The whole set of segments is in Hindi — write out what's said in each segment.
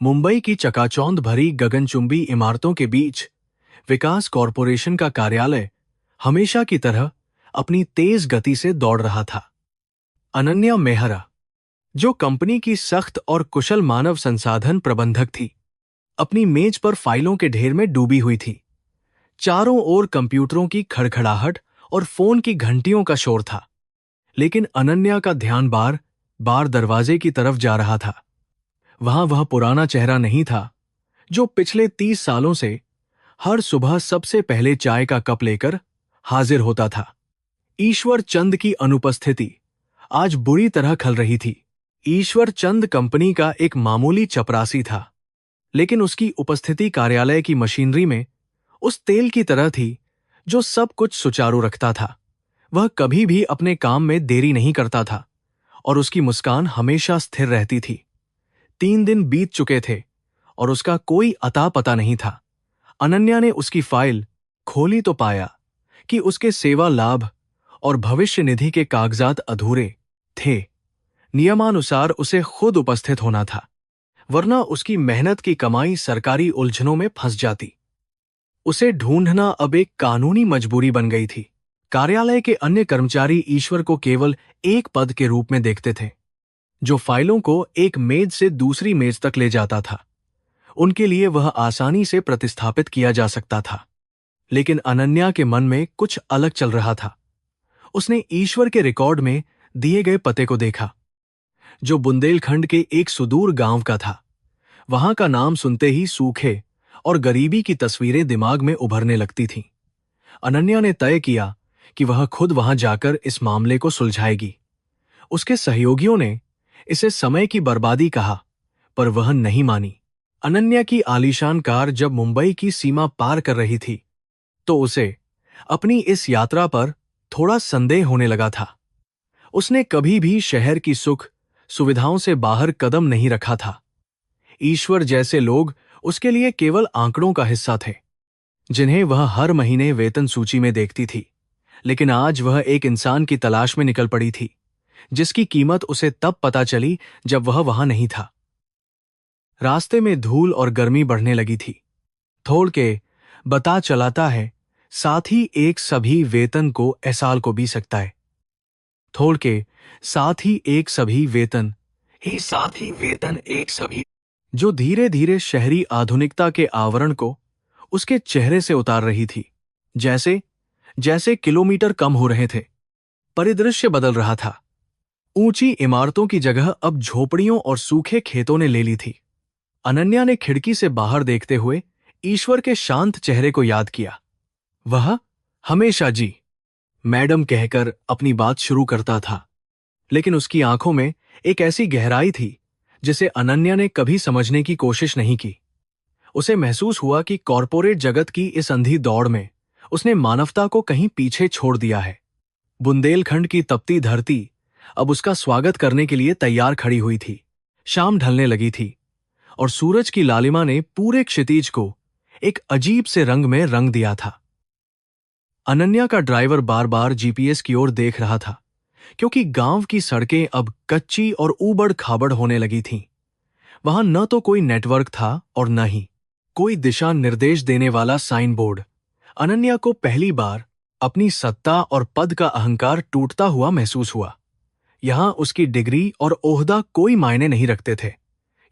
मुंबई की चकाचौंध भरी गगनचुंबी इमारतों के बीच विकास कॉरपोरेशन का कार्यालय हमेशा की तरह अपनी तेज गति से दौड़ रहा था। अनन्या मेहरा, जो कंपनी की सख्त और कुशल मानव संसाधन प्रबंधक थी, अपनी मेज पर फाइलों के ढेर में डूबी हुई थी। चारों ओर कंप्यूटरों की खड़खड़ाहट और फोन की घंटियों का शोर था, लेकिन अनन्या का ध्यान बार बार दरवाजे की तरफ जा रहा था। वहां वह पुराना चेहरा नहीं था जो पिछले 30 सालों से हर सुबह सबसे पहले चाय का कप लेकर हाजिर होता था। ईश्वर चंद की अनुपस्थिति आज बुरी तरह खल रही थी। ईश्वर चंद कंपनी का एक मामूली चपरासी था, लेकिन उसकी उपस्थिति कार्यालय की मशीनरी में उस तेल की तरह थी जो सब कुछ सुचारू रखता था। वह कभी भी अपने काम में देरी नहीं करता था और उसकी मुस्कान हमेशा स्थिर रहती थी। 3 दिन बीत चुके थे और उसका कोई अता पता नहीं था। अनन्या ने उसकी फाइल खोली तो पाया कि उसके सेवा लाभ और भविष्य निधि के कागजात अधूरे थे। नियमानुसार उसे खुद उपस्थित होना था, वरना उसकी मेहनत की कमाई सरकारी उलझनों में फंस जाती। उसे ढूंढना अब एक कानूनी मजबूरी बन गई थी। कार्यालय के अन्य कर्मचारी ईश्वर को केवल एक पद के रूप में देखते थे, जो फाइलों को एक मेज से दूसरी मेज तक ले जाता था। उनके लिए वह आसानी से प्रतिस्थापित किया जा सकता था, लेकिन अनन्या के मन में कुछ अलग चल रहा था। उसने ईश्वर के रिकॉर्ड में दिए गए पते को देखा, जो बुंदेलखंड के एक सुदूर गांव का था। वहां का नाम सुनते ही सूखे और गरीबी की तस्वीरें दिमाग में उभरने लगती थीं। अनन्या ने तय किया कि वह खुद वहां जाकर इस मामले को सुलझाएगी। उसके सहयोगियों ने इसे समय की बर्बादी कहा, पर वह नहीं मानी। अनन्या की आलीशान कार जब मुंबई की सीमा पार कर रही थी, तो उसे अपनी इस यात्रा पर थोड़ा संदेह होने लगा था। उसने कभी भी शहर की सुख सुविधाओं से बाहर कदम नहीं रखा था। ईश्वर जैसे लोग उसके लिए केवल आंकड़ों का हिस्सा थे, जिन्हें वह हर महीने वेतन सूची में देखती थी। लेकिन आज वह एक इंसान की तलाश में निकल पड़ी थी, जिसकी कीमत उसे तब पता चली जब वह वहां नहीं था। रास्ते में धूल और गर्मी बढ़ने लगी थी। थोड़ के बता चलाता है, साथ ही एक सभी वेतन को एसाल को भी सकता है। थोड़ के साथ ही एक सभी वेतन साथ ही वेतन एक सभी, जो धीरे धीरे शहरी आधुनिकता के आवरण को उसके चेहरे से उतार रही थी। जैसे जैसे किलोमीटर कम हो रहे थे, परिदृश्य बदल रहा था। ऊंची इमारतों की जगह अब झोपड़ियों और सूखे खेतों ने ले ली थी। अनन्या ने खिड़की से बाहर देखते हुए ईश्वर के शांत चेहरे को याद किया। वह हमेशा जी मैडम कहकर अपनी बात शुरू करता था, लेकिन उसकी आंखों में एक ऐसी गहराई थी जिसे अनन्या ने कभी समझने की कोशिश नहीं की। उसे महसूस हुआ कि कॉरपोरेट जगत की इस अंधी दौड़ में उसने मानवता को कहीं पीछे छोड़ दिया है। बुंदेलखंड की तपती धरती अब उसका स्वागत करने के लिए तैयार खड़ी हुई थी। शाम ढलने लगी थी और सूरज की लालिमा ने पूरे क्षितिज को एक अजीब से रंग में रंग दिया था। अनन्या का ड्राइवर बार बार जीपीएस की ओर देख रहा था, क्योंकि गांव की सड़कें अब कच्ची और ऊबड़ खाबड़ होने लगी थीं। वहां न तो कोई नेटवर्क था और न ही कोई दिशा निर्देश देने वाला साइन बोर्ड। अनन्या को पहली बार अपनी सत्ता और पद का अहंकार टूटता हुआ महसूस हुआ। यहां उसकी डिग्री और ओहदा कोई मायने नहीं रखते थे।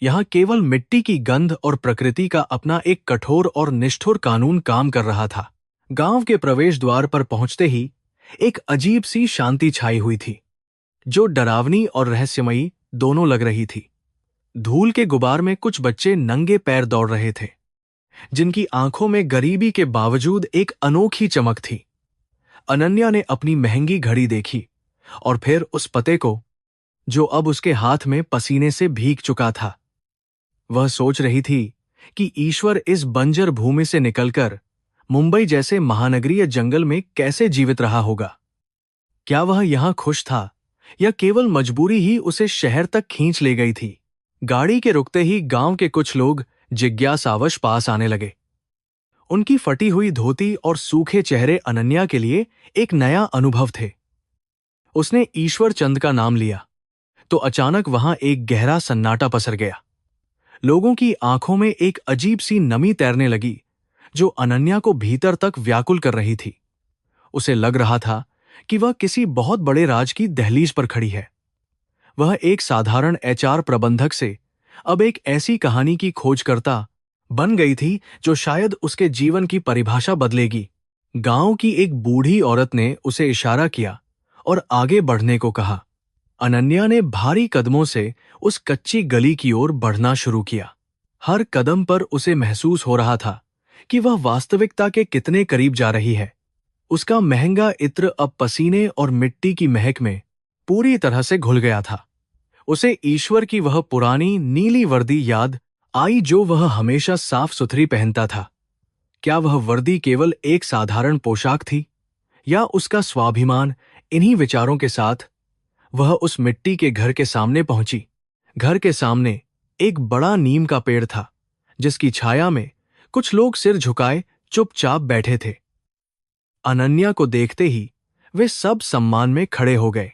यहां केवल मिट्टी की गंध और प्रकृति का अपना एक कठोर और निष्ठुर कानून काम कर रहा था। गांव के प्रवेश द्वार पर पहुंचते ही एक अजीब सी शांति छाई हुई थी, जो डरावनी और रहस्यमयी दोनों लग रही थी। धूल के गुबार में कुछ बच्चे नंगे पैर दौड़ रहे थे, जिनकी आंखों में गरीबी के बावजूद एक अनोखी चमक थी। अनन्या ने अपनी महंगी घड़ी देखी और फिर उस पते को, जो अब उसके हाथ में पसीने से भीग चुका था। वह सोच रही थी कि ईश्वर इस बंजर भूमि से निकलकर मुंबई जैसे महानगरीय जंगल में कैसे जीवित रहा होगा। क्या वह यहां खुश था या केवल मजबूरी ही उसे शहर तक खींच ले गई थी। गाड़ी के रुकते ही गांव के कुछ लोग जिज्ञासावश पास आने लगे। उनकी फटी हुई धोती और सूखे चेहरे अनन्या के लिए एक नया अनुभव थे। उसने ईश्वर चंद का नाम लिया तो अचानक वहां एक गहरा सन्नाटा पसर गया। लोगों की आंखों में एक अजीब सी नमी तैरने लगी जो अनन्या को भीतर तक व्याकुल कर रही थी। उसे लग रहा था कि वह किसी बहुत बड़े राज की दहलीज पर खड़ी है। वह एक साधारण एचआर प्रबंधक से अब एक ऐसी कहानी की खोजकर्ता बन गई थी जो शायद उसके जीवन की परिभाषा बदलेगी। गांव की एक बूढ़ी औरत ने उसे इशारा किया और आगे बढ़ने को कहा। अनन्या ने भारी कदमों से उस कच्ची गली की ओर बढ़ना शुरू किया। हर कदम पर उसे महसूस हो रहा था कि वह वास्तविकता के कितने करीब जा रही है। उसका महंगा इत्र अब पसीने और मिट्टी की महक में पूरी तरह से घुल गया था। उसे ईश्वर की वह पुरानी नीली वर्दी याद आई जो वह हमेशा साफ सुथरी पहनता था। क्या वह वर्दी केवल एक साधारण पोशाक थी या उसका स्वाभिमान? इन्हीं विचारों के साथ वह उस मिट्टी के घर के सामने पहुंची। घर के सामने एक बड़ा नीम का पेड़ था जिसकी छाया में कुछ लोग सिर झुकाए चुपचाप बैठे थे। अनन्या को देखते ही वे सब सम्मान में खड़े हो गए।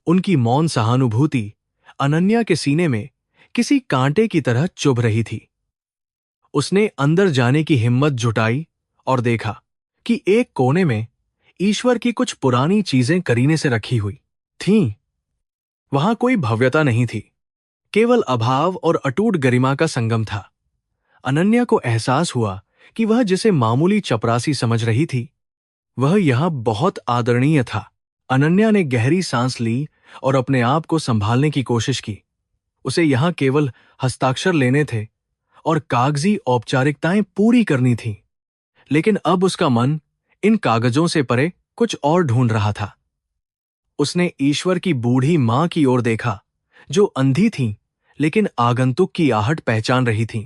उनकी मौन सहानुभूति अनन्या के सीने में किसी कांटे की तरह चुभ रही थी। उसने अंदर जाने की हिम्मत जुटाई और देखा कि एक कोने में ईश्वर की कुछ पुरानी चीजें करीने से रखी हुई थीं। वहां कोई भव्यता नहीं थी, केवल अभाव और अटूट गरिमा का संगम था। अनन्या को एहसास हुआ कि वह जिसे मामूली चपरासी समझ रही थी वह यहां बहुत आदरणीय था। अनन्या ने गहरी सांस ली और अपने आप को संभालने की कोशिश की। उसे यहां केवल हस्ताक्षर लेने थे और कागजी औपचारिकताएं पूरी करनी थीं। लेकिन अब उसका मन इन कागजों से परे कुछ और ढूंढ रहा था। उसने ईश्वर की बूढ़ी मां की ओर देखा जो अंधी थीं लेकिन आगंतुक की आहट पहचान रही थीं।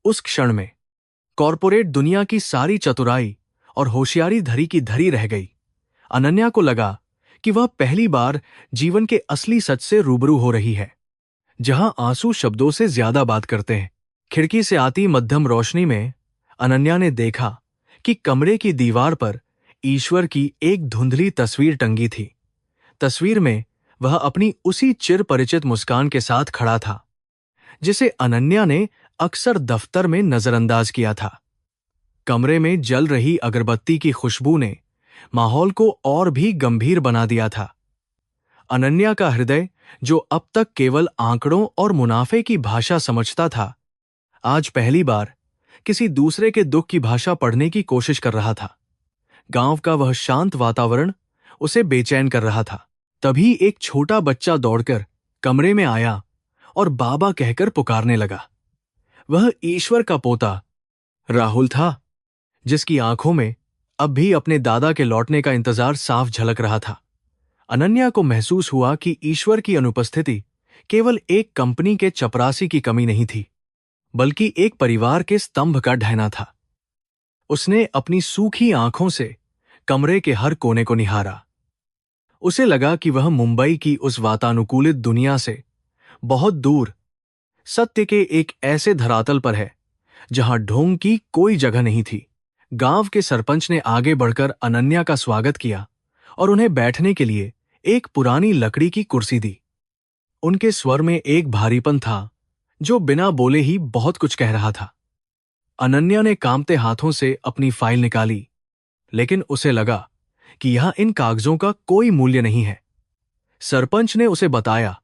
उस क्षण में कॉर्पोरेट दुनिया की सारी चतुराई और होशियारी धरी की धरी रह गई। अनन्या को लगा कि वह पहली बार जीवन के असली सच से रूबरू हो रही है, जहां आंसू शब्दों से ज्यादा बात करते हैं। खिड़की से आती मध्यम रोशनी में अनन्या ने देखा कि कमरे की दीवार पर ईश्वर की एक धुंधली तस्वीर टंगी थी। तस्वीर में वह अपनी उसी चिर परिचित मुस्कान के साथ खड़ा था जिसे अनन्या ने अक्सर दफ्तर में नजरअंदाज किया था। कमरे में जल रही अगरबत्ती की खुशबू ने माहौल को और भी गंभीर बना दिया था। अनन्या का हृदय, जो अब तक केवल आंकड़ों और मुनाफे की भाषा समझता था, आज पहली बार किसी दूसरे के दुख की भाषा पढ़ने की कोशिश कर रहा था। गांव का वह शांत वातावरण उसे बेचैन कर रहा था। तभी एक छोटा बच्चा दौड़कर कमरे में आया और बाबा कहकर पुकारने लगा। वह ईश्वर का पोता राहुल था, जिसकी आंखों में अब भी अपने दादा के लौटने का इंतजार साफ झलक रहा था। अनन्या को महसूस हुआ कि ईश्वर की अनुपस्थिति केवल एक कंपनी के चपरासी की कमी नहीं थी, बल्कि एक परिवार के स्तंभ का ढहना था। उसने अपनी सूखी आंखों से कमरे के हर कोने को निहारा। उसे लगा कि वह मुंबई की उस वातानुकूलित दुनिया से बहुत दूर सत्य के एक ऐसे धरातल पर है जहां ढोंग की कोई जगह नहीं थी। गांव के सरपंच ने आगे बढ़कर अनन्या का स्वागत किया और उन्हें बैठने के लिए एक पुरानी लकड़ी की कुर्सी दी। उनके स्वर में एक भारीपन था जो बिना बोले ही बहुत कुछ कह रहा था। अनन्या ने कांपते हाथों से अपनी फाइल निकाली, लेकिन उसे लगा कि यहां इन कागजों का कोई मूल्य नहीं है। सरपंच ने उसे बताया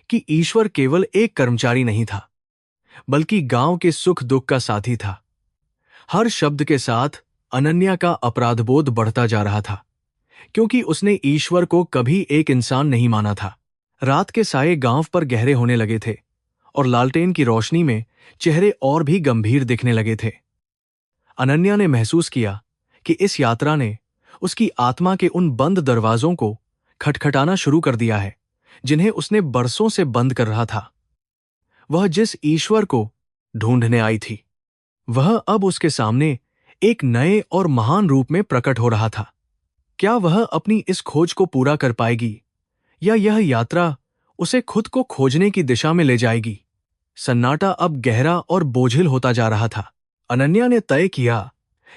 कि ईश्वर केवल एक कर्मचारी नहीं था, बल्कि गांव के सुख दुख का साथी था। हर शब्द के साथ अनन्या का अपराधबोध बढ़ता जा रहा था, क्योंकि उसने ईश्वर को कभी एक इंसान नहीं माना था। रात के साये गांव पर गहरे होने लगे थे और लालटेन की रोशनी में चेहरे और भी गंभीर दिखने लगे थे। अनन्या ने महसूस किया कि इस यात्रा ने उसकी आत्मा के उन बंद दरवाजों को खटखटाना शुरू कर दिया है जिन्हें उसने बरसों से बंद कर रहा था। वह जिस ईश्वर को ढूंढने आई थी, वह अब उसके सामने एक नए और महान रूप में प्रकट हो रहा था। क्या वह अपनी इस खोज को पूरा कर पाएगी, या यह यात्रा उसे खुद को खोजने की दिशा में ले जाएगी? सन्नाटा अब गहरा और बोझिल होता जा रहा था। अनन्या ने तय किया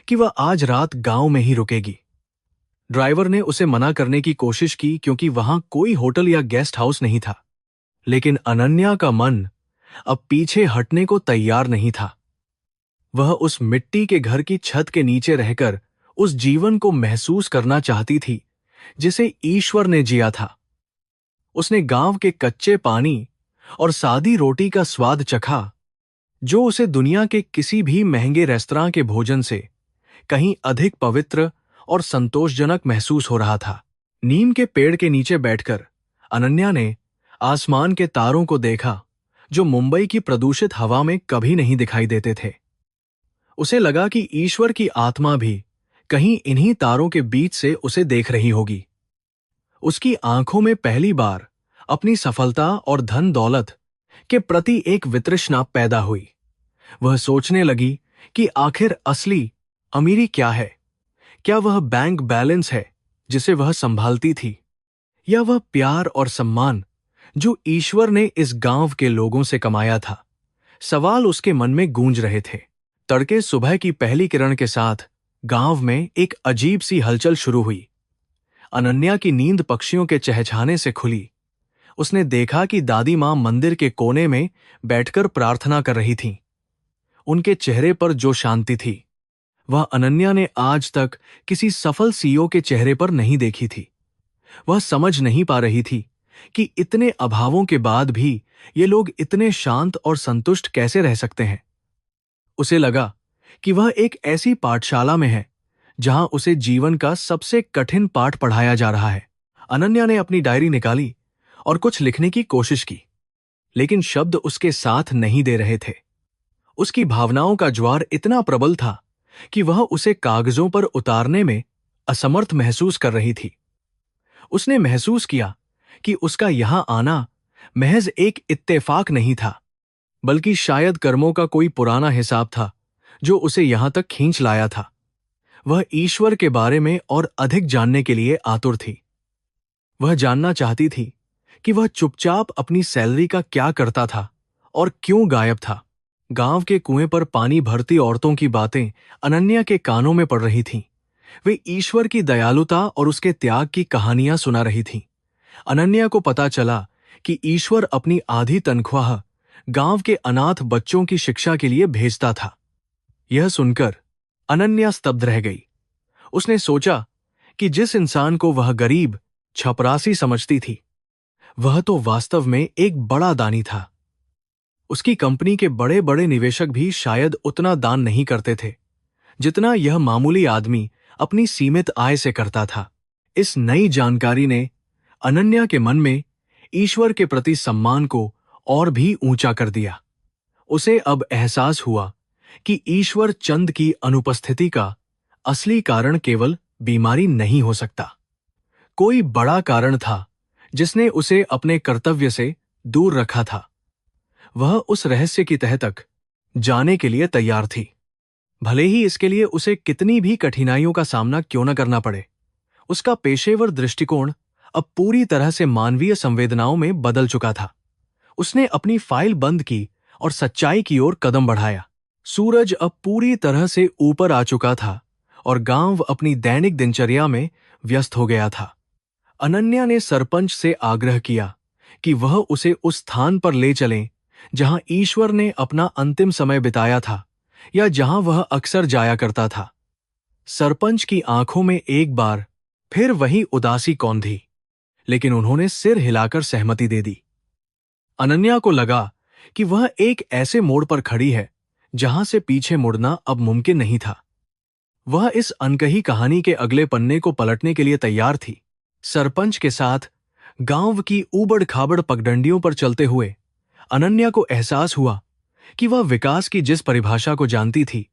कि वह आज रात गांव में ही रुकेगी। ड्राइवर ने उसे मना करने की कोशिश की क्योंकि वहां कोई होटल या गेस्ट हाउस नहीं था, लेकिन अनन्या का मन अब पीछे हटने को तैयार नहीं था। वह उस मिट्टी के घर की छत के नीचे रहकर उस जीवन को महसूस करना चाहती थी जिसे ईश्वर ने जिया था। उसने गांव के कच्चे पानी और सादी रोटी का स्वाद चखा, जो उसे दुनिया के किसी भी महंगे रेस्तरां के भोजन से कहीं अधिक पवित्र और संतोषजनक महसूस हो रहा था। नीम के पेड़ के नीचे बैठकर अनन्या ने आसमान के तारों को देखा, जो मुंबई की प्रदूषित हवा में कभी नहीं दिखाई देते थे। उसे लगा कि ईश्वर की आत्मा भी कहीं इन्हीं तारों के बीच से उसे देख रही होगी। उसकी आंखों में पहली बार अपनी सफलता और धन दौलत के प्रति एक वितृष्णा पैदा हुई। वह सोचने लगी कि आखिर असली अमीरी क्या है? क्या वह बैंक बैलेंस है जिसे वह संभालती थी, या वह प्यार और सम्मान जो ईश्वर ने इस गांव के लोगों से कमाया था? सवाल उसके मन में गूंज रहे थे। तड़के सुबह की पहली किरण के साथ गांव में एक अजीब सी हलचल शुरू हुई। अनन्या की नींद पक्षियों के चहचहाने से खुली। उसने देखा कि दादी मां मंदिर के कोने में बैठकर प्रार्थना कर रही थीं। उनके चेहरे पर जो शांति थी, वह अनन्या ने आज तक किसी सफल सीईओ के चेहरे पर नहीं देखी थी। वह समझ नहीं पा रही थी कि इतने अभावों के बाद भी ये लोग इतने शांत और संतुष्ट कैसे रह सकते हैं। उसे लगा कि वह एक ऐसी पाठशाला में है जहां उसे जीवन का सबसे कठिन पाठ पढ़ाया जा रहा है। अनन्या ने अपनी डायरी निकाली और कुछ लिखने की कोशिश की, लेकिन शब्द उसके साथ नहीं दे रहे थे। उसकी भावनाओं का ज्वार इतना प्रबल था कि वह उसे कागजों पर उतारने में असमर्थ महसूस कर रही थी। उसने महसूस किया कि उसका यहां आना महज एक इत्तेफाक नहीं था, बल्कि शायद कर्मों का कोई पुराना हिसाब था जो उसे यहां तक खींच लाया था। वह ईश्वर के बारे में और अधिक जानने के लिए आतुर थी। वह जानना चाहती थी कि वह चुपचाप अपनी सैलरी का क्या करता था और क्यों गायब था। गांव के कुएं पर पानी भरती औरतों की बातें अनन्या के कानों में पड़ रही थीं। वे ईश्वर की दयालुता और उसके त्याग की कहानियां सुना रही थीं। अनन्या को पता चला कि ईश्वर अपनी आधी तनख्वाह गांव के अनाथ बच्चों की शिक्षा के लिए भेजता था। यह सुनकर अनन्या स्तब्ध रह गई। उसने सोचा कि जिस इंसान को वह गरीब छपरासी समझती थी, वह तो वास्तव में एक बड़ा दानी था। उसकी कंपनी के बड़े बड़े निवेशक भी शायद उतना दान नहीं करते थे जितना यह मामूली आदमी अपनी सीमित आय से करता था। इस नई जानकारी ने अनन्या के मन में ईश्वर के प्रति सम्मान को और भी ऊंचा कर दिया। उसे अब एहसास हुआ कि ईश्वर चंद की अनुपस्थिति का असली कारण केवल बीमारी नहीं हो सकता। कोई बड़ा कारण था जिसने उसे अपने कर्तव्य से दूर रखा था। वह उस रहस्य की तह तक जाने के लिए तैयार थी, भले ही इसके लिए उसे कितनी भी कठिनाइयों का सामना क्यों न करना पड़े। उसका पेशेवर दृष्टिकोण अब पूरी तरह से मानवीय संवेदनाओं में बदल चुका था। उसने अपनी फाइल बंद की और सच्चाई की ओर कदम बढ़ाया। सूरज अब पूरी तरह से ऊपर आ चुका था और गांव अपनी दैनिक दिनचर्या में व्यस्त हो गया था। अनन्या ने सरपंच से आग्रह किया कि वह उसे उस स्थान पर ले चलें जहां ईश्वर ने अपना अंतिम समय बिताया था, या जहां वह अक्सर जाया करता था। सरपंच की आंखों में एक बार फिर वही उदासी कौंधी, लेकिन उन्होंने सिर हिलाकर सहमति दे दी। अनन्या को लगा कि वह एक ऐसे मोड़ पर खड़ी है जहां से पीछे मुड़ना अब मुमकिन नहीं था। वह इस अनकही कहानी के अगले पन्ने को पलटने के लिए तैयार थी। सरपंच के साथ गांव की ऊबड़ खाबड़ पगडंडियों पर चलते हुए अनन्या को एहसास हुआ कि वह विकास की जिस परिभाषा को जानती थी,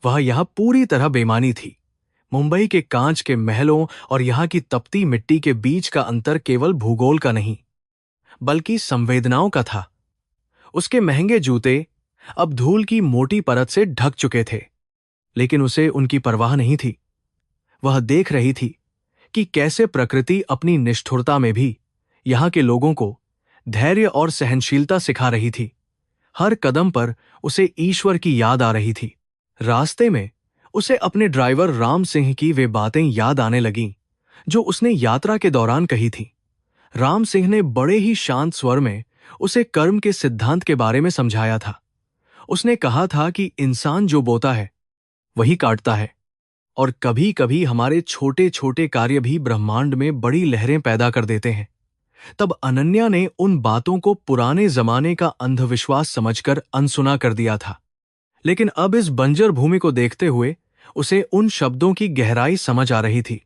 वह यहां पूरी तरह बेमानी थी। मुंबई के कांच के महलों और यहां की तपती मिट्टी के बीच का अंतर केवल भूगोल का नहीं, बल्कि संवेदनाओं का था। उसके महंगे जूते अब धूल की मोटी परत से ढक चुके थे, लेकिन उसे उनकी परवाह नहीं थी। वह देख रही थी कि कैसे प्रकृति अपनी निष्ठुरता में भी यहां के लोगों को धैर्य और सहनशीलता सिखा रही थी। हर कदम पर उसे ईश्वर की याद आ रही थी। रास्ते में उसे अपने ड्राइवर राम सिंह की वे बातें याद आने लगीं जो उसने यात्रा के दौरान कही थी। राम सिंह ने बड़े ही शांत स्वर में उसे कर्म के सिद्धांत के बारे में समझाया था। उसने कहा था कि इंसान जो बोता है वही काटता है, और कभी कभी हमारे छोटे छोटे कार्य भी ब्रह्मांड में बड़ी लहरें पैदा कर देते हैं। तब अनन्या ने उन बातों को पुराने जमाने का अंधविश्वास समझकर अनसुना कर दिया था। लेकिन अब इस बंजर भूमि को देखते हुए उसे उन शब्दों की गहराई समझ आ रही थी।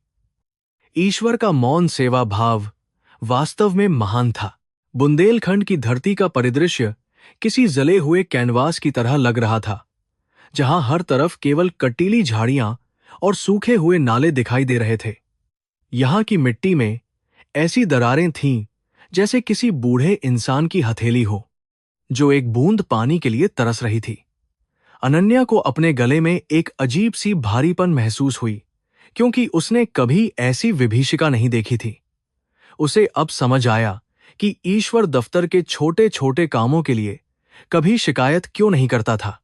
ईश्वर का मौन सेवा भाव वास्तव में महान था। बुंदेलखंड की धरती का परिदृश्य किसी जले हुए कैनवास की तरह लग रहा था, जहां हर तरफ केवल कटीली झाड़ियां और सूखे हुए नाले दिखाई दे रहे थे। यहां की मिट्टी में ऐसी दरारें थीं जैसे किसी बूढ़े इंसान की हथेली हो, जो एक बूंद पानी के लिए तरस रही थी। अनन्या को अपने गले में एक अजीब सी भारीपन महसूस हुई, क्योंकि उसने कभी ऐसी विभीषिका नहीं देखी थी। उसे अब समझ आया कि ईश्वर दफ्तर के छोटे छोटे कामों के लिए कभी शिकायत क्यों नहीं करता था।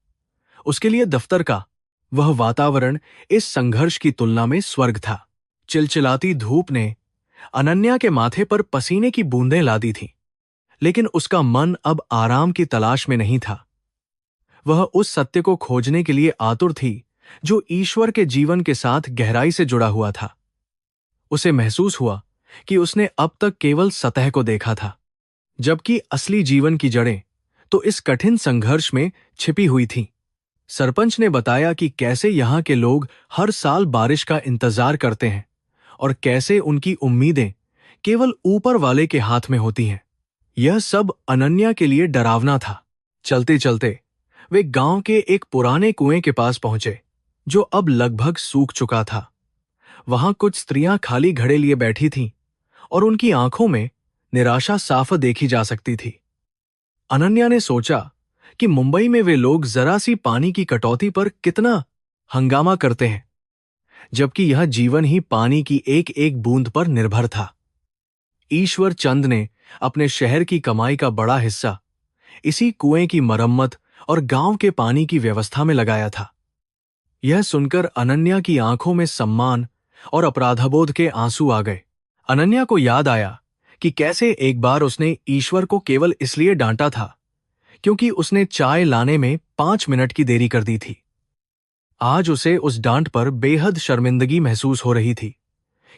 उसके लिए दफ्तर का वह वातावरण इस संघर्ष की तुलना में स्वर्ग था। चिलचिलाती धूप ने अनन्या के माथे पर पसीने की बूंदें ला दी थीं, लेकिन उसका मन अब आराम की तलाश में नहीं था। वह उस सत्य को खोजने के लिए आतुर थी जो ईश्वर के जीवन के साथ गहराई से जुड़ा हुआ था। उसे महसूस हुआ कि उसने अब तक केवल सतह को देखा था, जबकि असली जीवन की जड़ें तो इस कठिन संघर्ष में छिपी हुई थीं। सरपंच ने बताया कि कैसे यहाँ के लोग हर साल बारिश का इंतजार करते हैं और कैसे उनकी उम्मीदें केवल ऊपर वाले के हाथ में होती हैं। यह सब अनन्या के लिए डरावना था। चलते चलते वे गांव के एक पुराने कुएं के पास पहुंचे, जो अब लगभग सूख चुका था। वहां कुछ स्त्रियां खाली घड़े लिए बैठी थीं और उनकी आंखों में निराशा साफ देखी जा सकती थी। अनन्या ने सोचा कि मुंबई में वे लोग जरा सी पानी की कटौती पर कितना हंगामा करते हैं, जबकि यह जीवन ही पानी की एक एक बूंद पर निर्भर था। ईश्वर चंद ने अपने शहर की कमाई का बड़ा हिस्सा इसी कुएं की मरम्मत और गांव के पानी की व्यवस्था में लगाया था। यह सुनकर अनन्या की आंखों में सम्मान और अपराधबोध के आंसू आ गए। अनन्या को याद आया कि कैसे एक बार उसने ईश्वर को केवल इसलिए डांटा था क्योंकि उसने चाय लाने में 5 मिनट की देरी कर दी थी। आज उसे उस डांट पर बेहद शर्मिंदगी महसूस हो रही थी,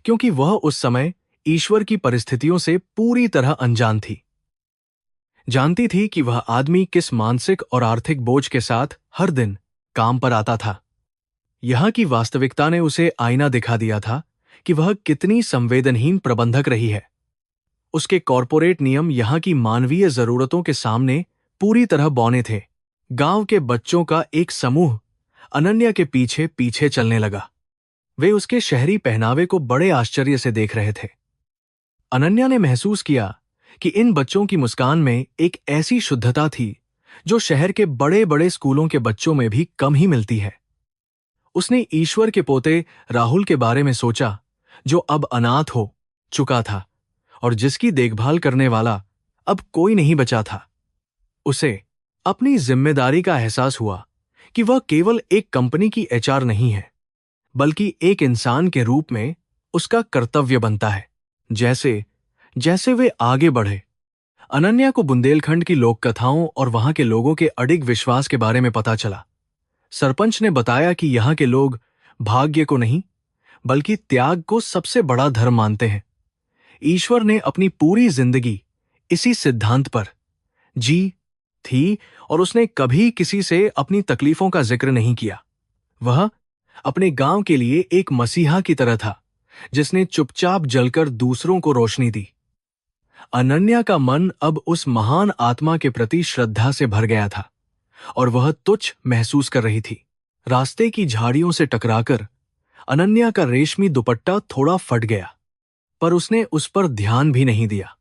क्योंकि वह उस समय ईश्वर की परिस्थितियों से पूरी तरह अनजान थी। जानती थी कि वह आदमी किस मानसिक और आर्थिक बोझ के साथ हर दिन काम पर आता था। यहां की वास्तविकता ने उसे आईना दिखा दिया था कि वह कितनी संवेदनहीन प्रबंधक रही है। उसके कॉरपोरेट नियम यहां की मानवीय जरूरतों के सामने पूरी तरह बौने थे। गांव के बच्चों का एक समूह अनन्या के पीछे पीछे चलने लगा। वे उसके शहरी पहनावे को बड़े आश्चर्य से देख रहे थे। अनन्या ने महसूस किया कि इन बच्चों की मुस्कान में एक ऐसी शुद्धता थी जो शहर के बड़े बड़े स्कूलों के बच्चों में भी कम ही मिलती है। उसने ईश्वर के पोते राहुल के बारे में सोचा, जो अब अनाथ हो चुका था और जिसकी देखभाल करने वाला अब कोई नहीं बचा था। उसे अपनी जिम्मेदारी का एहसास हुआ कि वह केवल एक कंपनी की एचआर नहीं है, बल्कि एक इंसान के रूप में उसका कर्तव्य बनता है। जैसे जैसे वे आगे बढ़े, अनन्या को बुंदेलखंड की लोक कथाओं और वहां के लोगों के अडिग विश्वास के बारे में पता चला। सरपंच ने बताया कि यहाँ के लोग भाग्य को नहीं, बल्कि त्याग को सबसे बड़ा धर्म मानते हैं। ईश्वर ने अपनी पूरी जिंदगी इसी सिद्धांत पर जी थी और उसने कभी किसी से अपनी तकलीफों का जिक्र नहीं किया। वह अपने गांव के लिए एक मसीहा की तरह था, जिसने चुपचाप जलकर दूसरों को रोशनी दी। अनन्या का मन अब उस महान आत्मा के प्रति श्रद्धा से भर गया था और वह तुच्छ महसूस कर रही थी। रास्ते की झाड़ियों से टकराकर अनन्या का रेशमी दुपट्टा थोड़ा फट गया, पर उसने उस पर ध्यान भी नहीं दिया।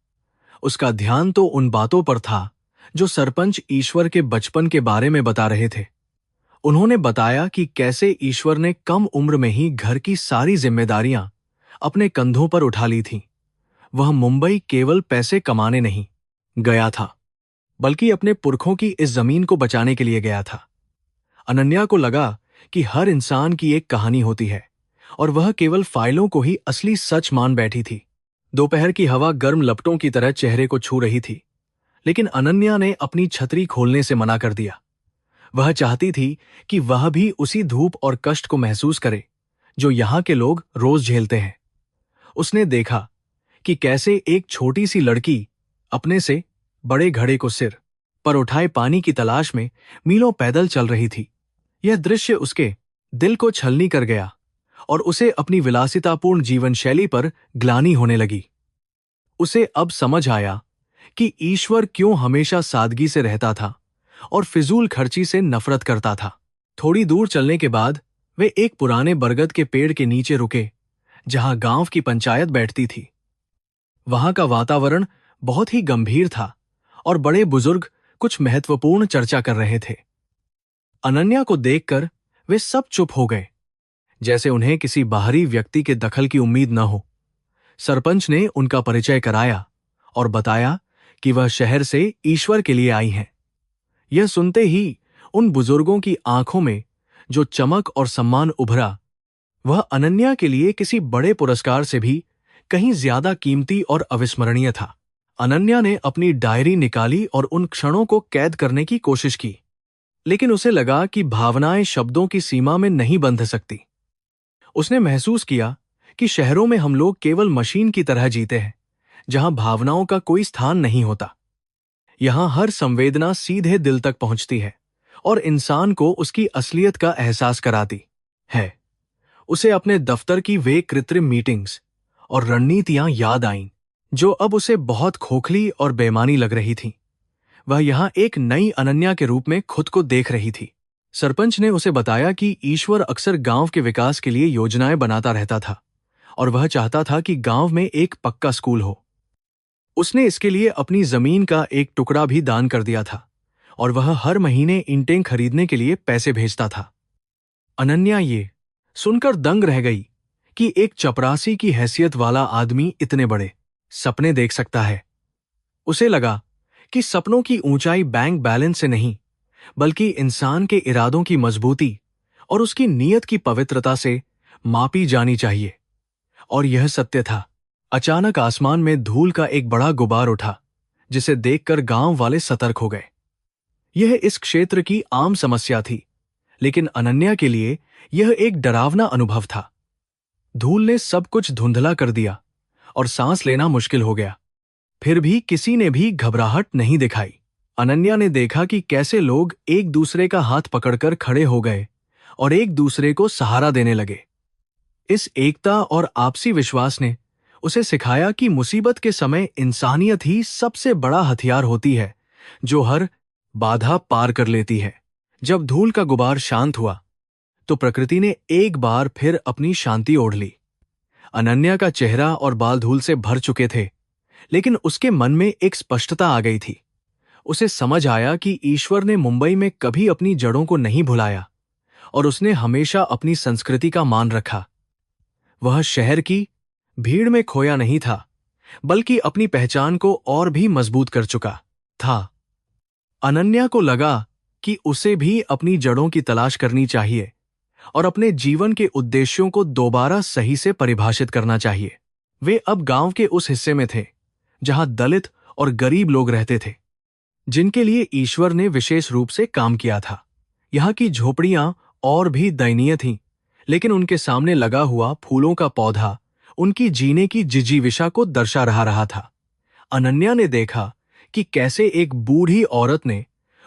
उसका ध्यान तो उन बातों पर था जो सरपंच ईश्वर के बचपन के बारे में बता रहे थे। उन्होंने बताया कि कैसे ईश्वर ने कम उम्र में ही घर की सारी जिम्मेदारियां अपने कंधों पर उठा ली थीं। वह मुंबई केवल पैसे कमाने नहीं गया था, बल्कि अपने पुरखों की इस जमीन को बचाने के लिए गया था। अनन्या को लगा कि हर इंसान की एक कहानी होती है और वह केवल फाइलों को ही असली सच मान बैठी थी। दोपहर की हवा गर्म लपटों की तरह चेहरे को छू रही थी। लेकिन अनन्या ने अपनी छतरी खोलने से मना कर दिया। वह चाहती थी कि वह भी उसी धूप और कष्ट को महसूस करे जो यहाँ के लोग रोज झेलते हैं। उसने देखा कि कैसे एक छोटी सी लड़की अपने से बड़े घड़े को सिर पर उठाए पानी की तलाश में मीलों पैदल चल रही थी। यह दृश्य उसके दिल को छलनी कर गया और उसे अपनी विलासितापूर्ण जीवन शैली पर ग्लानि होने लगी। उसे अब समझ आया कि ईश्वर क्यों हमेशा सादगी से रहता था और फिजूल खर्ची से नफरत करता था। थोड़ी दूर चलने के बाद वे एक पुराने बरगद के पेड़ के नीचे रुके जहां गांव की पंचायत बैठती थी। वहां का वातावरण बहुत ही गंभीर था और बड़े बुजुर्ग कुछ महत्वपूर्ण चर्चा कर रहे थे। अनन्या को देखकर वे सब चुप हो गए, जैसे उन्हें किसी बाहरी व्यक्ति के दखल की उम्मीद न हो। सरपंच ने उनका परिचय कराया और बताया कि वह शहर से ईश्वर के लिए आई हैं। यह सुनते ही उन बुजुर्गों की आंखों में जो चमक और सम्मान उभरा, वह अनन्या के लिए किसी बड़े पुरस्कार से भी कहीं ज्यादा कीमती और अविस्मरणीय था। अनन्या ने अपनी डायरी निकाली और उन क्षणों को कैद करने की कोशिश की, लेकिन उसे लगा कि भावनाएं शब्दों की सीमा में नहीं बंध सकती। उसने महसूस किया कि शहरों में हम लोग केवल मशीन की तरह जीते हैं, जहां भावनाओं का कोई स्थान नहीं होता। यहां हर संवेदना सीधे दिल तक पहुंचती है और इंसान को उसकी असलियत का एहसास कराती है। उसे अपने दफ्तर की वे कृत्रिम मीटिंग्स और रणनीतियां याद आईं, जो अब उसे बहुत खोखली और बेमानी लग रही थीं। वह यहां एक नई अनन्या के रूप में खुद को देख रही थी। सरपंच ने उसे बताया कि ईश्वर अक्सर गांव के विकास के लिए योजनाएं बनाता रहता था और वह चाहता था कि गांव में एक पक्का स्कूल हो। उसने इसके लिए अपनी जमीन का एक टुकड़ा भी दान कर दिया था और वह हर महीने ईंटें खरीदने के लिए पैसे भेजता था। अनन्या ये सुनकर दंग रह गई कि एक चपरासी की हैसियत वाला आदमी इतने बड़े सपने देख सकता है। उसे लगा कि सपनों की ऊंचाई बैंक बैलेंस से नहीं, बल्कि इंसान के इरादों की मजबूती और उसकी नीयत की पवित्रता से मापी जानी चाहिए। और यह सत्य था। अचानक आसमान में धूल का एक बड़ा गुबार उठा, जिसे देखकर गांव वाले सतर्क हो गए। यह इस क्षेत्र की आम समस्या थी, लेकिन अनन्या के लिए यह एक डरावना अनुभव था। धूल ने सब कुछ धुंधला कर दिया और सांस लेना मुश्किल हो गया। फिर भी किसी ने भी घबराहट नहीं दिखाई। अनन्या ने देखा कि कैसे लोग एक दूसरे का हाथ पकड़कर खड़े हो गए और एक दूसरे को सहारा देने लगे। इस एकता और आपसी विश्वास ने उसे सिखाया कि मुसीबत के समय इंसानियत ही सबसे बड़ा हथियार होती है, जो हर बाधा पार कर लेती है। जब धूल का गुबार शांत हुआ, तो प्रकृति ने एक बार फिर अपनी शांति ओढ़ ली। अनन्या का चेहरा और बाल धूल से भर चुके थे, लेकिन उसके मन में एक स्पष्टता आ गई थी। उसे समझ आया कि ईश्वर ने मुंबई में कभी अपनी जड़ों को नहीं भुलाया और उसने हमेशा अपनी संस्कृति का मान रखा। वह शहर की भीड़ में खोया नहीं था, बल्कि अपनी पहचान को और भी मजबूत कर चुका था। अनन्या को लगा कि उसे भी अपनी जड़ों की तलाश करनी चाहिए और अपने जीवन के उद्देश्यों को दोबारा सही से परिभाषित करना चाहिए। वे अब गांव के उस हिस्से में थे जहां दलित और गरीब लोग रहते थे, जिनके लिए ईश्वर ने विशेष रूप से काम किया था। यहाँ की झोपड़ियां और भी दयनीय थीं, लेकिन उनके सामने लगा हुआ फूलों का पौधा उनकी जीने की जिजीविषा को दर्शा रहा था। अनन्या ने देखा कि कैसे एक बूढ़ी औरत ने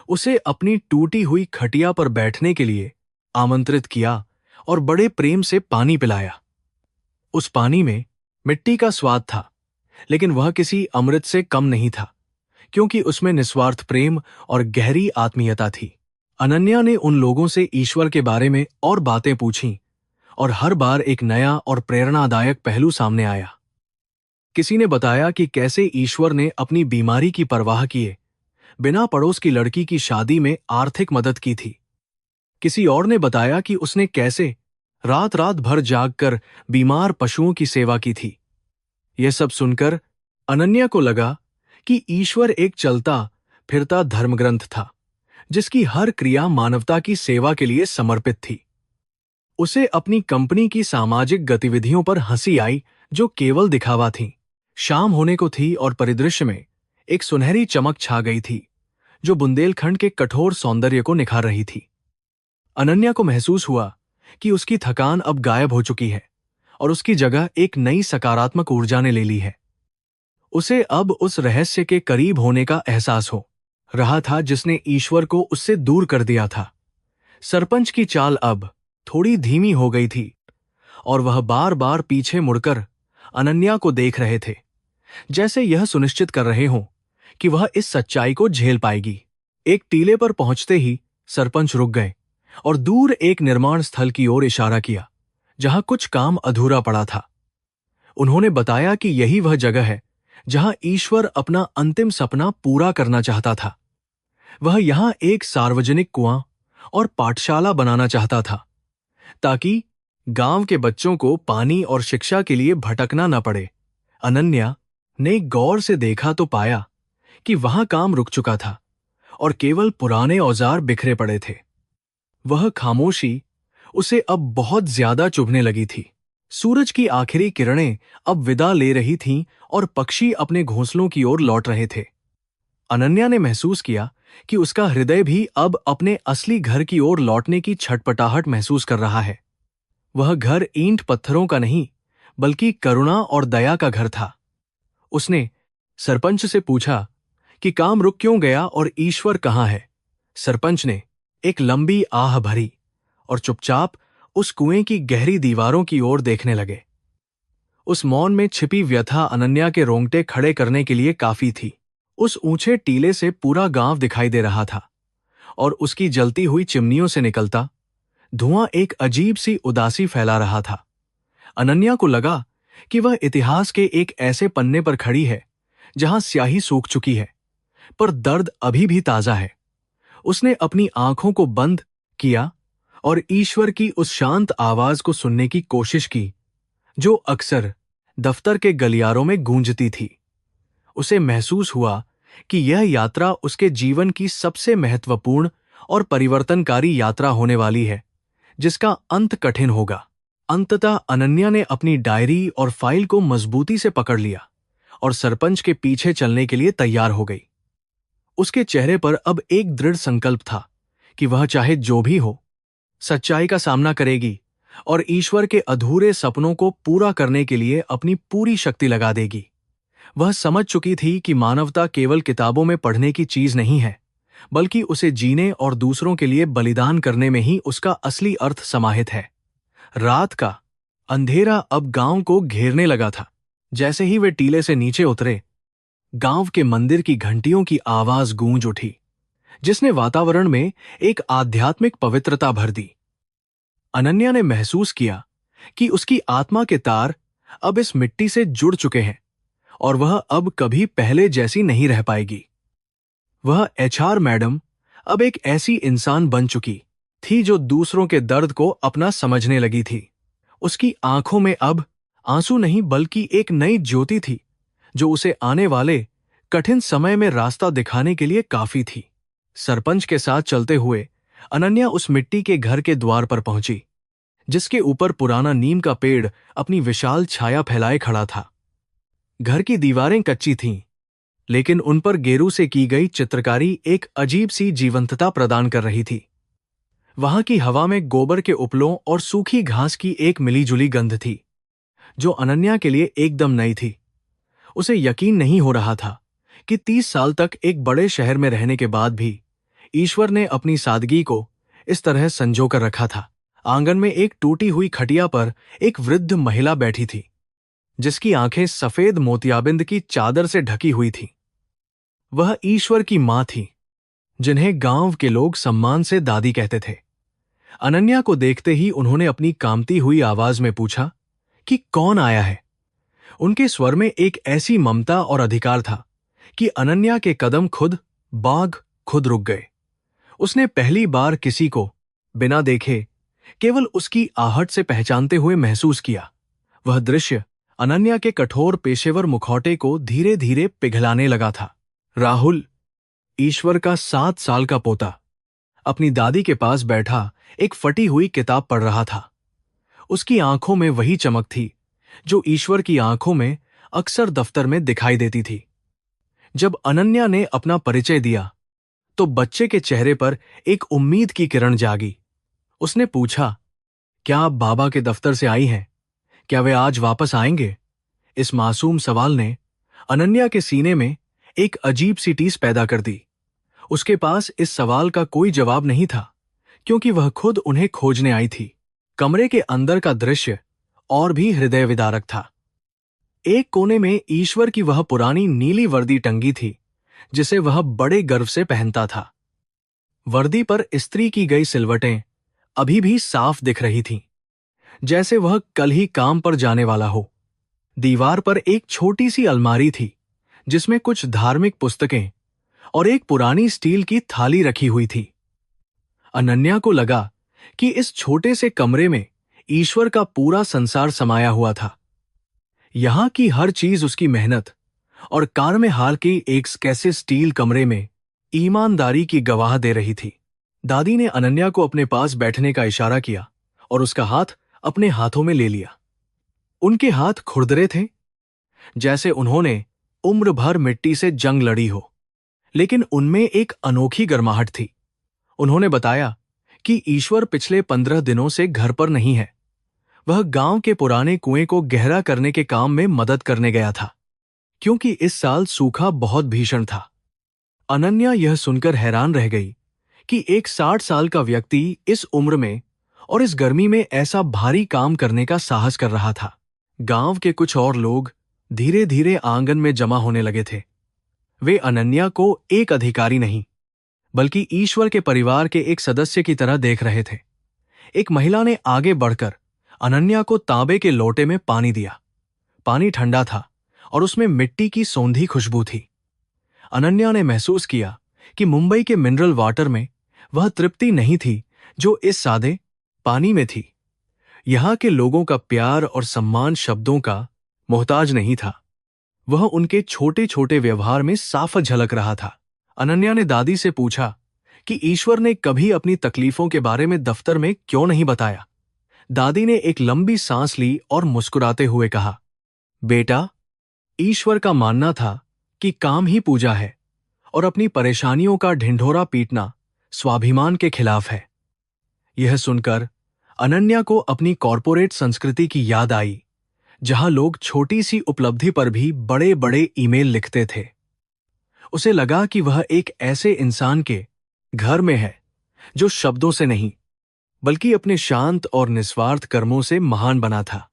उसे अपनी टूटी हुई खटिया पर बैठने के लिए आमंत्रित किया और बड़े प्रेम से पानी पिलाया। उस पानी में मिट्टी का स्वाद था, लेकिन वह किसी अमृत से कम नहीं था, क्योंकि उसमें निस्वार्थ प्रेम और गहरी आत्मीयता थी। अनन्या ने उन लोगों से ईश्वर के बारे में और बातें पूछीं, और हर बार एक नया और प्रेरणादायक पहलू सामने आया। किसी ने बताया कि कैसे ईश्वर ने अपनी बीमारी की परवाह किए बिना पड़ोस की लड़की की शादी में आर्थिक मदद की थी। किसी और ने बताया कि उसने कैसे रात रात भर जागकर बीमार पशुओं की सेवा की थी। यह सब सुनकर अनन्या को लगा कि ईश्वर एक चलता फिरता धर्मग्रंथ था, जिसकी हर क्रिया मानवता की सेवा के लिए समर्पित थी। उसे अपनी कंपनी की सामाजिक गतिविधियों पर हंसी आई, जो केवल दिखावा थी। शाम होने को थी और परिदृश्य में एक सुनहरी चमक छा गई थी जो बुंदेलखंड के कठोर सौंदर्य को निखार रही थी। अनन्या को महसूस हुआ कि उसकी थकान अब गायब हो चुकी है और उसकी जगह एक नई सकारात्मक ऊर्जा ने ले ली है। उसे अब उस रहस्य के करीब होने का एहसास हो रहा था जिसने ईश्वर को उससे दूर कर दिया था। सरपंच की चाल अब थोड़ी धीमी हो गई थी और वह बार बार पीछे मुड़कर अनन्या को देख रहे थे, जैसे यह सुनिश्चित कर रहे हों कि वह इस सच्चाई को झेल पाएगी। एक टीले पर पहुंचते ही सरपंच रुक गए और दूर एक निर्माण स्थल की ओर इशारा किया जहां कुछ काम अधूरा पड़ा था। उन्होंने बताया कि यही वह जगह है जहां ईश्वर अपना अंतिम सपना पूरा करना चाहता था। वह यहां एक सार्वजनिक कुआं और पाठशाला बनाना चाहता था ताकि गांव के बच्चों को पानी और शिक्षा के लिए भटकना न पड़े। अनन्या ने गौर से देखा तो पाया कि वहां काम रुक चुका था और केवल पुराने औजार बिखरे पड़े थे। वह खामोशी उसे अब बहुत ज्यादा चुभने लगी थी। सूरज की आखिरी किरणें अब विदा ले रही थीं और पक्षी अपने घोंसलों की ओर लौट रहे थे। अनन्या ने महसूस किया कि उसका हृदय भी अब अपने असली घर की ओर लौटने की छटपटाहट महसूस कर रहा है। वह घर ईंट पत्थरों का नहीं बल्कि करुणा और दया का घर था। उसने सरपंच से पूछा कि काम रुक क्यों गया और ईश्वर कहाँ है। सरपंच ने एक लंबी आह भरी और चुपचाप उस कुएं की गहरी दीवारों की ओर देखने लगे। उस मौन में छिपी व्यथा अनन्या के रोंगटे खड़े करने के लिए काफी थी। उस ऊंचे टीले से पूरा गांव दिखाई दे रहा था और उसकी जलती हुई चिमनियों से निकलता धुआं एक अजीब सी उदासी फैला रहा था। अनन्या को लगा कि वह इतिहास के एक ऐसे पन्ने पर खड़ी है जहां स्याही सूख चुकी है पर दर्द अभी भी ताजा है। उसने अपनी आंखों को बंद किया और ईश्वर की उस शांत आवाज को सुनने की कोशिश की जो अक्सर दफ्तर के गलियारों में गूंजती थी। उसे महसूस हुआ कि यह यात्रा उसके जीवन की सबसे महत्वपूर्ण और परिवर्तनकारी यात्रा होने वाली है जिसका अंत कठिन होगा। अंततः अनन्या ने अपनी डायरी और फाइल को मजबूती से पकड़ लिया और सरपंच के पीछे चलने के लिए तैयार हो गई। उसके चेहरे पर अब एक दृढ़ संकल्प था कि वह चाहे जो भी हो सच्चाई का सामना करेगी और ईश्वर के अधूरे सपनों को पूरा करने के लिए अपनी पूरी शक्ति लगा देगी। वह समझ चुकी थी कि मानवता केवल किताबों में पढ़ने की चीज नहीं है बल्कि उसे जीने और दूसरों के लिए बलिदान करने में ही उसका असली अर्थ समाहित है। रात का अंधेरा अब गांव को घेरने लगा था। जैसे ही वे टीले से नीचे उतरे, गांव के मंदिर की घंटियों की आवाज गूंज उठी जिसने वातावरण में एक आध्यात्मिक पवित्रता भर दी। अनन्या ने महसूस किया कि उसकी आत्मा के तार अब इस मिट्टी से जुड़ चुके हैं और वह अब कभी पहले जैसी नहीं रह पाएगी। वह एचआर मैडम अब एक ऐसी इंसान बन चुकी थी जो दूसरों के दर्द को अपना समझने लगी थी। उसकी आंखों में अब आंसू नहीं बल्कि एक नई ज्योति थी जो उसे आने वाले कठिन समय में रास्ता दिखाने के लिए काफी थी। सरपंच के साथ चलते हुए अनन्या उस मिट्टी के घर के द्वार पर पहुंची जिसके ऊपर पुराना नीम का पेड़ अपनी विशाल छाया फैलाए खड़ा था। घर की दीवारें कच्ची थीं, लेकिन उन पर गेरू से की गई चित्रकारी एक अजीब सी जीवंतता प्रदान कर रही थी। वहां की हवा में गोबर के उपलों और सूखी घास की एक मिलीजुली गंध थी जो अनन्या के लिए एकदम नई थी। उसे यकीन नहीं हो रहा था कि 30 साल तक एक बड़े शहर में रहने के बाद भी ईश्वर ने अपनी सादगी को इस तरह संजो कर रखा था। आंगन में एक टूटी हुई खटिया पर एक वृद्ध महिला बैठी थी जिसकी आंखें सफेद मोतियाबिंद की चादर से ढकी हुई थीं। वह ईश्वर की मां थी जिन्हें गांव के लोग सम्मान से दादी कहते थे। अनन्या को देखते ही उन्होंने अपनी कांपती हुई आवाज में पूछा कि कौन आया है। उनके स्वर में एक ऐसी ममता और अधिकार था कि अनन्या के कदम खुद रुक गए। उसने पहली बार किसी को बिना देखे केवल उसकी आहट से पहचानते हुए महसूस किया। वह दृश्य अनन्या के कठोर पेशेवर मुखौटे को धीरे धीरे पिघलाने लगा था। राहुल, ईश्वर का 7 साल का पोता, अपनी दादी के पास बैठा एक फटी हुई किताब पढ़ रहा था। उसकी आंखों में वही चमक थी जो ईश्वर की आंखों में अक्सर दफ्तर में दिखाई देती थी। जब अनन्या ने अपना परिचय दिया तो बच्चे के चेहरे पर एक उम्मीद की किरण जागी। उसने पूछा, क्या आप बाबा के दफ्तर से आई हैं? क्या वे आज वापस आएंगे? इस मासूम सवाल ने अनन्या के सीने में एक अजीब सी टीस पैदा कर दी। उसके पास इस सवाल का कोई जवाब नहीं था, क्योंकि वह खुद उन्हें खोजने आई थी। कमरे के अंदर का दृश्य और भी हृदय विदारक था। एक कोने में ईश्वर की वह पुरानी नीली वर्दी टंगी थी, जिसे वह बड़े गर्व से पहनता था। वर्दी पर इस्त्री की गई सिलवटें अभी भी साफ दिख रही थीं, जैसे वह कल ही काम पर जाने वाला हो। दीवार पर एक छोटी सी अलमारी थी, जिसमें कुछ धार्मिक पुस्तकें और एक पुरानी स्टील की थाली रखी हुई थी। अनन्या को लगा कि इस छोटे से कमरे में ईश्वर का पूरा संसार समाया हुआ था। यहां की हर चीज उसकी मेहनत और कार में हाल के एक कैसे स्टील कमरे में ईमानदारी की गवाह दे रही थी। दादी ने अनन्या को अपने पास बैठने का इशारा किया और उसका हाथ अपने हाथों में ले लिया। उनके हाथ खुरदरे थे, जैसे उन्होंने उम्र भर मिट्टी से जंग लड़ी हो, लेकिन उनमें एक अनोखी गर्माहट थी। उन्होंने बताया कि ईश्वर पिछले 15 दिनों से घर पर नहीं है। वह गांव के पुराने कुएं को गहरा करने के काम में मदद करने गया था, क्योंकि इस साल सूखा बहुत भीषण था। अनन्या यह सुनकर हैरान रह गई कि एक 60 साल का व्यक्ति इस उम्र में और इस गर्मी में ऐसा भारी काम करने का साहस कर रहा था। गांव के कुछ और लोग धीरे धीरे आंगन में जमा होने लगे थे। वे अनन्या को एक अधिकारी नहीं, बल्कि ईश्वर के परिवार के एक सदस्य की तरह देख रहे थे। एक महिला ने आगे बढ़कर अनन्या को तांबे के लोटे में पानी दिया। पानी ठंडा था और उसमें मिट्टी की सौंधी खुशबू थी। अनन्या ने महसूस किया कि मुंबई के मिनरल वाटर में वह तृप्ति नहीं थी जो इस सादे पानी में थी। यहां के लोगों का प्यार और सम्मान शब्दों का मोहताज नहीं था, वह उनके छोटे छोटे व्यवहार में साफ झलक रहा था। अनन्या ने दादी से पूछा कि ईश्वर ने कभी अपनी तकलीफों के बारे में दफ्तर में क्यों नहीं बताया। दादी ने एक लंबी सांस ली और मुस्कुराते हुए कहा, बेटा, ईश्वर का मानना था कि काम ही पूजा है और अपनी परेशानियों का ढिंढोरा पीटना स्वाभिमान के खिलाफ है। यह सुनकर अनन्या को अपनी कॉरपोरेट संस्कृति की याद आई, जहां लोग छोटी सी उपलब्धि पर भी बड़े बड़े ईमेल लिखते थे। उसे लगा कि वह एक ऐसे इंसान के घर में है जो शब्दों से नहीं, बल्कि अपने शांत और निस्वार्थ कर्मों से महान बना था।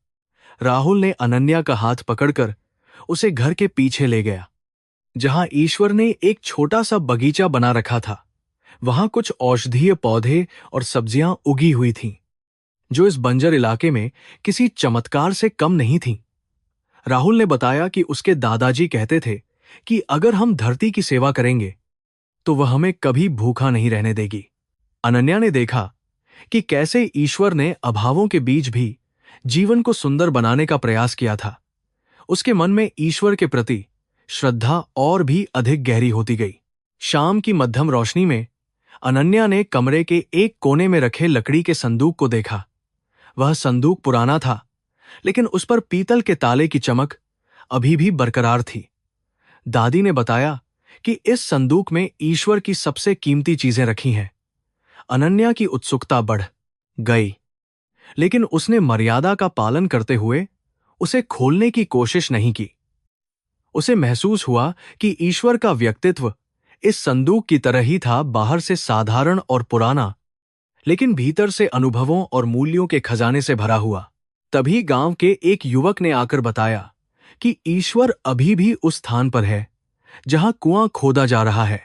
राहुल ने अनन्या का हाथ पकड़कर उसे घर के पीछे ले गया, जहां ईश्वर ने एक छोटा सा बगीचा बना रखा था। वहां कुछ औषधीय पौधे और सब्जियां उगी हुई थीं, जो इस बंजर इलाके में किसी चमत्कार से कम नहीं थीं। राहुल ने बताया कि उसके दादाजी कहते थे कि अगर हम धरती की सेवा करेंगे तो वह हमें कभी भूखा नहीं रहने देगी। अनन्या ने देखा कि कैसे ईश्वर ने अभावों के बीच भी जीवन को सुंदर बनाने का प्रयास किया था। उसके मन में ईश्वर के प्रति श्रद्धा और भी अधिक गहरी होती गई। शाम की मध्यम रोशनी में अनन्या ने कमरे के एक कोने में रखे लकड़ी के संदूक को देखा। वह संदूक पुराना था, लेकिन उस पर पीतल के ताले की चमक अभी भी बरकरार थी। दादी ने बताया कि इस संदूक में ईश्वर की सबसे कीमती चीजें रखी हैं। अनन्या की उत्सुकता बढ़ गई, लेकिन उसने मर्यादा का पालन करते हुए उसे खोलने की कोशिश नहीं की। उसे महसूस हुआ कि ईश्वर का व्यक्तित्व इस संदूक की तरह ही था, बाहर से साधारण और पुराना, लेकिन भीतर से अनुभवों और मूल्यों के खजाने से भरा हुआ। तभी गांव के एक युवक ने आकर बताया कि ईश्वर अभी भी उस स्थान पर है जहां कुआं खोदा जा रहा है,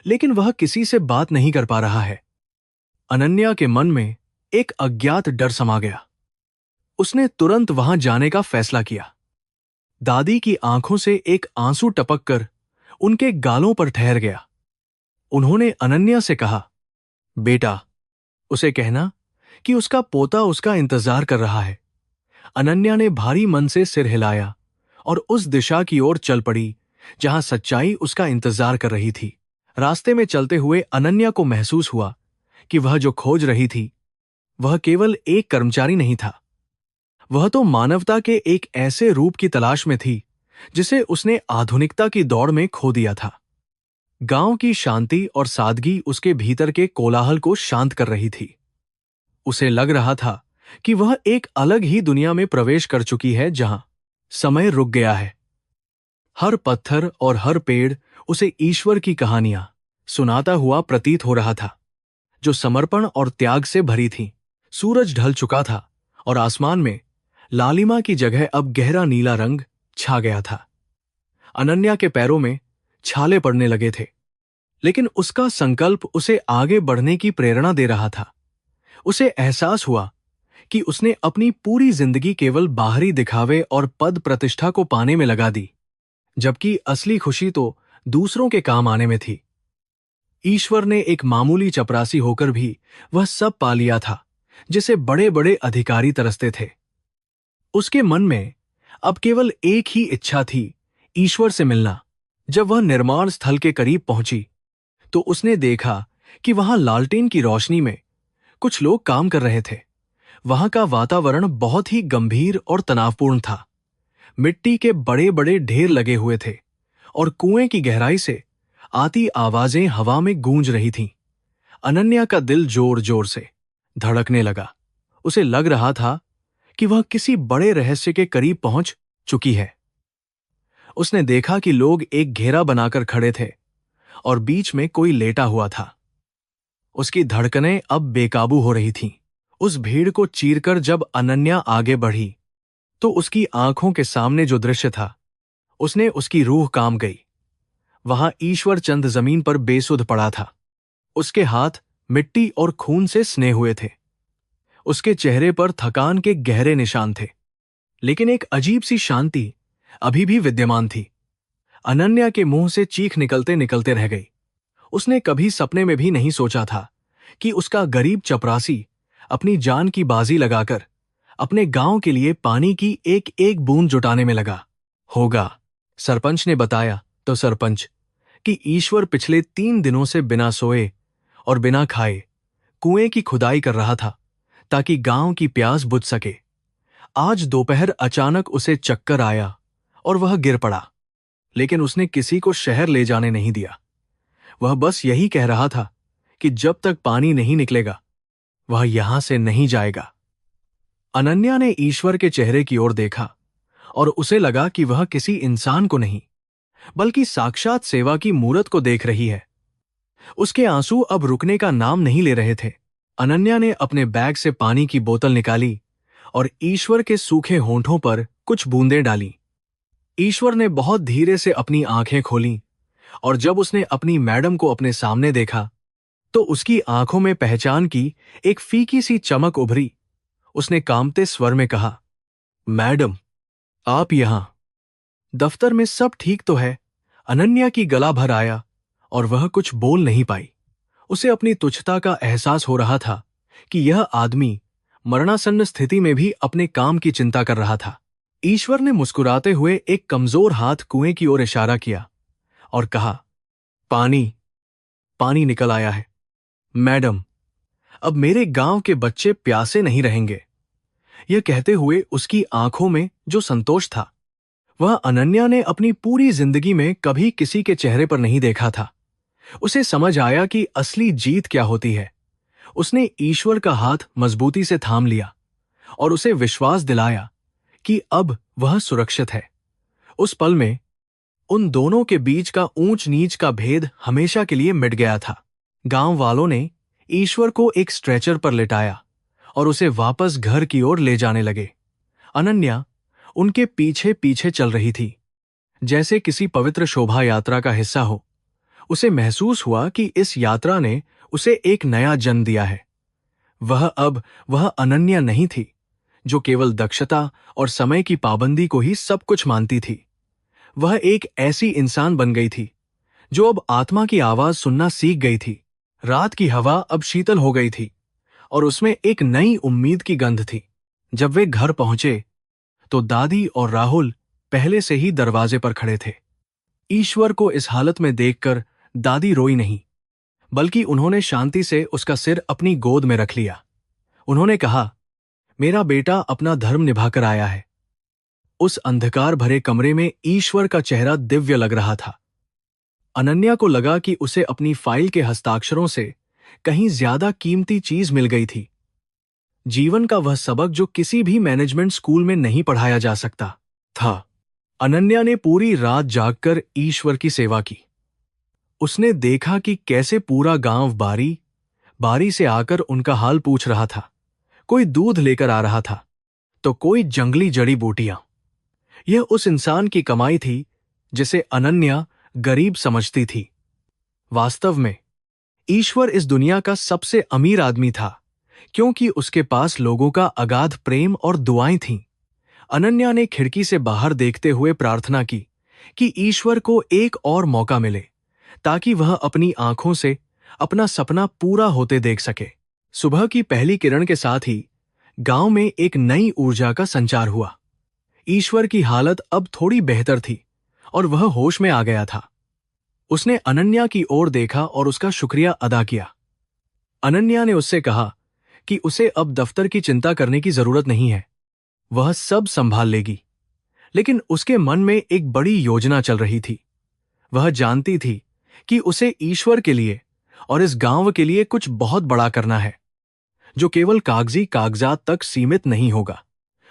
लेकिन वह किसी से बात नहीं कर पा रहा है। अनन्या के मन में एक अज्ञात डर समा गया। उसने तुरंत वहां जाने का फैसला किया। दादी की आंखों से एक आंसू टपककर उनके गालों पर ठहर गया। उन्होंने अनन्या से कहा, बेटा, उसे कहना कि उसका पोता उसका इंतजार कर रहा है। अनन्या ने भारी मन से सिर हिलाया और उस दिशा की ओर चल पड़ी जहां सच्चाई उसका इंतजार कर रही थी। रास्ते में चलते हुए अनन्या को महसूस हुआ कि वह जो खोज रही थी वह केवल एक कर्मचारी नहीं था। वह तो मानवता के एक ऐसे रूप की तलाश में थी जिसे उसने आधुनिकता की दौड़ में खो दिया था। गांव की शांति और सादगी उसके भीतर के कोलाहल को शांत कर रही थी। उसे लग रहा था कि वह एक अलग ही दुनिया में प्रवेश कर चुकी है, जहां समय रुक गया है। हर पत्थर और हर पेड़ उसे ईश्वर की कहानियां सुनाता हुआ प्रतीत हो रहा था, जो समर्पण और त्याग से भरी थी। सूरज ढल चुका था और आसमान में लालिमा की जगह अब गहरा नीला रंग छा गया था। अनन्या के पैरों में छाले पड़ने लगे थे, लेकिन उसका संकल्प उसे आगे बढ़ने की प्रेरणा दे रहा था। उसे एहसास हुआ कि उसने अपनी पूरी जिंदगी केवल बाहरी दिखावे और पद प्रतिष्ठा को पाने में लगा दी, जबकि असली खुशी तो दूसरों के काम आने में थी। ईश्वर ने एक मामूली चपरासी होकर भी वह सब पा लिया था जिसे बड़े बड़े अधिकारी तरसते थे। उसके मन में अब केवल एक ही इच्छा थी, ईश्वर से मिलना। जब वह निर्माण स्थल के करीब पहुंची तो उसने देखा कि वहां लालटेन की रोशनी में कुछ लोग काम कर रहे थे। वहां का वातावरण बहुत ही गंभीर और तनावपूर्ण था। मिट्टी के बड़े बड़े ढेर लगे हुए थे और कुएं की गहराई से आती आवाजें हवा में गूंज रही थीं। अनन्या का दिल जोर जोर से धड़कने लगा। उसे लग रहा था कि वह किसी बड़े रहस्य के करीब पहुंच चुकी है। उसने देखा कि लोग एक घेरा बनाकर खड़े थे और बीच में कोई लेटा हुआ था। उसकी धड़कनें अब बेकाबू हो रही थीं। उस भीड़ को चीरकर जब अनन्या आगे बढ़ी तो उसकी आंखों के सामने जो दृश्य था, उसने उसकी रूह काम गई। वहां ईश्वर चंद जमीन पर बेसुध पड़ा था। उसके हाथ मिट्टी और खून से सने हुए थे। उसके चेहरे पर थकान के गहरे निशान थे, लेकिन एक अजीब सी शांति अभी भी विद्यमान थी। अनन्या के मुंह से चीख निकलते निकलते रह गई। उसने कभी सपने में भी नहीं सोचा था कि उसका गरीब चपरासी अपनी जान की बाजी लगाकर अपने गांव के लिए पानी की एक एक बूंद जुटाने में लगा होगा। सरपंच ने बताया तो सरपंच कि ईश्वर पिछले 3 दिनों से बिना सोए और बिना खाए कुएं की खुदाई कर रहा था ताकि गांव की प्यास बुझ सके। आज दोपहर अचानक उसे चक्कर आया और वह गिर पड़ा, लेकिन उसने किसी को शहर ले जाने नहीं दिया। वह बस यही कह रहा था कि जब तक पानी नहीं निकलेगा वह यहां से नहीं जाएगा। अनन्या ने ईश्वर के चेहरे की ओर देखा और उसे लगा कि वह किसी इंसान को नहीं बल्कि साक्षात सेवा की मूरत को देख रही है। उसके आंसू अब रुकने का नाम नहीं ले रहे थे। अनन्या ने अपने बैग से पानी की बोतल निकाली और ईश्वर के सूखे होंठों पर कुछ बूंदें डाली। ईश्वर ने बहुत धीरे से अपनी आंखें खोलीं और जब उसने अपनी मैडम को अपने सामने देखा तो उसकी आंखों में पहचान की एक फीकी सी चमक उभरी। उसने कांपते स्वर में कहा, मैडम, आप यहां? दफ्तर में सब ठीक तो है? अनन्या की गला भर आया और वह कुछ बोल नहीं पाई। उसे अपनी तुच्छता का एहसास हो रहा था कि यह आदमी मरणासन्न स्थिति में भी अपने काम की चिंता कर रहा था। ईश्वर ने मुस्कुराते हुए एक कमजोर हाथ कुएं की ओर इशारा किया और कहा, पानी। पानी निकल आया है मैडम। अब मेरे गांव के बच्चे प्यासे नहीं रहेंगे। यह कहते हुए उसकी आंखों में जो संतोष था वह अनन्या ने अपनी पूरी जिंदगी में कभी किसी के चेहरे पर नहीं देखा था। उसे समझ आया कि असली जीत क्या होती है। उसने ईश्वर का हाथ मजबूती से थाम लिया और उसे विश्वास दिलाया कि अब वह सुरक्षित है। उस पल में उन दोनों के बीच का ऊंच नीच का भेद हमेशा के लिए मिट गया था। गांव वालों ने ईश्वर को एक स्ट्रेचर पर लिटाया और उसे वापस घर की ओर ले जाने लगे। अनन्या उनके पीछे पीछे चल रही थी, जैसे किसी पवित्र शोभा यात्रा का हिस्सा हो। उसे महसूस हुआ कि इस यात्रा ने उसे एक नया जन्म दिया है। वह अनन्या नहीं थी जो केवल दक्षता और समय की पाबंदी को ही सब कुछ मानती थी। वह एक ऐसी इंसान बन गई थी जो अब आत्मा की आवाज सुनना सीख गई थी। रात की हवा अब शीतल हो गई थी और उसमें एक नई उम्मीद की गंध थी। जब वे घर पहुंचे तो दादी और राहुल पहले से ही दरवाजे पर खड़े थे। ईश्वर को इस हालत में देखकर दादी रोई नहीं, बल्कि उन्होंने शांति से उसका सिर अपनी गोद में रख लिया। उन्होंने कहा, मेरा बेटा अपना धर्म निभाकर आया है। उस अंधकार भरे कमरे में ईश्वर का चेहरा दिव्य लग रहा था। अनन्या को लगा कि उसे अपनी फाइल के हस्ताक्षरों से कहीं ज्यादा कीमती चीज मिल गई थी। जीवन का वह सबक जो किसी भी मैनेजमेंट स्कूल में नहीं पढ़ाया जा सकता था। अनन्या ने पूरी रात जागकर ईश्वर की सेवा की। उसने देखा कि कैसे पूरा गांव बारी बारी से आकर उनका हाल पूछ रहा था। कोई दूध लेकर आ रहा था तो कोई जंगली जड़ी बूटियां। यह उस इंसान की कमाई थी जिसे अनन्या गरीब समझती थी। वास्तव में ईश्वर इस दुनिया का सबसे अमीर आदमी था, क्योंकि उसके पास लोगों का अगाध प्रेम और दुआएं थीं। अनन्या ने खिड़की से बाहर देखते हुए प्रार्थना की कि ईश्वर को एक और मौका मिले ताकि वह अपनी आंखों से अपना सपना पूरा होते देख सके। सुबह की पहली किरण के साथ ही गांव में एक नई ऊर्जा का संचार हुआ। ईश्वर की हालत अब थोड़ी बेहतर थी और वह होश में आ गया था। उसने अनन्या की ओर देखा और उसका शुक्रिया अदा किया। अनन्या ने उससे कहा कि उसे अब दफ्तर की चिंता करने की जरूरत नहीं है, वह सब संभाल लेगी। लेकिन उसके मन में एक बड़ी योजना चल रही थी। वह जानती थी कि उसे ईश्वर के लिए और इस गांव के लिए कुछ बहुत बड़ा करना है, जो केवल कागजी कागजात तक सीमित नहीं होगा।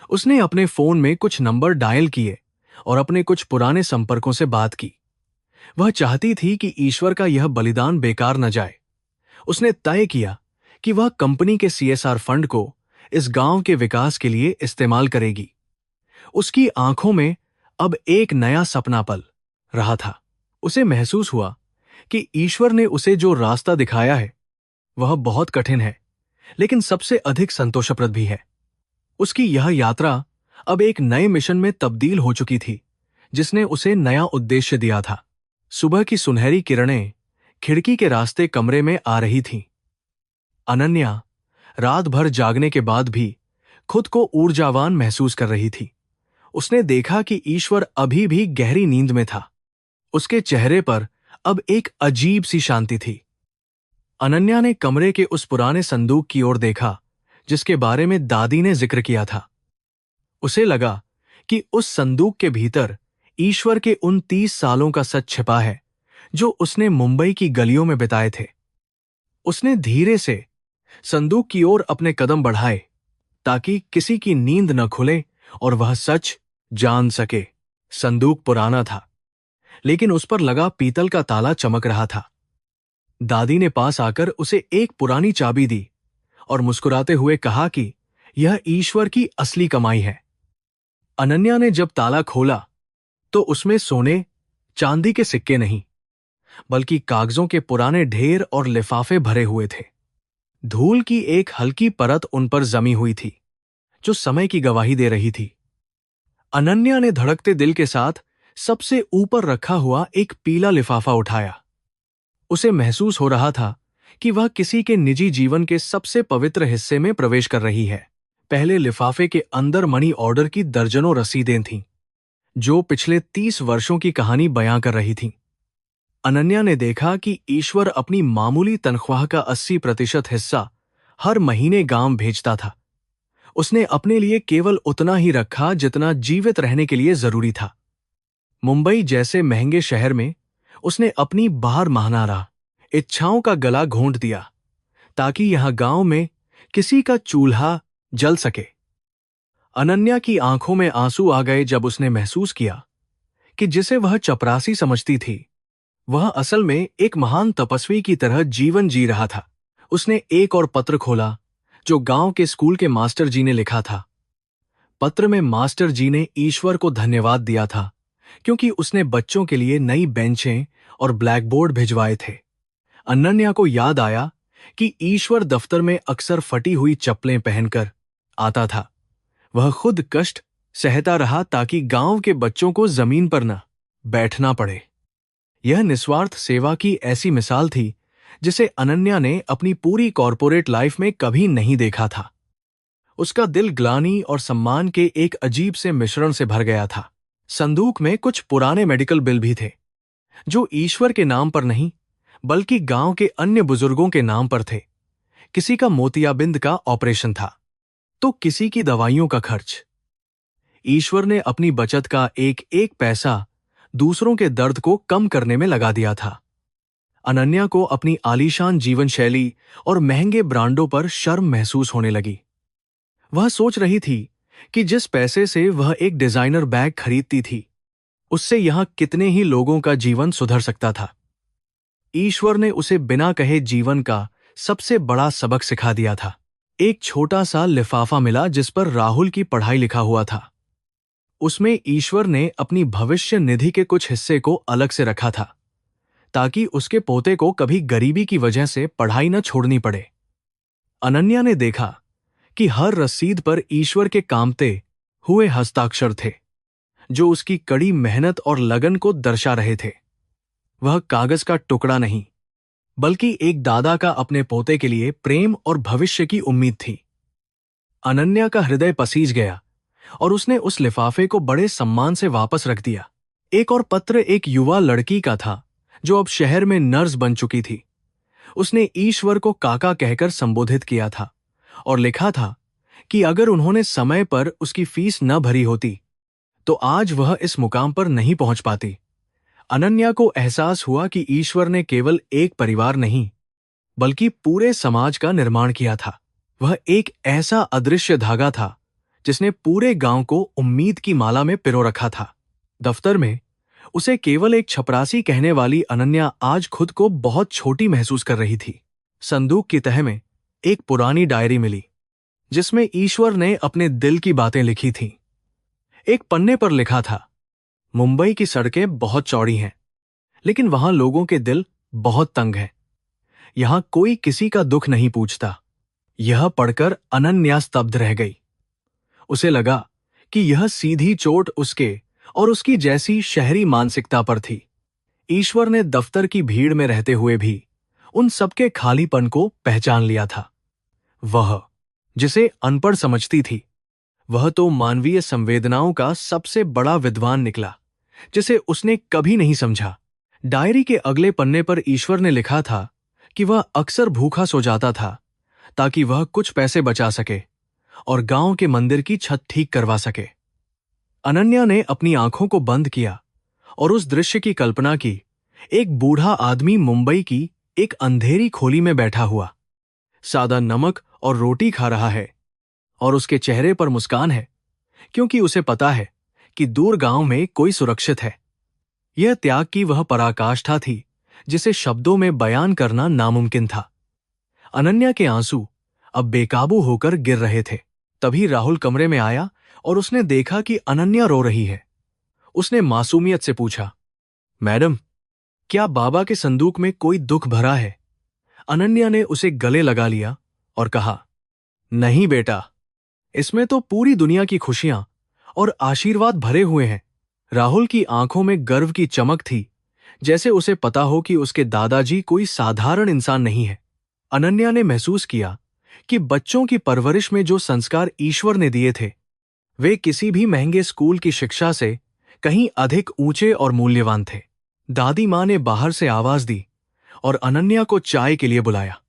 उसने अपने फोन में कुछ नंबर डायल किए और अपने कुछ पुराने संपर्कों से बात की। वह चाहती थी कि ईश्वर का यह बलिदान बेकार न जाए। उसने तय किया कि वह कंपनी के सीएसआर फंड को इस गांव के विकास के लिए इस्तेमाल करेगी। उसकी आंखों में अब एक नया सपना पल रहा था। उसे महसूस हुआ कि ईश्वर ने उसे जो रास्ता दिखाया है वह बहुत कठिन है, लेकिन सबसे अधिक संतोषप्रद भी है। उसकी यह यात्रा अब एक नए मिशन में तब्दील हो चुकी थी, जिसने उसे नया उद्देश्य दिया था। सुबह की सुनहरी किरणें खिड़की के रास्ते कमरे में आ रही थीं। अनन्या रात भर जागने के बाद भी खुद को ऊर्जावान महसूस कर रही थी। उसने देखा कि ईश्वर अभी भी गहरी नींद में था। उसके चेहरे पर अब एक अजीब सी शांति थी। अनन्या ने कमरे के उस पुराने संदूक की ओर देखा जिसके बारे में दादी ने जिक्र किया था। उसे लगा कि उस संदूक के भीतर ईश्वर के उन 30 सालों का सच छिपा है जो उसने मुंबई की गलियों में बिताए थे। उसने धीरे से संदूक की ओर अपने कदम बढ़ाए ताकि किसी की नींद न खुले और वह सच जान सके। संदूक पुराना था, लेकिन उस पर लगा पीतल का ताला चमक रहा था। दादी ने पास आकर उसे एक पुरानी चाबी दी और मुस्कुराते हुए कहा कि यह ईश्वर की असली कमाई है। अनन्या ने जब ताला खोला तो उसमें सोने चांदी के सिक्के नहीं, बल्कि कागजों के पुराने ढेर और लिफाफे भरे हुए थे। धूल की एक हल्की परत उन पर जमी हुई थी, जो समय की गवाही दे रही थी। अनन्या ने धड़कते दिल के साथ सबसे ऊपर रखा हुआ एक पीला लिफाफा उठाया। उसे महसूस हो रहा था कि वह किसी के निजी जीवन के सबसे पवित्र हिस्से में प्रवेश कर रही है। पहले लिफाफे के अंदर मनी ऑर्डर की दर्जनों रसीदें थीं, जो पिछले 30 वर्षों की कहानी बयां कर रही थीं। अनन्या ने देखा कि ईश्वर अपनी मामूली तनख्वाह का 80% हिस्सा हर महीने गांव भेजता था। उसने अपने लिए केवल उतना ही रखा जितना जीवित रहने के लिए जरूरी था। मुंबई जैसे महंगे शहर में उसने अपनी बाहर महानारा इच्छाओं का गला घोंट दिया ताकि यहां गांव में किसी का चूल्हा जल सके। अनन्या की आंखों में आंसू आ गए जब उसने महसूस किया कि जिसे वह चपरासी समझती थी, वह असल में एक महान तपस्वी की तरह जीवन जी रहा था। उसने एक और पत्र खोला जो गांव के स्कूल के मास्टर जी ने लिखा था। पत्र में मास्टर जी ने ईश्वर को धन्यवाद दिया था क्योंकि उसने बच्चों के लिए नई बेंचें और ब्लैकबोर्ड भिजवाए थे। अनन्या को याद आया कि ईश्वर दफ्तर में अक्सर फटी हुई चप्पलें पहनकर आता था। वह खुद कष्ट सहता रहा ताकि गांव के बच्चों को जमीन पर न बैठना पड़े। यह निस्वार्थ सेवा की ऐसी मिसाल थी जिसे अनन्या ने अपनी पूरी कॉर्पोरेट लाइफ में कभी नहीं देखा था। उसका दिल ग्लानि और सम्मान के एक अजीब से मिश्रण से भर गया था। संदूक में कुछ पुराने मेडिकल बिल भी थे, जो ईश्वर के नाम पर नहीं बल्कि गांव के अन्य बुजुर्गों के नाम पर थे। किसी का मोतियाबिंद का ऑपरेशन था तो किसी की दवाइयों का खर्च। ईश्वर ने अपनी बचत का एक एक पैसा दूसरों के दर्द को कम करने में लगा दिया था। अनन्या को अपनी आलीशान जीवन शैली और महंगे ब्रांडों पर शर्म महसूस होने लगी। वह सोच रही थी कि जिस पैसे से वह एक डिजाइनर बैग खरीदती थी, उससे यहां कितने ही लोगों का जीवन सुधर सकता था। ईश्वर ने उसे बिना कहे जीवन का सबसे बड़ा सबक सिखा दिया था। एक छोटा सा लिफाफा मिला जिस पर राहुल की पढ़ाई लिखा हुआ था। उसमें ईश्वर ने अपनी भविष्य निधि के कुछ हिस्से को अलग से रखा था, ताकि उसके पोते को कभी गरीबी की वजह से पढ़ाई न छोड़नी पड़े। अनन्या ने देखा कि हर रसीद पर ईश्वर के कामते हुए हस्ताक्षर थे, जो उसकी कड़ी मेहनत और लगन को दर्शा रहे थे। वह कागज का टुकड़ा नहीं, बल्कि एक दादा का अपने पोते के लिए प्रेम और भविष्य की उम्मीद थी। अनन्या का हृदय पसीज गया और उसने उस लिफाफे को बड़े सम्मान से वापस रख दिया। एक और पत्र एक युवा लड़की का था, जो अब शहर में नर्स बन चुकी थी। उसने ईश्वर को काका कहकर संबोधित किया था और लिखा था कि अगर उन्होंने समय पर उसकी फीस न भरी होती, तो आज वह इस मुकाम पर नहीं पहुंच पाती। अनन्या को एहसास हुआ कि ईश्वर ने केवल एक परिवार नहीं, बल्कि पूरे समाज का निर्माण किया था। वह एक ऐसा अदृश्य धागा था जिसने पूरे गांव को उम्मीद की माला में पिरो रखा था। दफ्तर में उसे केवल एक छपरासी कहने वाली अनन्या आज खुद को बहुत छोटी महसूस कर रही थी। संदूक की तह में एक पुरानी डायरी मिली, जिसमें ईश्वर ने अपने दिल की बातें लिखी थीं। एक पन्ने पर लिखा था, मुंबई की सड़कें बहुत चौड़ी हैं, लेकिन वहां लोगों के दिल बहुत तंग हैं। यहां कोई किसी का दुख नहीं पूछता। यह पढ़कर अनन्या स्तब्ध रह गई। उसे लगा कि यह सीधी चोट उसके और उसकी जैसी शहरी मानसिकता पर थी। ईश्वर ने दफ्तर की भीड़ में रहते हुए भी उन सबके खालीपन को पहचान लिया था। वह, जिसे अनपढ़ समझती थी, वह तो मानवीय संवेदनाओं का सबसे बड़ा विद्वान निकला, जिसे उसने कभी नहीं समझा। डायरी के अगले पन्ने पर ईश्वर ने लिखा था कि वह अक्सर भूखा सो जाता था, ताकि वह कुछ पैसे बचा सके और गांव के मंदिर की छत ठीक करवा सके। अनन्या ने अपनी आंखों को बंद किया और उस दृश्य की कल्पना की। एक बूढ़ा आदमी मुंबई की एक अंधेरी खोली में बैठा हुआ, सादा नमक और रोटी खा रहा है, और उसके चेहरे पर मुस्कान है, क्योंकि उसे पता है कि दूर गांव में कोई सुरक्षित है। यह त्याग की वह पराकाष्ठा थी जिसे शब्दों में बयान करना नामुमकिन था। अनन्या के आंसू अब बेकाबू होकर गिर रहे थे। तभी राहुल कमरे में आया और उसने देखा कि अनन्या रो रही है। उसने मासूमियत से पूछा, मैडम, क्या बाबा के संदूक में कोई दुख भरा है? अनन्या ने उसे गले लगा लिया और कहा, नहीं बेटा, इसमें तो पूरी दुनिया की खुशियां और आशीर्वाद भरे हुए हैं। राहुल की आंखों में गर्व की चमक थी, जैसे उसे पता हो कि उसके दादाजी कोई साधारण इंसान नहीं है। अनन्या ने महसूस किया कि बच्चों की परवरिश में जो संस्कार ईश्वर ने दिए थे, वे किसी भी महंगे स्कूल की शिक्षा से कहीं अधिक ऊंचे और मूल्यवान थे। दादी मां ने बाहर से आवाज दी और अनन्या को चाय के लिए बुलाया।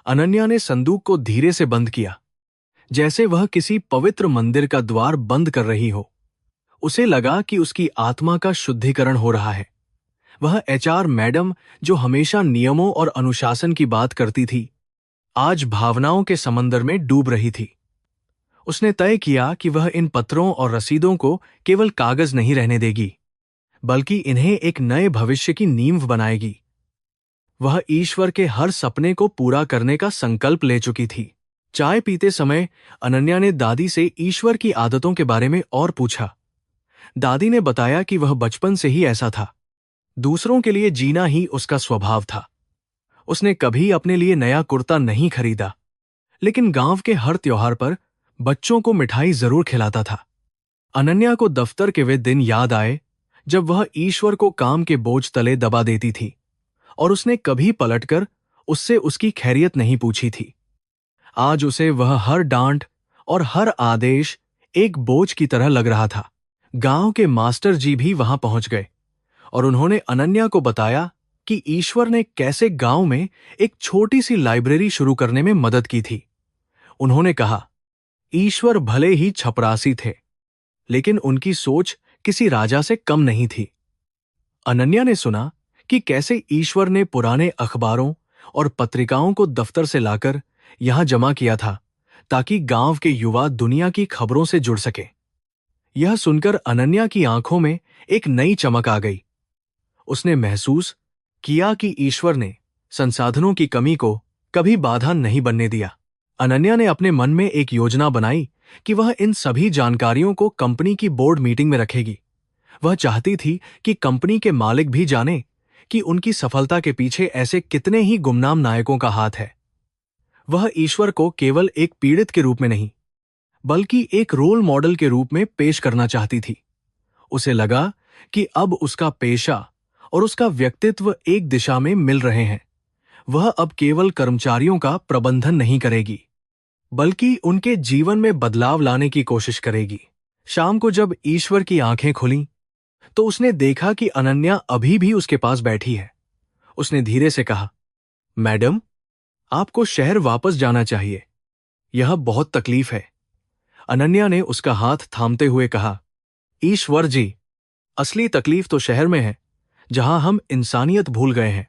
अनन्या ने संदूक को धीरे से बंद किया, जैसे वह किसी पवित्र मंदिर का द्वार बंद कर रही हो। उसे लगा कि उसकी आत्मा का शुद्धिकरण हो रहा है। वह एचआर मैडम, जो हमेशा नियमों और अनुशासन की बात करती थी, आज भावनाओं के समंदर में डूब रही थी। उसने तय किया कि वह इन पत्रों और रसीदों को केवल कागज नहीं रहने देगी, बल्कि इन्हें एक नए भविष्य की नींव बनाएगी। वह ईश्वर के हर सपने को पूरा करने का संकल्प ले चुकी थी। चाय पीते समय अनन्या ने दादी से ईश्वर की आदतों के बारे में और पूछा। दादी ने बताया कि वह बचपन से ही ऐसा था। दूसरों के लिए जीना ही उसका स्वभाव था। उसने कभी अपने लिए नया कुर्ता नहीं खरीदा, लेकिन गांव के हर त्योहार पर बच्चों को मिठाई जरूर खिलाता था। अनन्या को दफ्तर के वे दिन याद आए जब वह ईश्वर को काम के बोझ तले दबा देती थी, और उसने कभी पलटकर उससे उसकी खैरियत नहीं पूछी थी। आज उसे वह हर डांट और हर आदेश एक बोझ की तरह लग रहा था। गांव के मास्टर जी भी वहां पहुंच गए और उन्होंने अनन्या को बताया कि ईश्वर ने कैसे गांव में एक छोटी सी लाइब्रेरी शुरू करने में मदद की थी। उन्होंने कहा, ईश्वर भले ही छपरासी थे, लेकिन उनकी सोच किसी राजा से कम नहीं थी। अनन्या ने सुना कि कैसे ईश्वर ने पुराने अखबारों और पत्रिकाओं को दफ्तर से लाकर यहां जमा किया था ताकि गांव के युवा दुनिया की खबरों से जुड़ सके। यह सुनकर अनन्या की आंखों में एक नई चमक आ गई। उसने महसूस किया कि ईश्वर ने संसाधनों की कमी को कभी बाधा नहीं बनने दिया। अनन्या ने अपने मन में एक योजना बनाई कि वह इन सभी जानकारियों को कंपनी की बोर्ड मीटिंग में रखेगी। वह चाहती थी कि कंपनी के मालिक भी जाने कि उनकी सफलता के पीछे ऐसे कितने ही गुमनाम नायकों का हाथ है। वह ईश्वर को केवल एक पीड़ित के रूप में नहीं, बल्कि एक रोल मॉडल के रूप में पेश करना चाहती थी। उसे लगा कि अब उसका पेशा और उसका व्यक्तित्व एक दिशा में मिल रहे हैं। वह अब केवल कर्मचारियों का प्रबंधन नहीं करेगी, बल्कि उनके जीवन में बदलाव लाने की कोशिश करेगी। शाम को जब ईश्वर की आंखें खुलीं, तो उसने देखा कि अनन्या अभी भी उसके पास बैठी है। उसने धीरे से कहा, मैडम, आपको शहर वापस जाना चाहिए। यह बहुत तकलीफ है। अनन्या ने उसका हाथ थामते हुए कहा, ईश्वर जी, असली तकलीफ तो शहर में है, जहां हम इंसानियत भूल गए हैं।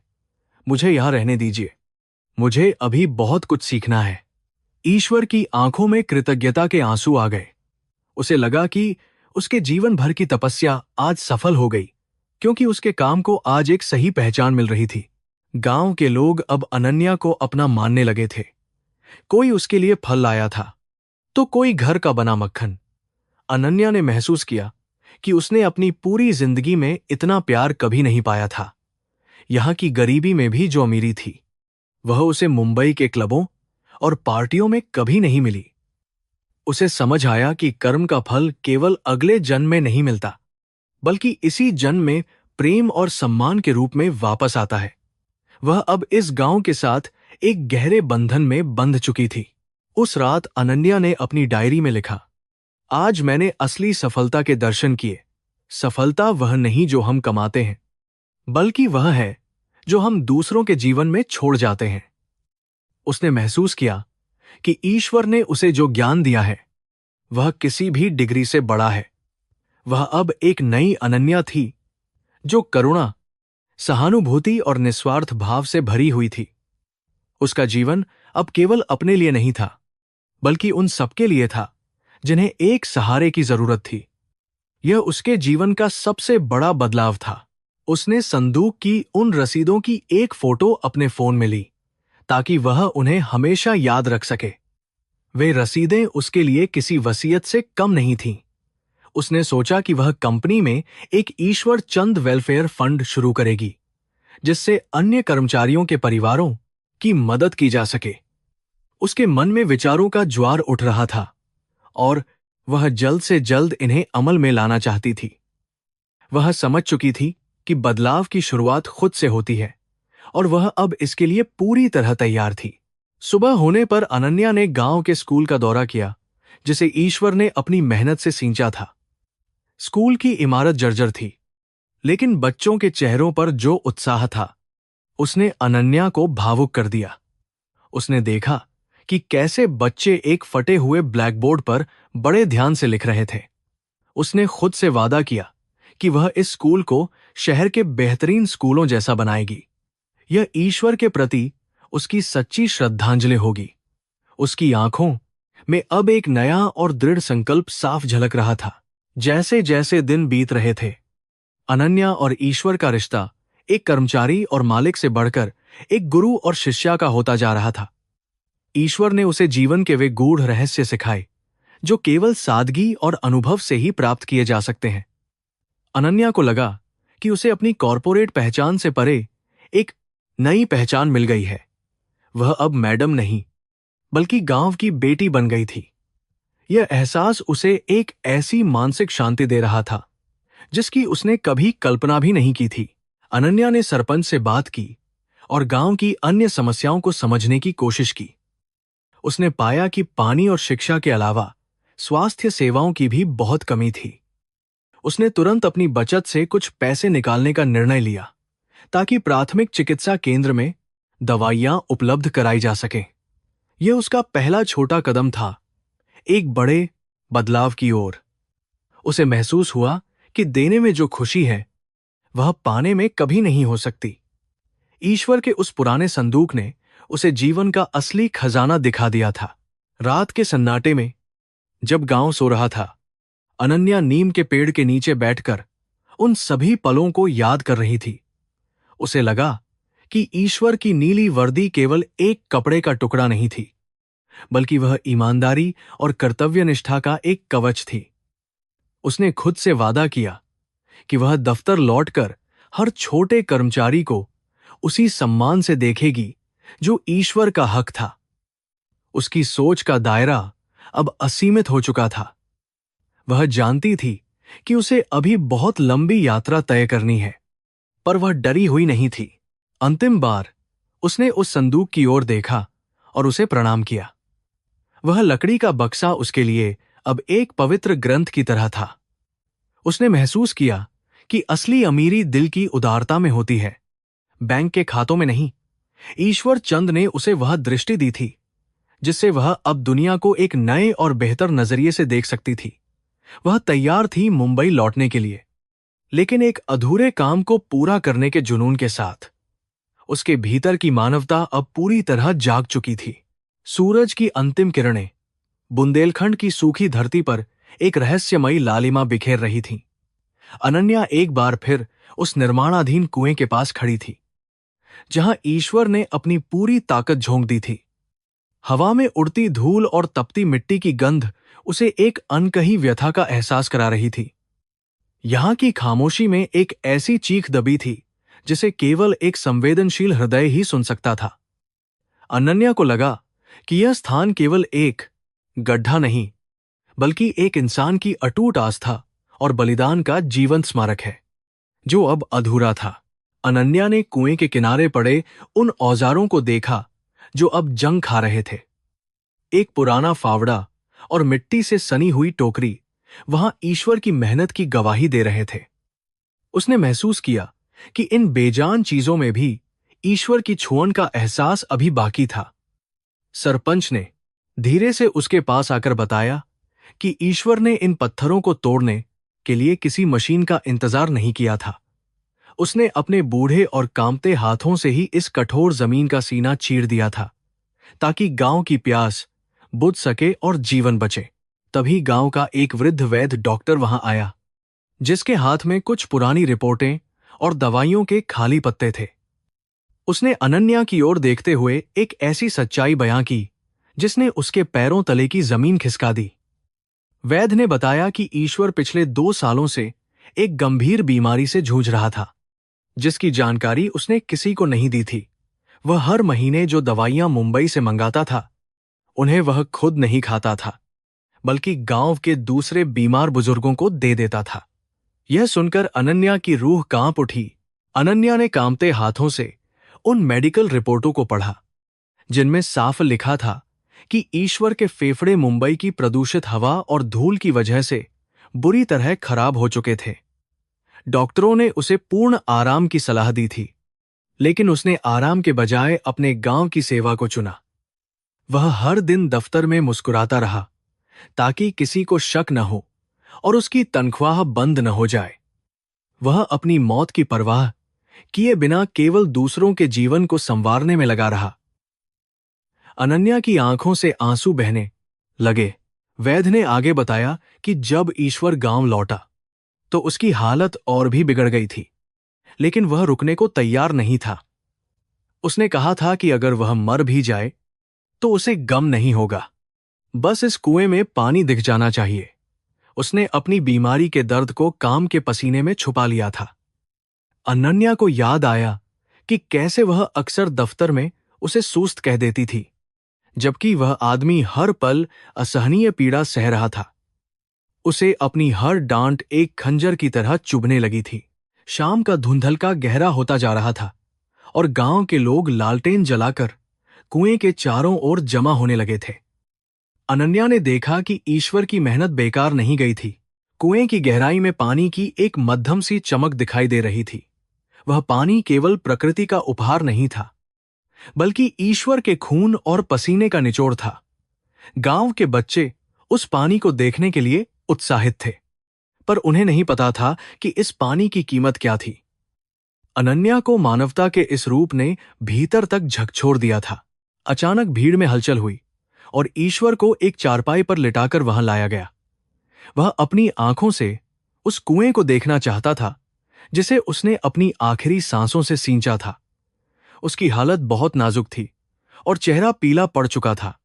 मुझे यहां रहने दीजिए। मुझे अभी बहुत कुछ सीखना है। ईश्वर की आंखों में कृतज्ञता के आंसू आ गए। उसे लगा कि उसके जीवन भर की तपस्या आज सफल हो गई, क्योंकि उसके काम को आज एक सही पहचान मिल रही थी। गांव के लोग अब अनन्या को अपना मानने लगे थे। कोई उसके लिए फल लाया था, तो कोई घर का बना मक्खन। अनन्या ने महसूस किया कि उसने अपनी पूरी जिंदगी में इतना प्यार कभी नहीं पाया था। यहां की गरीबी में भी जो अमीरी थी, वह उसे मुंबई के क्लबों और पार्टियों में कभी नहीं मिली। उसे समझ आया कि कर्म का फल केवल अगले जन्म में नहीं मिलता, बल्कि इसी जन्म में प्रेम और सम्मान के रूप में वापस आता है। वह अब इस गांव के साथ एक गहरे बंधन में बंध चुकी थी। उस रात अनन्या ने अपनी डायरी में लिखा, आज मैंने असली सफलता के दर्शन किए। सफलता वह नहीं जो हम कमाते हैं, बल्कि वह है जो हम दूसरों के जीवन में छोड़ जाते हैं। उसने महसूस किया कि ईश्वर ने उसे जो ज्ञान दिया है, वह किसी भी डिग्री से बड़ा है। वह अब एक नई अनन्या थी, जो करुणा, सहानुभूति और निस्वार्थ भाव से भरी हुई थी। उसका जीवन अब केवल अपने लिए नहीं था, बल्कि उन सबके लिए था जिन्हें एक सहारे की जरूरत थी। यह उसके जीवन का सबसे बड़ा बदलाव था। उसने संदूक की उन रसीदों की एक फोटो अपने फोन में ली, ताकि वह उन्हें हमेशा याद रख सके। वे रसीदें उसके लिए किसी वसीयत से कम नहीं थीं। उसने सोचा कि वह कंपनी में एक ईश्वर चंद वेलफेयर फंड शुरू करेगी, जिससे अन्य कर्मचारियों के परिवारों की मदद की जा सके। उसके मन में विचारों का ज्वार उठ रहा था और वह जल्द से जल्द इन्हें अमल में लाना चाहती थी। वह समझ चुकी थी कि बदलाव की शुरुआत खुद से होती है, और वह अब इसके लिए पूरी तरह तैयार थी। सुबह होने पर अनन्या ने गांव के स्कूल का दौरा किया, जिसे ईश्वर ने अपनी मेहनत से सींचा था। स्कूल की इमारत जर्जर थी, लेकिन बच्चों के चेहरों पर जो उत्साह था, उसने अनन्या को भावुक कर दिया। उसने देखा कि कैसे बच्चे एक फटे हुए ब्लैकबोर्ड पर बड़े ध्यान से लिख रहे थे। उसने खुद से वादा किया कि वह इस स्कूल को शहर के बेहतरीन स्कूलों जैसा बनाएगी। यह ईश्वर के प्रति उसकी सच्ची श्रद्धांजलि होगी। उसकी आंखों में अब एक नया और दृढ़ संकल्प साफ झलक रहा था। जैसे जैसे दिन बीत रहे थे, अनन्या और ईश्वर का रिश्ता एक कर्मचारी और मालिक से बढ़कर एक गुरु और शिष्या का होता जा रहा था। ईश्वर ने उसे जीवन के वे गूढ़ रहस्य सिखाए, जो केवल सादगी और अनुभव से ही प्राप्त किए जा सकते हैं। अनन्या को लगा कि उसे अपनी कॉर्पोरेट पहचान से परे एक नई पहचान मिल गई है। वह अब मैडम नहीं, बल्कि गांव की बेटी बन गई थी। यह एहसास उसे एक ऐसी मानसिक शांति दे रहा था जिसकी उसने कभी कल्पना भी नहीं की थी। अनन्या ने सरपंच से बात की और गांव की अन्य समस्याओं को समझने की कोशिश की। उसने पाया कि पानी और शिक्षा के अलावा स्वास्थ्य सेवाओं की भी बहुत कमी थी। उसने तुरंत अपनी बचत से कुछ पैसे निकालने का निर्णय लिया, ताकि प्राथमिक चिकित्सा केंद्र में दवाइयां उपलब्ध कराई जा सकें। यह उसका पहला छोटा कदम था, एक बड़े बदलाव की ओर। उसे महसूस हुआ कि देने में जो खुशी है वह पाने में कभी नहीं हो सकती। ईश्वर के उस पुराने संदूक ने उसे जीवन का असली खजाना दिखा दिया था। रात के सन्नाटे में जब गांव सो रहा था, अनन्या नीम के पेड़ के नीचे बैठकर उन सभी पलों को याद कर रही थी। उसे लगा कि ईश्वर की नीली वर्दी केवल एक कपड़े का टुकड़ा नहीं थी, बल्कि वह ईमानदारी और कर्तव्यनिष्ठा का एक कवच थी। उसने खुद से वादा किया कि वह दफ्तर लौटकर हर छोटे कर्मचारी को उसी सम्मान से देखेगी जो ईश्वर का हक था। उसकी सोच का दायरा अब असीमित हो चुका था। वह जानती थी कि उसे अभी बहुत लंबी यात्रा तय करनी है, पर वह डरी हुई नहीं थी। अंतिम बार उसने उस संदूक की ओर देखा और उसे प्रणाम किया। वह लकड़ी का बक्सा उसके लिए अब एक पवित्र ग्रंथ की तरह था। उसने महसूस किया कि असली अमीरी दिल की उदारता में होती है, बैंक के खातों में नहीं। ईश्वर चंद ने उसे वह दृष्टि दी थी जिससे वह अब दुनिया को एक नए और बेहतर नजरिए से देख सकती थी। वह तैयार थी मुंबई लौटने के लिए, लेकिन एक अधूरे काम को पूरा करने के जुनून के साथ। उसके भीतर की मानवता अब पूरी तरह जाग चुकी थी। सूरज की अंतिम किरणें बुंदेलखंड की सूखी धरती पर एक रहस्यमयी लालिमा बिखेर रही थीं। अनन्या एक बार फिर उस निर्माणाधीन कुएं के पास खड़ी थी, जहां ईश्वर ने अपनी पूरी ताकत झोंक दी थी। हवा में उड़ती धूल और तपती मिट्टी की गंध उसे एक अनकही व्यथा का एहसास करा रही थी। यहां की खामोशी में एक ऐसी चीख दबी थी जिसे केवल एक संवेदनशील हृदय ही सुन सकता था। अनन्या को लगा कि यह स्थान केवल एक गड्ढा नहीं, बल्कि एक इंसान की अटूट आस्था और बलिदान का जीवंत स्मारक है, जो अब अधूरा था। अनन्या ने कुएं के किनारे पड़े उन औजारों को देखा जो अब जंग खा रहे थे। एक पुराना फावड़ा और मिट्टी से सनी हुई टोकरी वहां ईश्वर की मेहनत की गवाही दे रहे थे। उसने महसूस किया कि इन बेजान चीजों में भी ईश्वर की छुअन का एहसास अभी बाकी था। सरपंच ने धीरे से उसके पास आकर बताया कि ईश्वर ने इन पत्थरों को तोड़ने के लिए किसी मशीन का इंतजार नहीं किया था। उसने अपने बूढ़े और कांपते हाथों से ही इस कठोर जमीन का सीना चीर दिया था, ताकि गांव की प्यास बुझ सके और जीवन बचे। तभी गांव का एक वृद्ध वैद्य डॉक्टर वहां आया, जिसके हाथ में कुछ पुरानी रिपोर्टें और दवाइयों के खाली पत्ते थे। उसने अनन्या की ओर देखते हुए एक ऐसी सच्चाई बयां की जिसने उसके पैरों तले की जमीन खिसका दी। वैद्य ने बताया कि ईश्वर पिछले 2 सालों से एक गंभीर बीमारी से जूझ रहा था, जिसकी जानकारी उसने किसी को नहीं दी थी। वह हर महीने जो दवाइयां मुंबई से मंगाता था, उन्हें वह खुद नहीं खाता था, बल्कि गांव के दूसरे बीमार बुजुर्गों को दे देता था। यह सुनकर अनन्या की रूह कांप उठी। अनन्या ने कांपते हाथों से उन मेडिकल रिपोर्टों को पढ़ा, जिनमें साफ लिखा था कि ईश्वर के फेफड़े मुंबई की प्रदूषित हवा और धूल की वजह से बुरी तरह खराब हो चुके थे। डॉक्टरों ने उसे पूर्ण आराम की सलाह दी थी, लेकिन उसने आराम के बजाय अपने गांव की सेवा को चुना। वह हर दिन दफ्तर में मुस्कुराता रहा, ताकि किसी को शक न हो और उसकी तनख्वाह बंद न हो जाए। वह अपनी मौत की परवाह किए बिना केवल दूसरों के जीवन को संवारने में लगा रहा। अनन्या की आंखों से आंसू बहने लगे। वैद्य ने आगे बताया कि जब ईश्वर गांव लौटा तो उसकी हालत और भी बिगड़ गई थी, लेकिन वह रुकने को तैयार नहीं था। उसने कहा था कि अगर वह मर भी जाए तो उसे गम नहीं होगा, बस इस कुएं में पानी दिख जाना चाहिए। उसने अपनी बीमारी के दर्द को काम के पसीने में छुपा लिया था। अनन्या को याद आया कि कैसे वह अक्सर दफ्तर में उसे सुस्त कह देती थी, जबकि वह आदमी हर पल असहनीय पीड़ा सह रहा था। उसे अपनी हर डांट एक खंजर की तरह चुभने लगी थी। शाम का धुंधलका गहरा होता जा रहा था और गांव के लोग लालटेन जलाकर कुएं के चारों ओर जमा होने लगे थे। अनन्या ने देखा कि ईश्वर की मेहनत बेकार नहीं गई थी। कुएं की गहराई में पानी की एक मध्यम सी चमक दिखाई दे रही थी। वह पानी केवल प्रकृति का उपहार नहीं था, बल्कि ईश्वर के खून और पसीने का निचोड़ था। गांव के बच्चे उस पानी को देखने के लिए उत्साहित थे। पर उन्हें नहीं पता था कि इस पानी की कीमत क्या थी। अनन्या को मानवता के इस रूप ने भीतर तक झकझोर दिया था। अचानक भीड़ में हलचल हुई और ईश्वर को एक चारपाई पर लिटाकर वहां लाया गया। वह अपनी आंखों से उस कुएं को देखना चाहता था जिसे उसने अपनी आखिरी सांसों से सींचा था। उसकी हालत बहुत नाजुक थी और चेहरा पीला पड़ चुका था,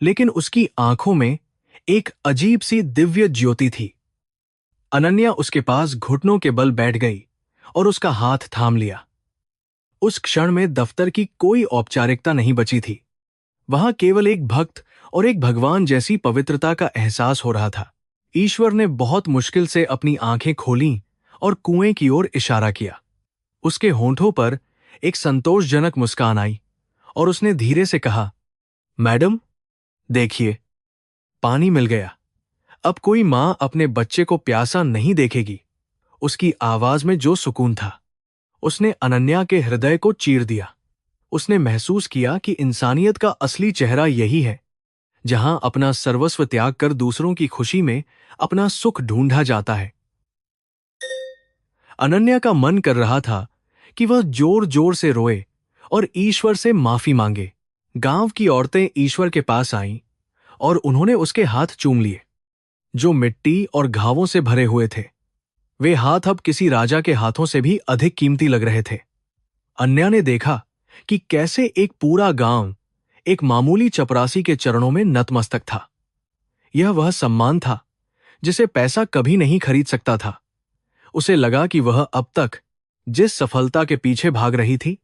लेकिन उसकी आंखों में एक अजीब सी दिव्य ज्योति थी। अनन्या उसके पास घुटनों के बल बैठ गई और उसका हाथ थाम लिया। उस क्षण में दफ्तर की कोई औपचारिकता नहीं बची थी। वहां केवल एक भक्त और एक भगवान जैसी पवित्रता का एहसास हो रहा था। ईश्वर ने बहुत मुश्किल से अपनी आंखें खोलीं और कुएं की ओर इशारा किया। उसके होंठों पर एक संतोषजनक मुस्कान आई और उसने धीरे से कहा, मैडम, देखिए, पानी मिल गया। अब कोई मां अपने बच्चे को प्यासा नहीं देखेगी। उसकी आवाज में जो सुकून था, उसने अनन्या के हृदय को चीर दिया। उसने महसूस किया कि इंसानियत का असली चेहरा यही है, जहां अपना सर्वस्व त्याग कर दूसरों की खुशी में अपना सुख ढूंढा जाता है। अनन्या का मन कर रहा था कि वह जोर जोर से रोए और ईश्वर से माफी मांगे। गांव की औरतें ईश्वर के पास आईं और उन्होंने उसके हाथ चूम लिए, जो मिट्टी और घावों से भरे हुए थे। वे हाथ अब किसी राजा के हाथों से भी अधिक कीमती लग रहे थे। अन्या ने देखा कि कैसे एक पूरा गांव एक मामूली चपरासी के चरणों में नतमस्तक था। यह वह सम्मान था जिसे पैसा कभी नहीं खरीद सकता था। उसे लगा कि वह अब तक जिस सफलता के पीछे भाग रही थी,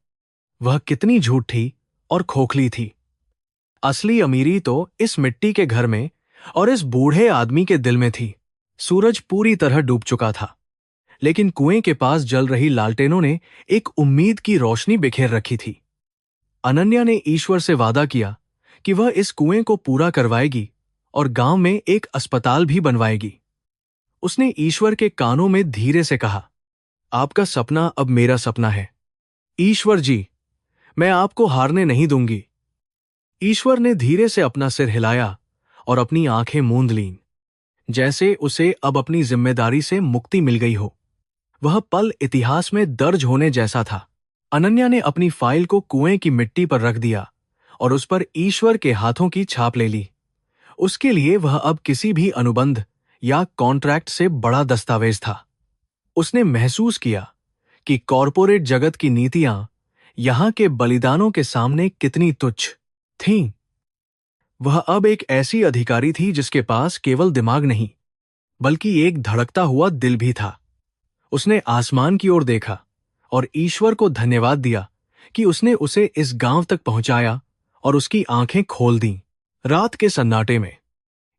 वह कितनी झूठी और खोखली थी। असली अमीरी तो इस मिट्टी के घर में और इस बूढ़े आदमी के दिल में थी। सूरज पूरी तरह डूब चुका था, लेकिन कुएं के पास जल रही लालटेनों ने एक उम्मीद की रोशनी बिखेर रखी थी। अनन्या ने ईश्वर से वादा किया कि वह इस कुएं को पूरा करवाएगी और गांव में एक अस्पताल भी बनवाएगी। उसने ईश्वर के कानों में धीरे से कहा, आपका सपना अब मेरा सपना है। ईश्वर जी, मैं आपको हारने नहीं दूंगी। ईश्वर ने धीरे से अपना सिर हिलाया और अपनी आंखें मूंद लीं, जैसे उसे अब अपनी जिम्मेदारी से मुक्ति मिल गई हो। वह पल इतिहास में दर्ज होने जैसा था। अनन्या ने अपनी फाइल को कुएं की मिट्टी पर रख दिया और उस पर ईश्वर के हाथों की छाप ले ली। उसके लिए वह अब किसी भी अनुबंध या कॉन्ट्रैक्ट से बड़ा दस्तावेज था। उसने महसूस किया कि कॉरपोरेट जगत की नीतियां यहां के बलिदानों के सामने कितनी तुच्छ थीं। वह अब एक ऐसी अधिकारी थी जिसके पास केवल दिमाग नहीं, बल्कि एक धड़कता हुआ दिल भी था। उसने आसमान की ओर देखा और ईश्वर को धन्यवाद दिया कि उसने उसे इस गांव तक पहुंचाया और उसकी आंखें खोल दी। रात के सन्नाटे में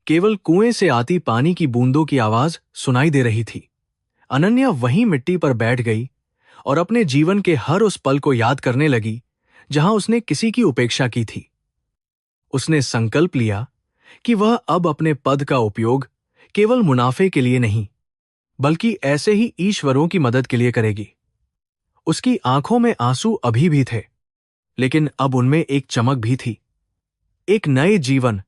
केवल कुएं से आती पानी की बूंदों की आवाज सुनाई दे रही थी। अनन्या वहीं मिट्टी पर बैठ गई और अपने जीवन के हर उस पल को याद करने लगी जहां उसने किसी की उपेक्षा की थी। उसने संकल्प लिया कि वह अब अपने पद का उपयोग केवल मुनाफे के लिए नहीं, बल्कि ऐसे ही ईश्वरों की मदद के लिए करेगी। उसकी आंखों में आंसू अभी भी थे, लेकिन अब उनमें एक चमक भी थी, एक नए जीवन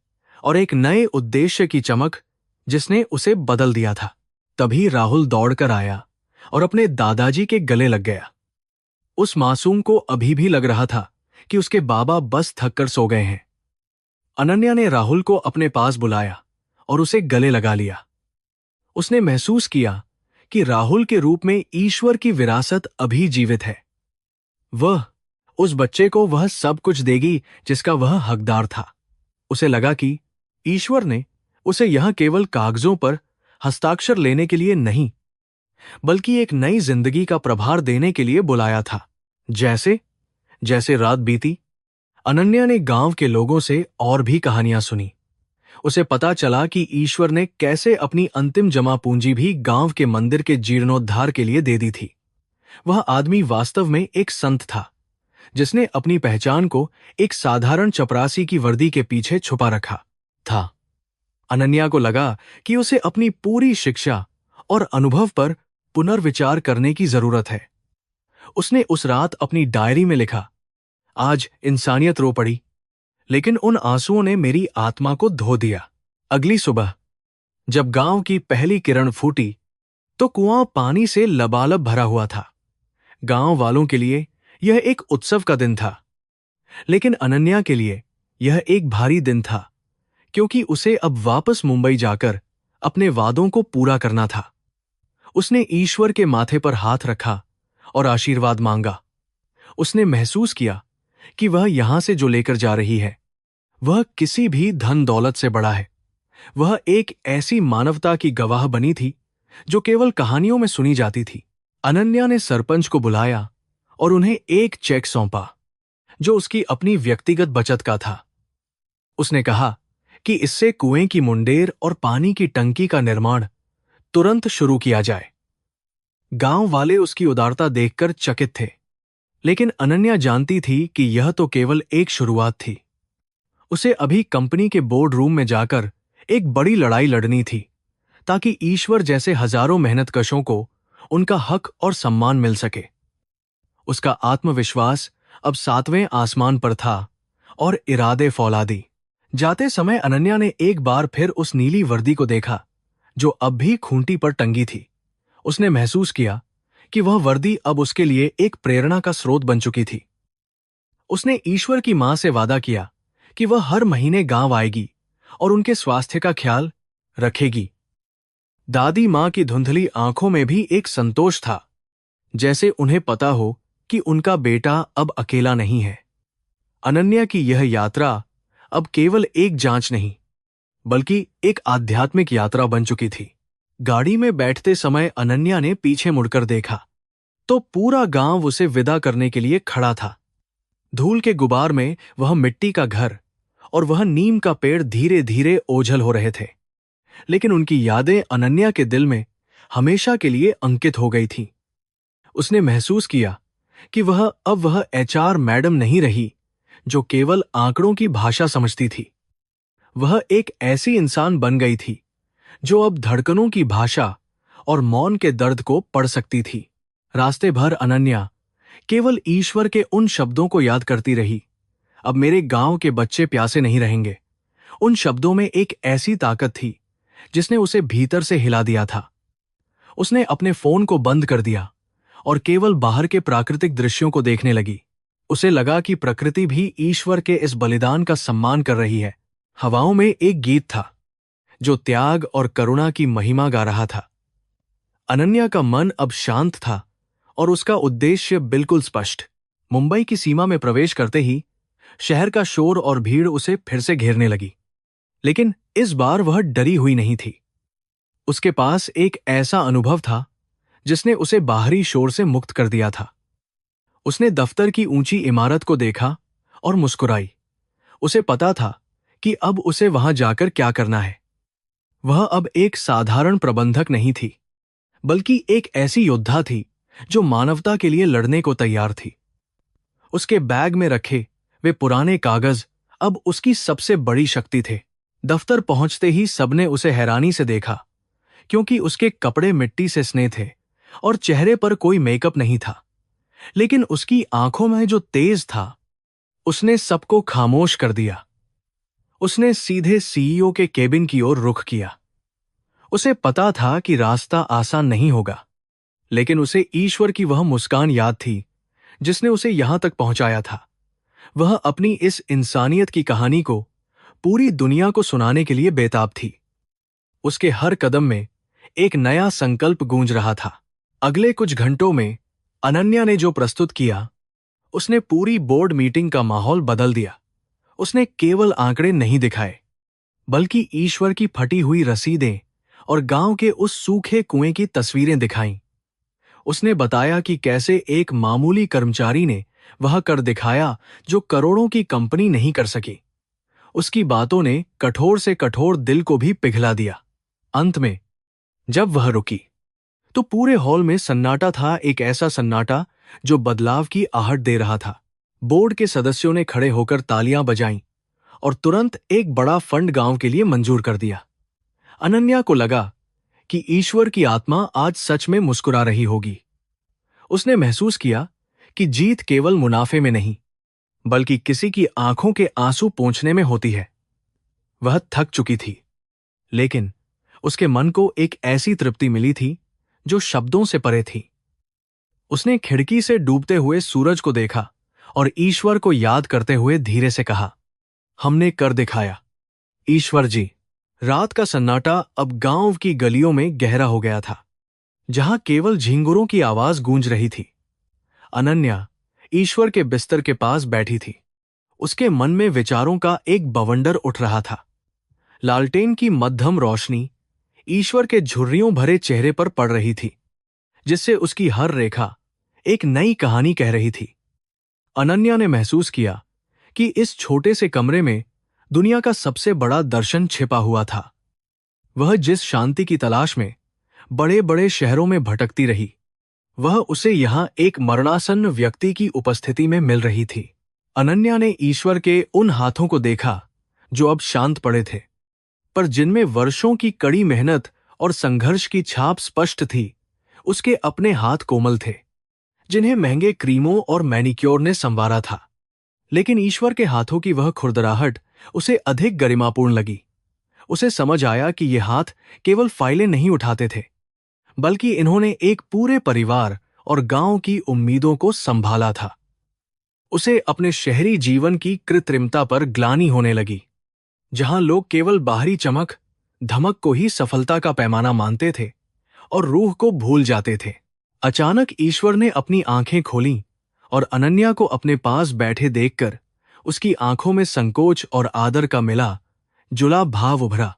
और एक नए उद्देश्य की चमक जिसने उसे बदल दिया था। तभी राहुल दौड़कर आया और अपने दादाजी के गले लग गया। उस मासूम को अभी भी लग रहा था कि उसके बाबा बस थककर सो गए हैं। अनन्या ने राहुल को अपने पास बुलाया और उसे गले लगा लिया। उसने महसूस किया कि राहुल के रूप में ईश्वर की विरासत अभी जीवित है। वह उस बच्चे को वह सब कुछ देगी जिसका वह हकदार था। उसे लगा कि ईश्वर ने उसे यहां केवल कागजों पर हस्ताक्षर लेने के लिए नहीं, बल्कि एक नई जिंदगी का प्रभार देने के लिए बुलाया था। जैसे जैसे रात बीती, अनन्या ने गांव के लोगों से और भी कहानियां सुनी। उसे पता चला कि ईश्वर ने कैसे अपनी अंतिम जमा पूंजी भी गांव के मंदिर के जीर्णोद्धार के लिए दे दी थी। वह आदमी वास्तव में एक संत था, जिसने अपनी पहचान को एक साधारण चपरासी की वर्दी के पीछे छुपा रखा था। अनन्या को लगा कि उसे अपनी पूरी शिक्षा और अनुभव पर पुनर्विचार करने की जरूरत है। उसने उस रात अपनी डायरी में लिखा, आज इंसानियत रो पड़ी, लेकिन उन आंसुओं ने मेरी आत्मा को धो दिया। अगली सुबह जब गांव की पहली किरण फूटी, तो कुआं पानी से लबालब भरा हुआ था। गांव वालों के लिए यह एक उत्सव का दिन था, लेकिन अनन्या के लिए यह एक भारी दिन था, क्योंकि उसे अब वापस मुंबई जाकर अपने वादों को पूरा करना था। उसने ईश्वर के माथे पर हाथ रखा और आशीर्वाद मांगा। उसने महसूस किया कि वह यहां से जो लेकर जा रही है वह किसी भी धन दौलत से बड़ा है। वह एक ऐसी मानवता की गवाह बनी थी जो केवल कहानियों में सुनी जाती थी। अनन्या ने सरपंच को बुलाया और उन्हें एक चेक सौंपा जो उसकी अपनी व्यक्तिगत बचत का था। उसने कहा कि इससे कुएं की मुंडेर और पानी की टंकी का निर्माण तुरंत शुरू किया जाए। गांव वाले उसकी उदारता देखकर चकित थे, लेकिन अनन्या जानती थी कि यह तो केवल एक शुरुआत थी। उसे अभी कंपनी के बोर्ड रूम में जाकर एक बड़ी लड़ाई लड़नी थी, ताकि ईश्वर जैसे हजारों मेहनतकशों को उनका हक और सम्मान मिल सके। उसका आत्मविश्वास अब 7वें आसमान पर था और इरादे फौलादी। जाते समय अनन्या ने एक बार फिर उस नीली वर्दी को देखा जो अब भी खूंटी पर टंगी थी। उसने महसूस किया कि वह वर्दी अब उसके लिए एक प्रेरणा का स्रोत बन चुकी थी। उसने ईश्वर की मां से वादा किया कि वह हर महीने गांव आएगी और उनके स्वास्थ्य का ख्याल रखेगी। दादी मां की धुंधली आंखों में भी एक संतोष था, जैसे उन्हें पता हो कि उनका बेटा अब अकेला नहीं है। अनन्या की यह यात्रा अब केवल एक जांच नहीं, बल्कि एक आध्यात्मिक यात्रा बन चुकी थी। गाड़ी में बैठते समय अनन्या ने पीछे मुड़कर देखा तो पूरा गांव उसे विदा करने के लिए खड़ा था। धूल के गुबार में वह मिट्टी का घर और वह नीम का पेड़ धीरे धीरे ओझल हो रहे थे, लेकिन उनकी यादें अनन्या के दिल में हमेशा के लिए अंकित हो गई थीं। उसने महसूस किया कि वह एचआर मैडम नहीं रही जो केवल आंकड़ों की भाषा समझती थी। वह एक ऐसी इंसान बन गई थी जो अब धड़कनों की भाषा और मौन के दर्द को पढ़ सकती थी। रास्ते भर अनन्या केवल ईश्वर के उन शब्दों को याद करती रही, अब मेरे गांव के बच्चे प्यासे नहीं रहेंगे। उन शब्दों में एक ऐसी ताकत थी जिसने उसे भीतर से हिला दिया था। उसने अपने फोन को बंद कर दिया और केवल बाहर के प्राकृतिक दृश्यों को देखने लगी। उसे लगा कि प्रकृति भी ईश्वर के इस बलिदान का सम्मान कर रही है। हवाओं में एक गीत था जो त्याग और करुणा की महिमा गा रहा था। अनन्या का मन अब शांत था और उसका उद्देश्य बिल्कुल स्पष्ट। मुंबई की सीमा में प्रवेश करते ही शहर का शोर और भीड़ उसे फिर से घेरने लगी, लेकिन इस बार वह डरी हुई नहीं थी। उसके पास एक ऐसा अनुभव था जिसने उसे बाहरी शोर से मुक्त कर दिया था। उसने दफ्तर की ऊंची इमारत को देखा और मुस्कुराई। उसे पता था कि अब उसे वहां जाकर क्या करना है। वह अब एक साधारण प्रबंधक नहीं थी, बल्कि एक ऐसी योद्धा थी जो मानवता के लिए लड़ने को तैयार थी। उसके बैग में रखे वे पुराने कागज अब उसकी सबसे बड़ी शक्ति थे। दफ्तर पहुंचते ही सबने उसे हैरानी से देखा, क्योंकि उसके कपड़े मिट्टी से सने थे और चेहरे पर कोई मेकअप नहीं था, लेकिन उसकी आंखों में जो तेज था उसने सबको खामोश कर दिया। उसने सीधे सीईओ के केबिन की ओर रुख किया। उसे पता था कि रास्ता आसान नहीं होगा, लेकिन उसे ईश्वर की वह मुस्कान याद थी जिसने उसे यहां तक पहुंचाया था। वह अपनी इस इंसानियत की कहानी को पूरी दुनिया को सुनाने के लिए बेताब थी। उसके हर कदम में एक नया संकल्प गूंज रहा था। अगले कुछ घंटों में अनन्या ने जो प्रस्तुत किया उसने पूरी बोर्ड मीटिंग का माहौल बदल दिया। उसने केवल आंकड़े नहीं दिखाए, बल्कि ईश्वर की फटी हुई रसीदें और गांव के उस सूखे कुएं की तस्वीरें दिखाईं। उसने बताया कि कैसे एक मामूली कर्मचारी ने वह कर दिखाया जो करोड़ों की कंपनी नहीं कर सकी। उसकी बातों ने कठोर से कठोर दिल को भी पिघला दिया। अंत में जब वह रुकी तो पूरे हॉल में सन्नाटा था, एक ऐसा सन्नाटा जो बदलाव की आहट दे रहा था। बोर्ड के सदस्यों ने खड़े होकर तालियां बजाईं और तुरंत एक बड़ा फंड गांव के लिए मंजूर कर दिया। अनन्या को लगा कि ईश्वर की आत्मा आज सच में मुस्कुरा रही होगी। उसने महसूस किया कि जीत केवल मुनाफे में नहीं, बल्कि किसी की आंखों के आंसू पोंछने में होती है। वह थक चुकी थी, लेकिन उसके मन को एक ऐसी तृप्ति मिली थी जो शब्दों से परे थी। उसने खिड़की से डूबते हुए सूरज को देखा और ईश्वर को याद करते हुए धीरे से कहा, हमने कर दिखाया ईश्वर जी। रात का सन्नाटा अब गांव की गलियों में गहरा हो गया था, जहां केवल झिंगुरों की आवाज गूंज रही थी। अनन्या ईश्वर के बिस्तर के पास बैठी थी। उसके मन में विचारों का एक बवंडर उठ रहा था। लालटेन की मध्यम रोशनी ईश्वर के झुर्रियों भरे चेहरे पर पड़ रही थी, जिससे उसकी हर रेखा एक नई कहानी कह रही थी। अनन्या ने महसूस किया कि इस छोटे से कमरे में दुनिया का सबसे बड़ा दर्शन छिपा हुआ था। वह जिस शांति की तलाश में बड़े बड़े शहरों में भटकती रही, वह उसे यहां एक मरणासन्न व्यक्ति की उपस्थिति में मिल रही थी। अनन्या ने ईश्वर के उन हाथों को देखा जो अब शांत पड़े थे, पर जिनमें वर्षों की कड़ी मेहनत और संघर्ष की छाप स्पष्ट थी। उसके अपने हाथ कोमल थे, जिन्हें महंगे क्रीमों और मैनिक्योर ने संवारा था, लेकिन ईश्वर के हाथों की वह खुरदराहट उसे अधिक गरिमापूर्ण लगी। उसे समझ आया कि ये हाथ केवल फाइलें नहीं उठाते थे, बल्कि इन्होंने एक पूरे परिवार और गांव की उम्मीदों को संभाला था। उसे अपने शहरी जीवन की कृत्रिमता पर ग्लानि होने लगी, जहां लोग केवल बाहरी चमक धमक को ही सफलता का पैमाना मानते थे और रूह को भूल जाते थे। अचानक ईश्वर ने अपनी आंखें खोलीं और अनन्या को अपने पास बैठे देखकर उसकी आंखों में संकोच और आदर का मिला जुला भाव उभरा।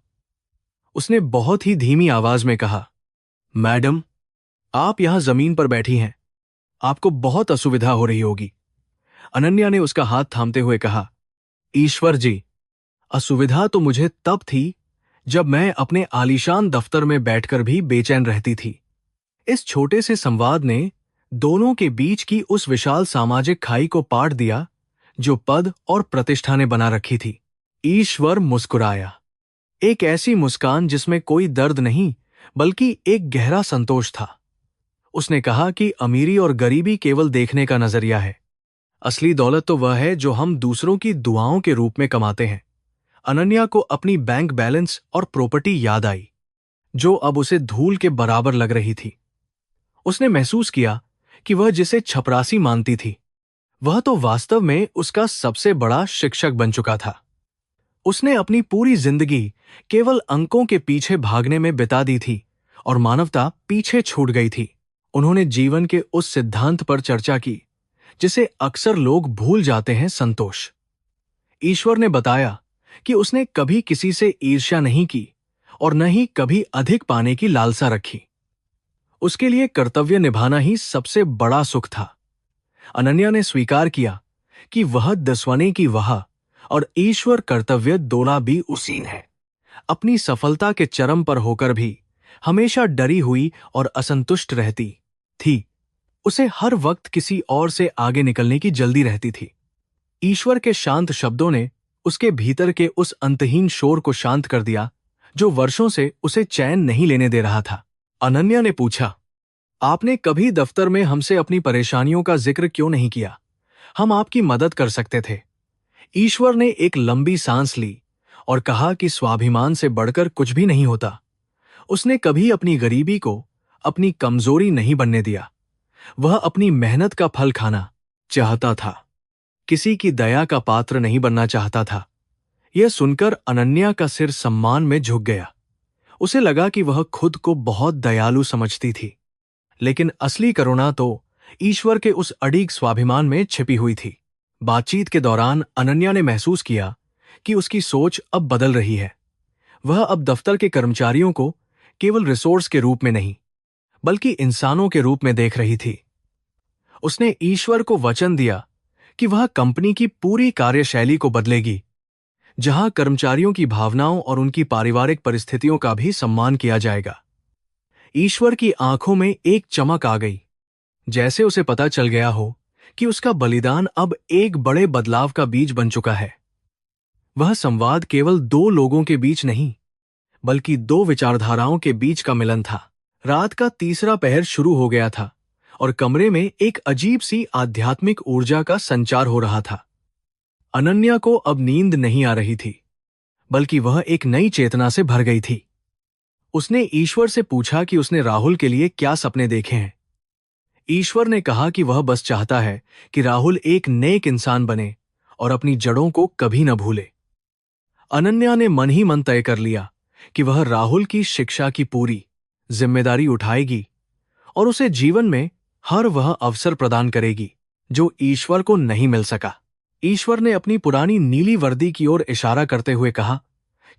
उसने बहुत ही धीमी आवाज में कहा, मैडम, आप यहां जमीन पर बैठी हैं, आपको बहुत असुविधा हो रही होगी। अनन्या ने उसका हाथ थामते हुए कहा, ईश्वर जी, असुविधा तो मुझे तब थी जब मैं अपने आलीशान दफ्तर में बैठकर भी बेचैन रहती थी। इस छोटे से संवाद ने दोनों के बीच की उस विशाल सामाजिक खाई को पाट दिया जो पद और प्रतिष्ठा ने बना रखी थी। ईश्वर मुस्कुराया, एक ऐसी मुस्कान जिसमें कोई दर्द नहीं बल्कि एक गहरा संतोष था। उसने कहा कि अमीरी और गरीबी केवल देखने का नजरिया है, असली दौलत तो वह है जो हम दूसरों की दुआओं के रूप में कमाते हैं। अनन्या को अपनी बैंक बैलेंस और प्रॉपर्टी याद आई, जो अब उसे धूल के बराबर लग रही थी। उसने महसूस किया कि वह जिसे छपरासी मानती थी, वह तो वास्तव में उसका सबसे बड़ा शिक्षक बन चुका था। उसने अपनी पूरी जिंदगी केवल अंकों के पीछे भागने में बिता दी थी और मानवता पीछे छूट गई थी। उन्होंने जीवन के उस सिद्धांत पर चर्चा की जिसे अक्सर लोग भूल जाते हैं, संतोष। ईश्वर ने बताया कि उसने कभी किसी से ईर्ष्या नहीं की और न ही कभी अधिक पाने की लालसा रखी। उसके लिए कर्तव्य निभाना ही सबसे बड़ा सुख था। अनन्या ने स्वीकार किया कि वह दसवने की वह और ईश्वर कर्तव्य दोनों भी उसी है। अपनी सफलता के चरम पर होकर भी हमेशा डरी हुई और असंतुष्ट रहती थी। उसे हर वक्त किसी और से आगे निकलने की जल्दी रहती थी। ईश्वर के शांत शब्दों ने उसके भीतर के उस अंतहीन शोर को शांत कर दिया जो वर्षों से उसे चैन नहीं लेने दे रहा था। अनन्या ने पूछा, आपने कभी दफ्तर में हमसे अपनी परेशानियों का जिक्र क्यों नहीं किया? हम आपकी मदद कर सकते थे। ईश्वर ने एक लंबी सांस ली और कहा कि स्वाभिमान से बढ़कर कुछ भी नहीं होता। उसने कभी अपनी गरीबी को अपनी कमजोरी नहीं बनने दिया। वह अपनी मेहनत का फल खाना चाहता था, किसी की दया का पात्र नहीं बनना चाहता था। यह सुनकर अनन्या का सिर सम्मान में झुक गया। उसे लगा कि वह खुद को बहुत दयालु समझती थी, लेकिन असली करुणा तो ईश्वर के उस अडिग स्वाभिमान में छिपी हुई थी। बातचीत के दौरान अनन्या ने महसूस किया कि उसकी सोच अब बदल रही है। वह अब दफ्तर के कर्मचारियों को केवल रिसोर्स के रूप में नहीं, बल्कि इंसानों के रूप में देख रही थी। उसने ईश्वर को वचन दिया कि वह कंपनी की पूरी कार्यशैली को बदलेगी, जहां कर्मचारियों की भावनाओं और उनकी पारिवारिक परिस्थितियों का भी सम्मान किया जाएगा। ईश्वर की आंखों में एक चमक आ गई, जैसे उसे पता चल गया हो कि उसका बलिदान अब एक बड़े बदलाव का बीज बन चुका है। वह संवाद केवल दो लोगों के बीच नहीं, बल्कि दो विचारधाराओं के बीच का मिलन था। रात का तीसरा पहर शुरू हो गया था और कमरे में एक अजीब सी आध्यात्मिक ऊर्जा का संचार हो रहा था। अनन्या को अब नींद नहीं आ रही थी, बल्कि वह एक नई चेतना से भर गई थी। उसने ईश्वर से पूछा कि उसने राहुल के लिए क्या सपने देखे हैं। ईश्वर ने कहा कि वह बस चाहता है कि राहुल एक नेक इंसान बने और अपनी जड़ों को कभी न भूले। अनन्या ने मन ही मन तय कर लिया कि वह राहुल की शिक्षा की पूरी जिम्मेदारी उठाएगी और उसे जीवन में हर वह अवसर प्रदान करेगी जो ईश्वर को नहीं मिल सका। ईश्वर ने अपनी पुरानी नीली वर्दी की ओर इशारा करते हुए कहा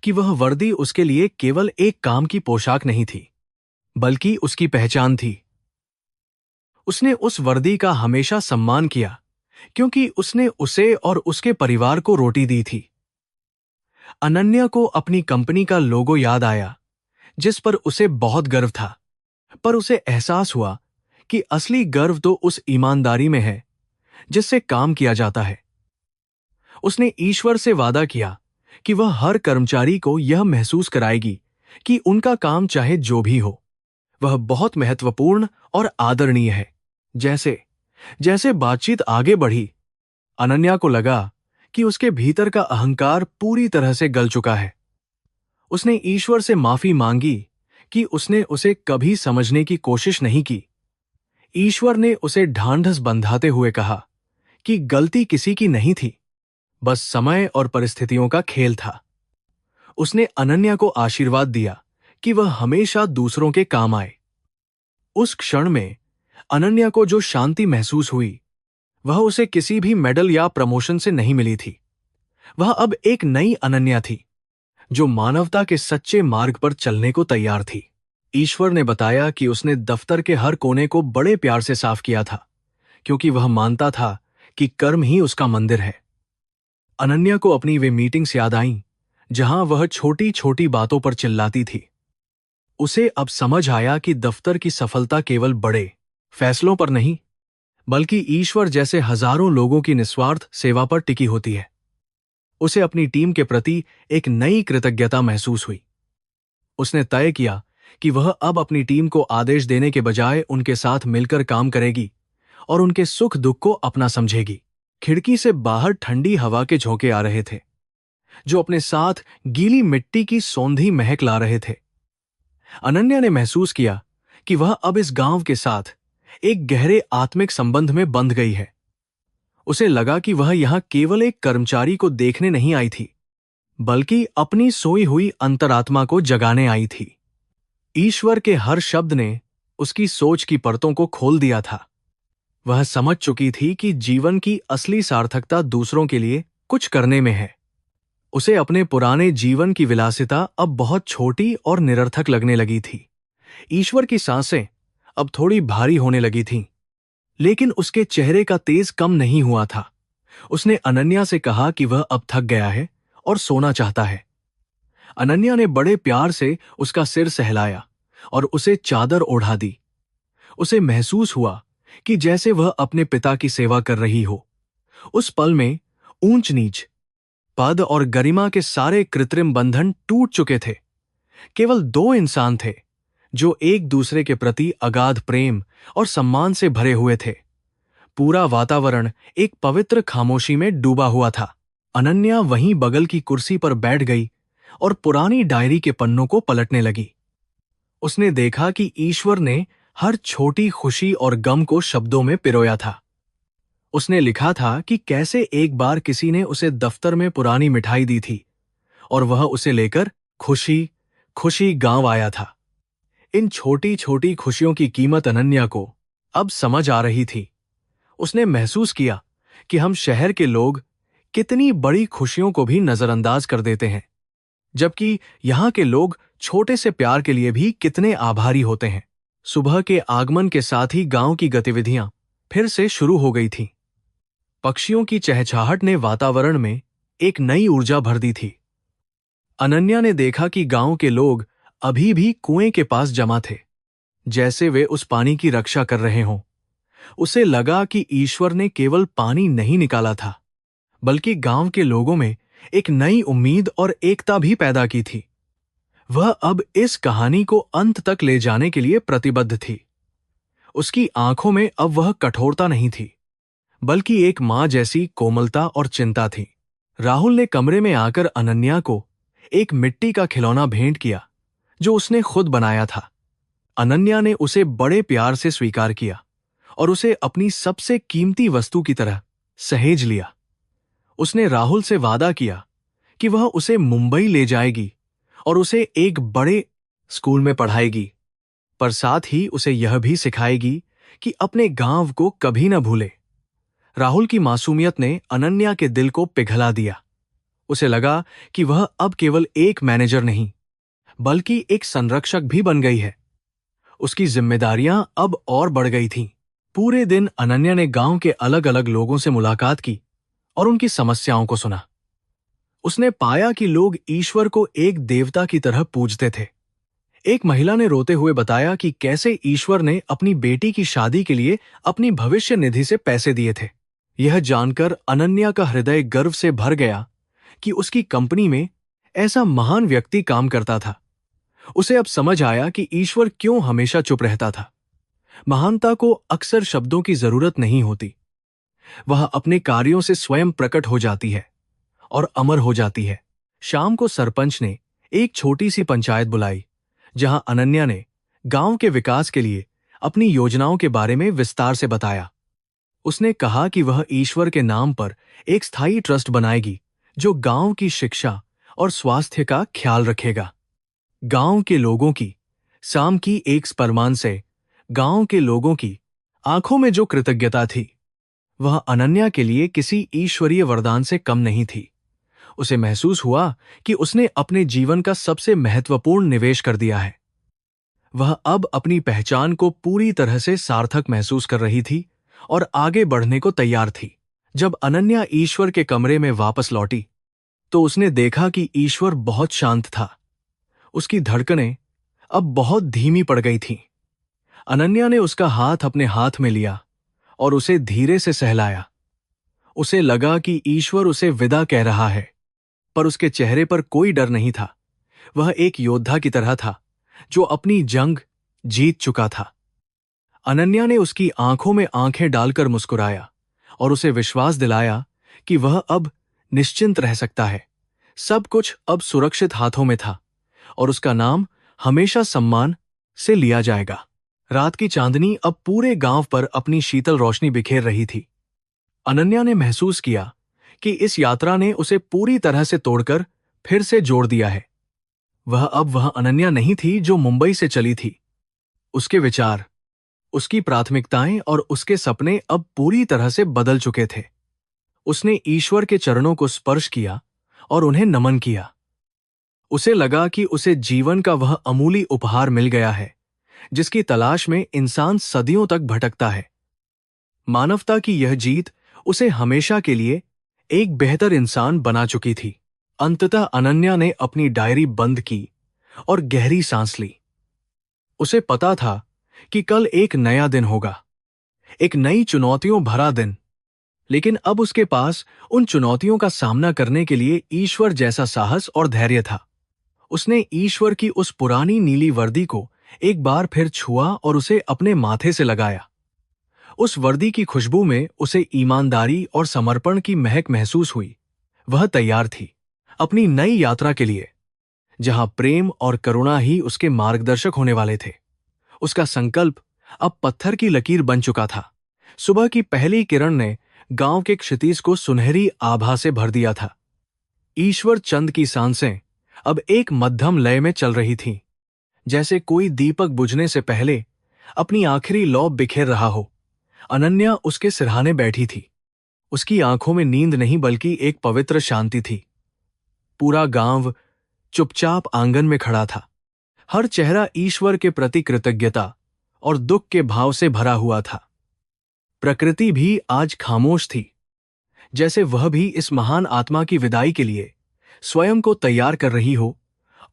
कि वह वर्दी उसके लिए केवल एक काम की पोशाक नहीं थी, बल्कि उसकी पहचान थी। उसने उस वर्दी का हमेशा सम्मान किया क्योंकि उसने उसे और उसके परिवार को रोटी दी थी। अनन्या को अपनी कंपनी का लोगो याद आया, जिस पर उसे बहुत गर्व था, पर उसे एहसास हुआ कि असली गर्व तो उस ईमानदारी में है जिससे काम किया जाता है। उसने ईश्वर से वादा किया कि वह हर कर्मचारी को यह महसूस कराएगी कि उनका काम चाहे जो भी हो, वह बहुत महत्वपूर्ण और आदरणीय है। जैसे जैसे बातचीत आगे बढ़ी, अनन्या को लगा कि उसके भीतर का अहंकार पूरी तरह से गल चुका है। उसने ईश्वर से माफी मांगी कि उसने उसे कभी समझने की कोशिश नहीं की। ईश्वर ने उसे ढांढस बंधाते हुए कहा कि गलती किसी की नहीं थी, बस समय और परिस्थितियों का खेल था। उसने अनन्या को आशीर्वाद दिया कि वह हमेशा दूसरों के काम आए। उस क्षण में अनन्या को जो शांति महसूस हुई, वह उसे किसी भी मेडल या प्रमोशन से नहीं मिली थी। वह अब एक नई अनन्या थी, जो मानवता के सच्चे मार्ग पर चलने को तैयार थी। ईश्वर ने बताया कि उसने दफ्तर के हर कोने को बड़े प्यार से साफ किया था, क्योंकि वह मानता था कि कर्म ही उसका मंदिर है। अनन्या को अपनी वे मीटिंग्स याद आईं, जहां वह छोटी छोटी बातों पर चिल्लाती थी। उसे अब समझ आया कि दफ्तर की सफलता केवल बड़े फैसलों पर नहीं, बल्कि ईश्वर जैसे हजारों लोगों की निस्वार्थ सेवा पर टिकी होती है। उसे अपनी टीम के प्रति एक नई कृतज्ञता महसूस हुई। उसने तय किया कि वह अब अपनी टीम को आदेश देने के बजाय उनके साथ मिलकर काम करेगी और उनके सुख दुख को अपना समझेगी। खिड़की से बाहर ठंडी हवा के झोंके आ रहे थे, जो अपने साथ गीली मिट्टी की सौंधी महक ला रहे थे। अनन्या ने महसूस किया कि वह अब इस गांव के साथ एक गहरे आत्मिक संबंध में बंध गई है। उसे लगा कि वह यहां केवल एक कर्मचारी को देखने नहीं आई थी, बल्कि अपनी सोई हुई अंतरात्मा को जगाने आई थी। ईश्वर के हर शब्द ने उसकी सोच की परतों को खोल दिया था। वह समझ चुकी थी कि जीवन की असली सार्थकता दूसरों के लिए कुछ करने में है। उसे अपने पुराने जीवन की विलासिता अब बहुत छोटी और निरर्थक लगने लगी थी। ईश्वर की सांसें अब थोड़ी भारी होने लगी थीं, लेकिन उसके चेहरे का तेज कम नहीं हुआ था। उसने अनन्या से कहा कि वह अब थक गया है और सोना चाहता है। अनन्या ने बड़े प्यार से उसका सिर सहलाया और उसे चादर ओढ़ा दी। उसे महसूस हुआ कि जैसे वह अपने पिता की सेवा कर रही हो। उस पल में ऊंच नीच, पद और गरिमा के सारे कृत्रिम बंधन टूट चुके थे। केवल दो इंसान थे जो एक दूसरे के प्रति अगाध प्रेम और सम्मान से भरे हुए थे। पूरा वातावरण एक पवित्र खामोशी में डूबा हुआ था। अनन्या वहीं बगल की कुर्सी पर बैठ गई और पुरानी डायरी के पन्नों को पलटने लगी। उसने देखा कि ईश्वर ने हर छोटी खुशी और गम को शब्दों में पिरोया था। उसने लिखा था कि कैसे एक बार किसी ने उसे दफ्तर में पुरानी मिठाई दी थी और वह उसे लेकर खुशी खुशी गांव आया था। इन छोटी छोटी खुशियों की कीमत अनन्या को अब समझ आ रही थी। उसने महसूस किया कि हम शहर के लोग कितनी बड़ी खुशियों को भी नजरअंदाज कर देते हैं, जबकि यहाँ के लोग छोटे से प्यार के लिए भी कितने आभारी होते हैं। सुबह के आगमन के साथ ही गांव की गतिविधियां फिर से शुरू हो गई थीं। पक्षियों की चहचहाहट ने वातावरण में एक नई ऊर्जा भर दी थी। अनन्या ने देखा कि गांव के लोग अभी भी कुएं के पास जमा थे, जैसे वे उस पानी की रक्षा कर रहे हों। उसे लगा कि ईश्वर ने केवल पानी नहीं निकाला था, बल्कि गांव के लोगों में एक नई उम्मीद और एकता भी पैदा की थी। वह अब इस कहानी को अंत तक ले जाने के लिए प्रतिबद्ध थी। उसकी आंखों में अब वह कठोरता नहीं थी, बल्कि एक मां जैसी कोमलता और चिंता थी। राहुल ने कमरे में आकर अनन्या को एक मिट्टी का खिलौना भेंट किया, जो उसने खुद बनाया था। अनन्या ने उसे बड़े प्यार से स्वीकार किया और उसे अपनी सबसे कीमती वस्तु की तरह सहेज लिया। उसने राहुल से वादा किया कि वह उसे मुंबई ले जाएगी और उसे एक बड़े स्कूल में पढ़ाएगी, पर साथ ही उसे यह भी सिखाएगी कि अपने गांव को कभी न भूले। राहुल की मासूमियत ने अनन्या के दिल को पिघला दिया। उसे लगा कि वह अब केवल एक मैनेजर नहीं, बल्कि एक संरक्षक भी बन गई है। उसकी जिम्मेदारियां अब और बढ़ गई थीं। पूरे दिन अनन्या ने गांव के अलग अलग लोगों से मुलाकात की और उनकी समस्याओं को सुना। उसने पाया कि लोग ईश्वर को एक देवता की तरह पूजते थे। एक महिला ने रोते हुए बताया कि कैसे ईश्वर ने अपनी बेटी की शादी के लिए अपनी भविष्य निधि से पैसे दिए थे। यह जानकर अनन्या का हृदय गर्व से भर गया कि उसकी कंपनी में ऐसा महान व्यक्ति काम करता था। उसे अब समझ आया कि ईश्वर क्यों हमेशा चुप रहता था। महानता को अक्सर शब्दों की जरूरत नहीं होती, वह अपने कार्यों से स्वयं प्रकट हो जाती है और अमर हो जाती है। शाम को सरपंच ने एक छोटी सी पंचायत बुलाई, जहां अनन्या ने गांव के विकास के लिए अपनी योजनाओं के बारे में विस्तार से बताया। उसने कहा कि वह ईश्वर के नाम पर एक स्थायी ट्रस्ट बनाएगी जो गांव की शिक्षा और स्वास्थ्य का ख्याल रखेगा। गांव के लोगों की शाम की एक स्परमान से गांव के लोगों की आंखों में जो कृतज्ञता थी, वह अनन्या के लिए किसी ईश्वरीय वरदान से कम नहीं थी। उसे महसूस हुआ कि उसने अपने जीवन का सबसे महत्वपूर्ण निवेश कर दिया है। वह अब अपनी पहचान को पूरी तरह से सार्थक महसूस कर रही थी और आगे बढ़ने को तैयार थी। जब अनन्या ईश्वर के कमरे में वापस लौटी, तो उसने देखा कि ईश्वर बहुत शांत था। उसकी धड़कनें अब बहुत धीमी पड़ गई थीं। अनन्या ने उसका हाथ अपने हाथ में लिया और उसे धीरे से सहलाया। उसे लगा कि ईश्वर उसे विदा कह रहा है, पर उसके चेहरे पर कोई डर नहीं था। वह एक योद्धा की तरह था जो अपनी जंग जीत चुका था। अनन्या ने उसकी आंखों में आंखें डालकर मुस्कुराया और उसे विश्वास दिलाया कि वह अब निश्चिंत रह सकता है। सब कुछ अब सुरक्षित हाथों में था और उसका नाम हमेशा सम्मान से लिया जाएगा। रात की चांदनी अब पूरे गांव पर अपनी शीतल रोशनी बिखेर रही थी। अनन्या ने महसूस किया कि इस यात्रा ने उसे पूरी तरह से तोड़कर फिर से जोड़ दिया है। वह अनन्या नहीं थी जो मुंबई से चली थी। उसके विचार, उसकी प्राथमिकताएं और उसके सपने अब पूरी तरह से बदल चुके थे। उसने ईश्वर के चरणों को स्पर्श किया और उन्हें नमन किया। उसे लगा कि उसे जीवन का वह अमूल्य उपहार मिल गया है जिसकी तलाश में इंसान सदियों तक भटकता है। मानवता की यह जीत उसे हमेशा के लिए एक बेहतर इंसान बना चुकी थी। अंततः अनन्या ने अपनी डायरी बंद की और गहरी सांस ली। उसे पता था कि कल एक नया दिन होगा, एक नई चुनौतियों भरा दिन। लेकिन अब उसके पास उन चुनौतियों का सामना करने के लिए ईश्वर जैसा साहस और धैर्य था। उसने ईश्वर की उस पुरानी नीली वर्दी को एक बार फिर छुआ और उसे अपने माथे से लगाया। उस वर्दी की खुशबू में उसे ईमानदारी और समर्पण की महक महसूस हुई। वह तैयार थी अपनी नई यात्रा के लिए, जहां प्रेम और करुणा ही उसके मार्गदर्शक होने वाले थे। उसका संकल्प अब पत्थर की लकीर बन चुका था। सुबह की पहली किरण ने गांव के क्षितिज को सुनहरी आभा से भर दिया था। ईश्वर चंद की सांसें अब एक मध्यम लय में चल रही थीं, जैसे कोई दीपक बुझने से पहले अपनी आखिरी लौ बिखेर रहा हो। अनन्या उसके सिरहाने बैठी थी। उसकी आंखों में नींद नहीं बल्कि एक पवित्र शांति थी। पूरा गांव चुपचाप आंगन में खड़ा था। हर चेहरा ईश्वर के प्रति कृतज्ञता और दुख के भाव से भरा हुआ था। प्रकृति भी आज खामोश थी, जैसे वह भी इस महान आत्मा की विदाई के लिए स्वयं को तैयार कर रही हो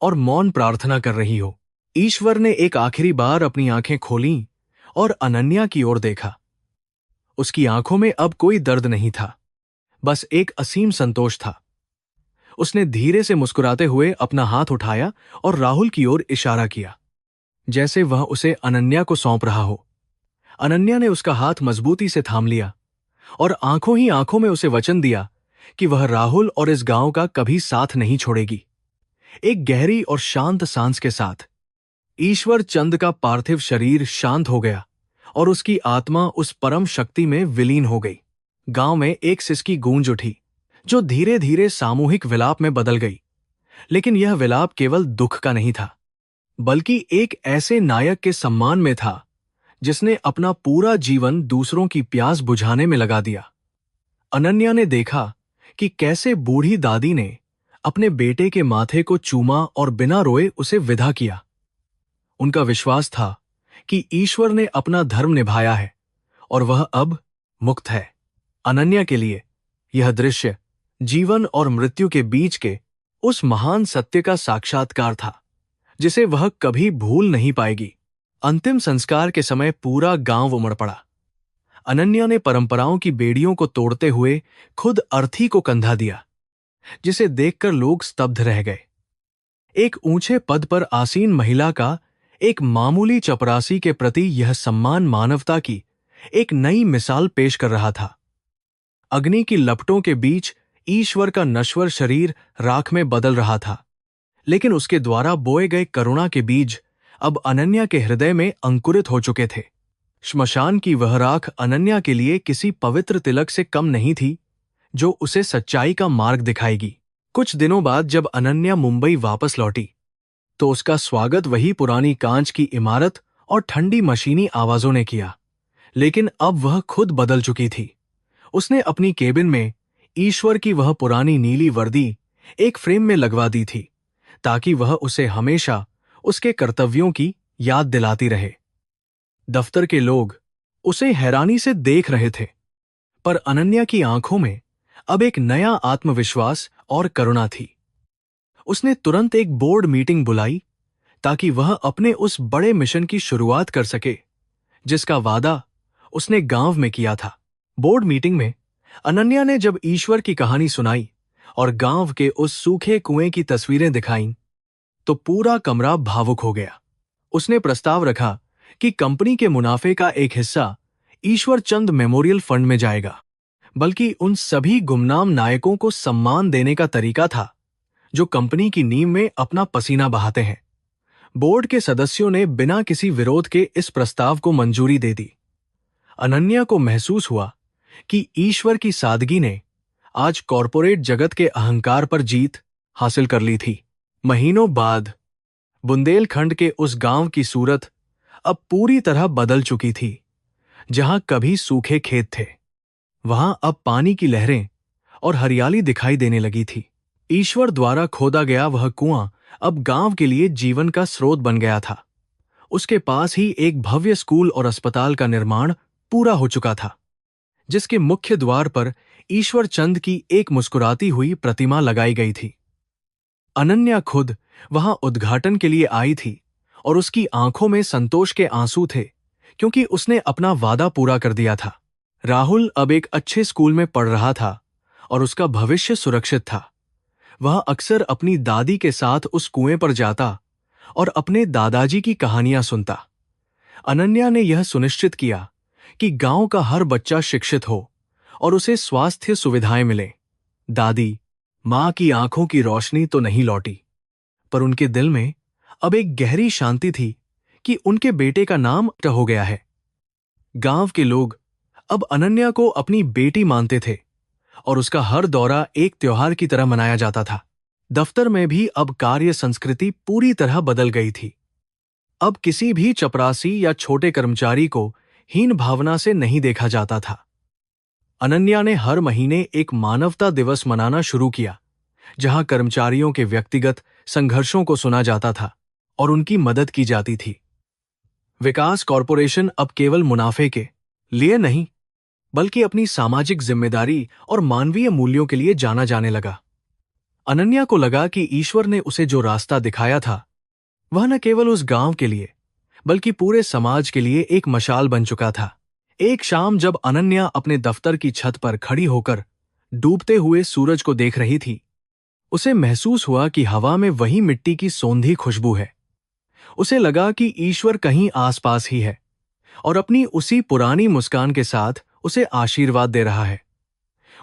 और मौन प्रार्थना कर रही हो। ईश्वर ने एक आखिरी बार अपनी आंखें खोलीं और अनन्या की ओर देखा। उसकी आंखों में अब कोई दर्द नहीं था, बस एक असीम संतोष था। उसने धीरे से मुस्कुराते हुए अपना हाथ उठाया और राहुल की ओर इशारा किया, जैसे वह उसे अनन्या को सौंप रहा हो। अनन्या ने उसका हाथ मजबूती से थाम लिया और आंखों ही आंखों में उसे वचन दिया कि वह राहुल और इस गांव का कभी साथ नहीं छोड़ेगी। एक गहरी और शांत सांस के साथ ईश्वर चंद का पार्थिव शरीर शांत हो गया और उसकी आत्मा उस परम शक्ति में विलीन हो गई। गांव में एक सिसकी गूंज उठी जो धीरे धीरे सामूहिक विलाप में बदल गई। लेकिन यह विलाप केवल दुख का नहीं था, बल्कि एक ऐसे नायक के सम्मान में था जिसने अपना पूरा जीवन दूसरों की प्यास बुझाने में लगा दिया। अनन्या ने देखा कि कैसे बूढ़ी दादी ने अपने बेटे के माथे को चूमा और बिना रोए उसे विदा किया। उनका विश्वास था कि ईश्वर ने अपना धर्म निभाया है और वह अब मुक्त है। अनन्या के लिए यह दृश्य जीवन और मृत्यु के बीच के उस महान सत्य का साक्षात्कार था जिसे वह कभी भूल नहीं पाएगी। अंतिम संस्कार के समय पूरा गांव उमड़ पड़ा। अनन्या ने परंपराओं की बेड़ियों को तोड़ते हुए खुद अर्थी को कंधा दिया, जिसे देखकर लोग स्तब्ध रह गए। एक ऊंचे पद पर आसीन महिला का एक मामूली चपरासी के प्रति यह सम्मान मानवता की एक नई मिसाल पेश कर रहा था। अग्नि की लपटों के बीच ईश्वर का नश्वर शरीर राख में बदल रहा था, लेकिन उसके द्वारा बोए गए करुणा के बीज अब अनन्या के हृदय में अंकुरित हो चुके थे। श्मशान की वह राख अनन्या के लिए किसी पवित्र तिलक से कम नहीं थी जो उसे सच्चाई का मार्ग दिखाएगी। कुछ दिनों बाद जब अनन्या मुंबई वापस लौटी तो उसका स्वागत वही पुरानी कांच की इमारत और ठंडी मशीनी आवाजों ने किया, लेकिन अब वह खुद बदल चुकी थी। उसने अपनी केबिन में ईश्वर की वह पुरानी नीली वर्दी एक फ्रेम में लगवा दी थी ताकि वह उसे हमेशा उसके कर्तव्यों की याद दिलाती रहे। दफ्तर के लोग उसे हैरानी से देख रहे थे, पर अनन्या की आंखों में अब एक नया आत्मविश्वास और करुणा थी। उसने तुरंत एक बोर्ड मीटिंग बुलाई ताकि वह अपने उस बड़े मिशन की शुरुआत कर सके जिसका वादा उसने गांव में किया था। बोर्ड मीटिंग में अनन्या ने जब ईश्वर की कहानी सुनाई और गांव के उस सूखे कुएं की तस्वीरें दिखाईं तो पूरा कमरा भावुक हो गया। उसने प्रस्ताव रखा कि कंपनी के मुनाफे का एक हिस्सा ईश्वर चंद मेमोरियल फंड में जाएगा, बल्कि उन सभी गुमनाम नायकों को सम्मान देने का तरीका था जो कंपनी की नींव में अपना पसीना बहाते हैं। बोर्ड के सदस्यों ने बिना किसी विरोध के इस प्रस्ताव को मंजूरी दे दी। अनन्या को महसूस हुआ कि ईश्वर की सादगी ने आज कॉरपोरेट जगत के अहंकार पर जीत हासिल कर ली थी। महीनों बाद बुंदेलखंड के उस गांव की सूरत अब पूरी तरह बदल चुकी थी। जहां कभी सूखे खेत थे, वहां अब पानी की लहरें और हरियाली दिखाई देने लगी थी। ईश्वर द्वारा खोदा गया वह कुआं अब गांव के लिए जीवन का स्रोत बन गया था। उसके पास ही एक भव्य स्कूल और अस्पताल का निर्माण पूरा हो चुका था, जिसके मुख्य द्वार पर ईश्वर चंद की एक मुस्कुराती हुई प्रतिमा लगाई गई थी। अनन्या खुद वहां उद्घाटन के लिए आई थी और उसकी आंखों में संतोष के आंसू थे, क्योंकि उसने अपना वादा पूरा कर दिया था। राहुल अब एक अच्छे स्कूल में पढ़ रहा था और उसका भविष्य सुरक्षित था। वह अक्सर अपनी दादी के साथ उस कुएं पर जाता और अपने दादाजी की कहानियां सुनता। अनन्या ने यह सुनिश्चित किया कि गांव का हर बच्चा शिक्षित हो और उसे स्वास्थ्य सुविधाएं मिले। दादी मां की आंखों की रोशनी तो नहीं लौटी, पर उनके दिल में अब एक गहरी शांति थी कि उनके बेटे का नाम हो गया है। गांव के लोग अब अनन्या को अपनी बेटी मानते थे और उसका हर दौरा एक त्योहार की तरह मनाया जाता था। दफ्तर में भी अब कार्य संस्कृति पूरी तरह बदल गई थी। अब किसी भी चपरासी या छोटे कर्मचारी को हीन भावना से नहीं देखा जाता था। अनन्या ने हर महीने एक मानवता दिवस मनाना शुरू किया, जहां कर्मचारियों के व्यक्तिगत संघर्षों को सुना जाता था और उनकी मदद की जाती थी। विकास कॉरपोरेशन अब केवल मुनाफे के लिए नहीं, बल्कि अपनी सामाजिक जिम्मेदारी और मानवीय मूल्यों के लिए जाना जाने लगा। अनन्या को लगा कि ईश्वर ने उसे जो रास्ता दिखाया था वह न केवल उस गांव के लिए बल्कि पूरे समाज के लिए एक मशाल बन चुका था। एक शाम जब अनन्या अपने दफ्तर की छत पर खड़ी होकर डूबते हुए सूरज को देख रही थी, उसे महसूस हुआ कि हवा में वही मिट्टी की सौंधी खुशबू है। उसे लगा कि ईश्वर कहीं आसपास ही है और अपनी उसी पुरानी मुस्कान के साथ उसे आशीर्वाद दे रहा है।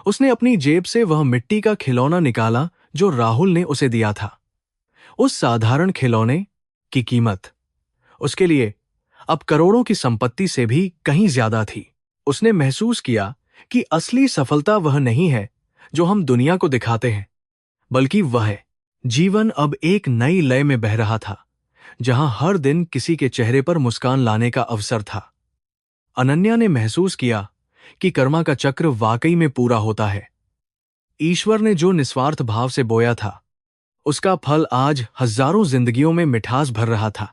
उसने अपनी जेब से वह मिट्टी का खिलौना निकाला जो राहुल ने उसे दिया था। उस साधारण खिलौने की कीमत उसके लिए अब करोड़ों की संपत्ति से भी कहीं ज्यादा थी। उसने महसूस किया कि असली सफलता वह नहीं है जो हम दुनिया को दिखाते हैं, बल्कि वह है जीवन अब एक नई लय में बह रहा था, जहां हर दिन किसी के चेहरे पर मुस्कान लाने का अवसर था। अनन्या ने महसूस किया कि कर्मा का चक्र वाकई में पूरा होता है। ईश्वर ने जो निस्वार्थ भाव से बोया था, उसका फल आज हजारों जिंदगियों में मिठास भर रहा था।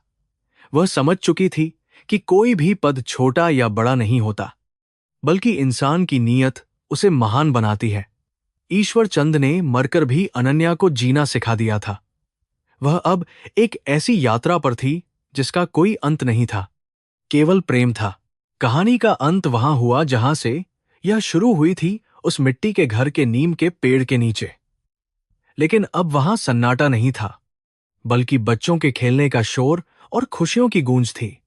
वह समझ चुकी थी कि कोई भी पद छोटा या बड़ा नहीं होता, बल्कि इंसान की नीयत उसे महान बनाती है। ईश्वर चंद ने मरकर भी अनन्या को जीना सिखा दिया था। वह अब एक ऐसी यात्रा पर थी जिसका कोई अंत नहीं था, केवल प्रेम था। कहानी का अंत वहां हुआ जहां से यह शुरू हुई थी, उस मिट्टी के घर के नीम के पेड़ के नीचे। लेकिन अब वहां सन्नाटा नहीं था, बल्कि बच्चों के खेलने का शोर और खुशियों की गूंज थी।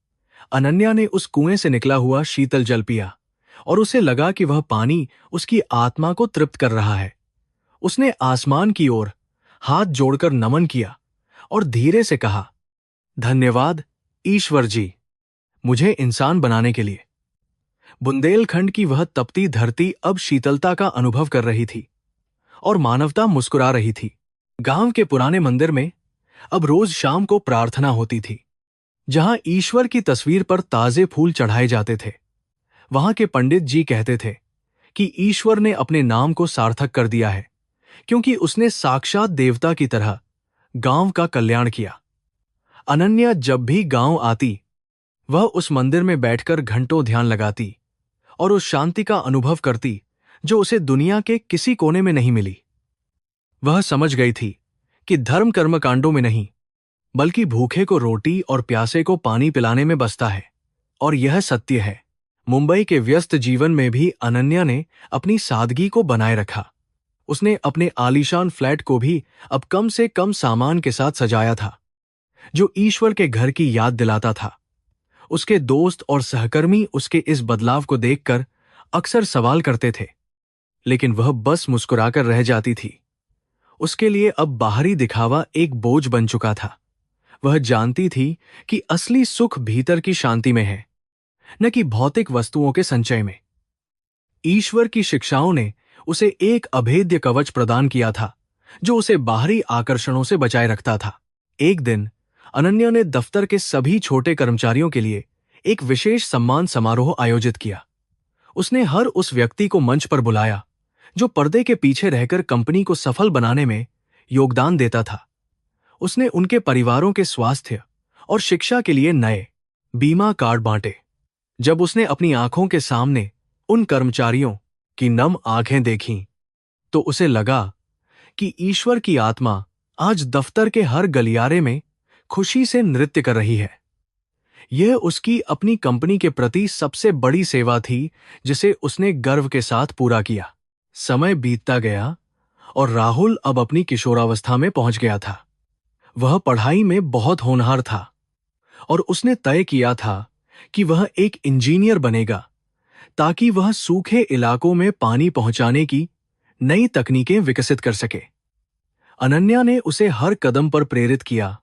अनन्या ने उस कुएं से निकला हुआ शीतल जल पिया और उसे लगा कि वह पानी उसकी आत्मा को तृप्त कर रहा है। उसने आसमान की ओर हाथ जोड़कर नमन किया और धीरे से कहा, धन्यवाद ईश्वर जी, मुझे इंसान बनाने के लिए। बुंदेलखंड की वह तपती धरती अब शीतलता का अनुभव कर रही थी और मानवता मुस्कुरा रही थी। गांव के पुराने मंदिर में अब रोज शाम को प्रार्थना होती थी, जहां ईश्वर की तस्वीर पर ताजे फूल चढ़ाए जाते थे। वहां के पंडित जी कहते थे कि ईश्वर ने अपने नाम को सार्थक कर दिया है, क्योंकि उसने साक्षात देवता की तरह गांव का कल्याण किया। अनन्या जब भी गांव आती, वह उस मंदिर में बैठकर घंटों ध्यान लगाती और उस शांति का अनुभव करती जो उसे दुनिया के किसी कोने में नहीं मिली। वह समझ गई थी कि धर्म कर्मकांडों में नहीं, बल्कि भूखे को रोटी और प्यासे को पानी पिलाने में बसता है। और यह सत्य है। मुंबई के व्यस्त जीवन में भी अनन्या ने अपनी सादगी को बनाए रखा। उसने अपने आलीशान फ्लैट को भी अब कम से कम सामान के साथ सजाया था, जो ईश्वर के घर की याद दिलाता था। उसके दोस्त और सहकर्मी उसके इस बदलाव को देखकर अक्सर सवाल करते थे, लेकिन वह बस मुस्कुराकर रह जाती थी। उसके लिए अब बाहरी दिखावा एक बोझ बन चुका था। वह जानती थी कि असली सुख भीतर की शांति में है, न कि भौतिक वस्तुओं के संचय में। ईश्वर की शिक्षाओं ने उसे एक अभेद्य कवच प्रदान किया था, जो उसे बाहरी आकर्षणों से बचाए रखता था। एक दिन अनन्या ने दफ्तर के सभी छोटे कर्मचारियों के लिए एक विशेष सम्मान समारोह आयोजित किया। उसने हर उस व्यक्ति को मंच पर बुलाया जो पर्दे के पीछे रहकर कंपनी को सफल बनाने में योगदान देता था। उसने उनके परिवारों के स्वास्थ्य और शिक्षा के लिए नए बीमा कार्ड बांटे। जब उसने अपनी आंखों के सामने उन कर्मचारियों की नम आंखें देखीं, तो उसे लगा कि ईश्वर की आत्मा आज दफ्तर के हर गलियारे में खुशी से नृत्य कर रही है। यह उसकी अपनी कंपनी के प्रति सबसे बड़ी सेवा थी, जिसे उसने गर्व के साथ पूरा किया। समय बीतता गया और राहुल अब अपनी किशोरावस्था में पहुंच गया था। वह पढ़ाई में बहुत होनहार था और उसने तय किया था कि वह एक इंजीनियर बनेगा, ताकि वह सूखे इलाकों में पानी पहुंचाने की नई तकनीकें विकसित कर सके। अनन्या ने उसे हर कदम पर प्रेरित किया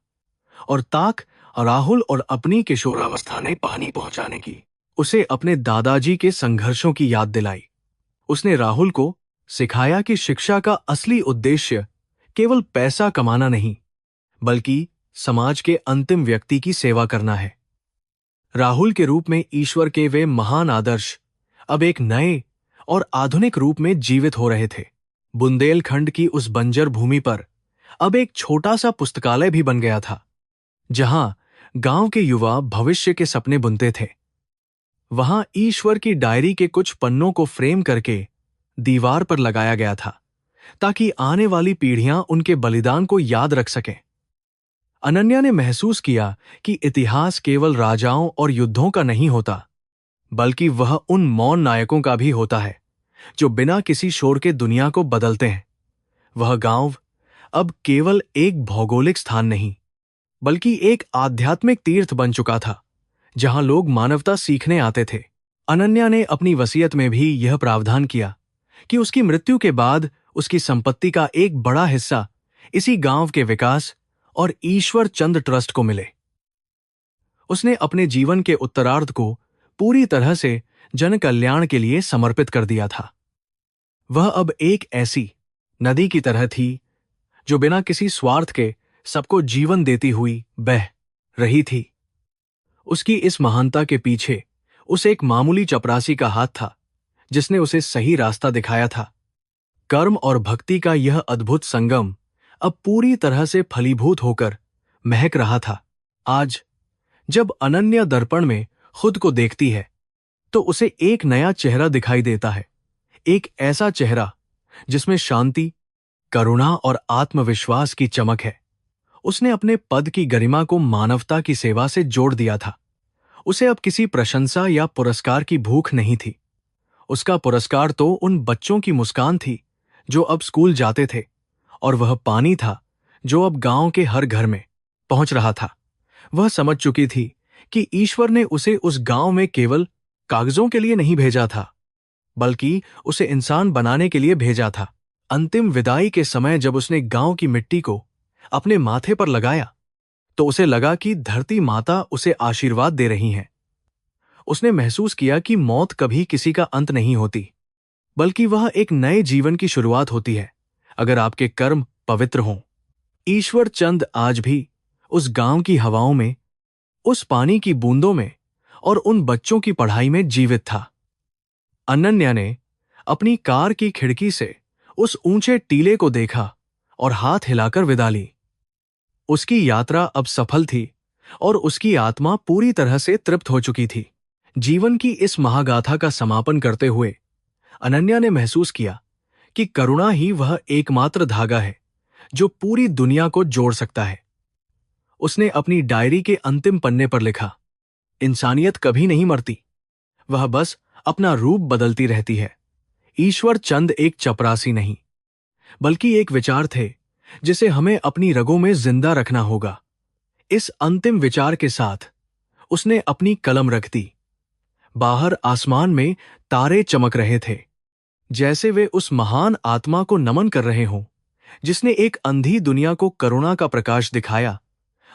और राहुल और अपनी किशोरावस्था ने पानी पहुंचाने की उसे अपने दादाजी के संघर्षों की याद दिलाई। उसने राहुल को सिखाया कि शिक्षा का असली उद्देश्य केवल पैसा कमाना नहीं, बल्कि समाज के अंतिम व्यक्ति की सेवा करना है। राहुल के रूप में ईश्वर के वे महान आदर्श अब एक नए और आधुनिक रूप में जीवित हो रहे थे। बुंदेलखंड की उस बंजर भूमि पर अब एक छोटा सा पुस्तकालय भी बन गया था, जहां गांव के युवा भविष्य के सपने बुनते थे। वहां ईश्वर की डायरी के कुछ पन्नों को फ्रेम करके दीवार पर लगाया गया था, ताकि आने वाली पीढ़ियां उनके बलिदान को याद रख सकें। अनन्या ने महसूस किया कि इतिहास केवल राजाओं और युद्धों का नहीं होता, बल्कि वह उन मौन नायकों का भी होता है जो बिना किसी शोर के दुनिया को बदलते हैं। वह गांव अब केवल एक भौगोलिक स्थान नहीं, बल्कि एक आध्यात्मिक तीर्थ बन चुका था, जहां लोग मानवता सीखने आते थे। अनन्या ने अपनी वसीयत में भी यह प्रावधान किया कि उसकी मृत्यु के बाद उसकी संपत्ति का एक बड़ा हिस्सा इसी गांव के विकास और ईश्वर चंद ट्रस्ट को मिले। उसने अपने जीवन के उत्तरार्ध को पूरी तरह से जन कल्याण के लिए समर्पित कर दिया था। वह अब एक ऐसी नदी की तरह थी जो बिना किसी स्वार्थ के सबको जीवन देती हुई बह रही थी। उसकी इस महानता के पीछे उस एक मामूली चपरासी का हाथ था जिसने उसे सही रास्ता दिखाया था। कर्म और भक्ति का यह अद्भुत संगम अब पूरी तरह से फलीभूत होकर महक रहा था। आज जब अनन्या दर्पण में खुद को देखती है तो उसे एक नया चेहरा दिखाई देता है, एक ऐसा चेहरा जिसमें शांति, करुणा और आत्मविश्वास की चमक है। उसने अपने पद की गरिमा को मानवता की सेवा से जोड़ दिया था। उसे अब किसी प्रशंसा या पुरस्कार की भूख नहीं थी। उसका पुरस्कार तो उन बच्चों की मुस्कान थी जो अब स्कूल जाते थे, और वह पानी था जो अब गांव के हर घर में पहुंच रहा था। वह समझ चुकी थी कि ईश्वर ने उसे उस गांव में केवल कागजों के लिए नहीं भेजा था, बल्कि उसे इंसान बनाने के लिए भेजा था। अंतिम विदाई के समय जब उसने गांव की मिट्टी को अपने माथे पर लगाया तो उसे लगा कि धरती माता उसे आशीर्वाद दे रही हैं। उसने महसूस किया कि मौत कभी किसी का अंत नहीं होती, बल्कि वह एक नए जीवन की शुरुआत होती है अगर आपके कर्म पवित्र हों। ईश्वर चंद आज भी उस गांव की हवाओं में, उस पानी की बूंदों में और उन बच्चों की पढ़ाई में जीवित था। अनन्या ने अपनी कार की खिड़की से उस ऊंचे टीले को देखा और हाथ हिलाकर विदा ली। उसकी यात्रा अब सफल थी और उसकी आत्मा पूरी तरह से तृप्त हो चुकी थी। जीवन की इस महागाथा का समापन करते हुए अनन्या ने महसूस किया कि करुणा ही वह एकमात्र धागा है जो पूरी दुनिया को जोड़ सकता है। उसने अपनी डायरी के अंतिम पन्ने पर लिखा, इंसानियत कभी नहीं मरती, वह बस अपना रूप बदलती रहती है। ईश्वर चंद एक चपरासी नहीं, बल्कि एक विचार थे जिसे हमें अपनी रगों में जिंदा रखना होगा। इस अंतिम विचार के साथ उसने अपनी कलम रख दी। बाहर आसमान में तारे चमक रहे थे, जैसे वे उस महान आत्मा को नमन कर रहे हों जिसने एक अंधी दुनिया को करुणा का प्रकाश दिखाया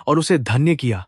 और उसे धन्य किया।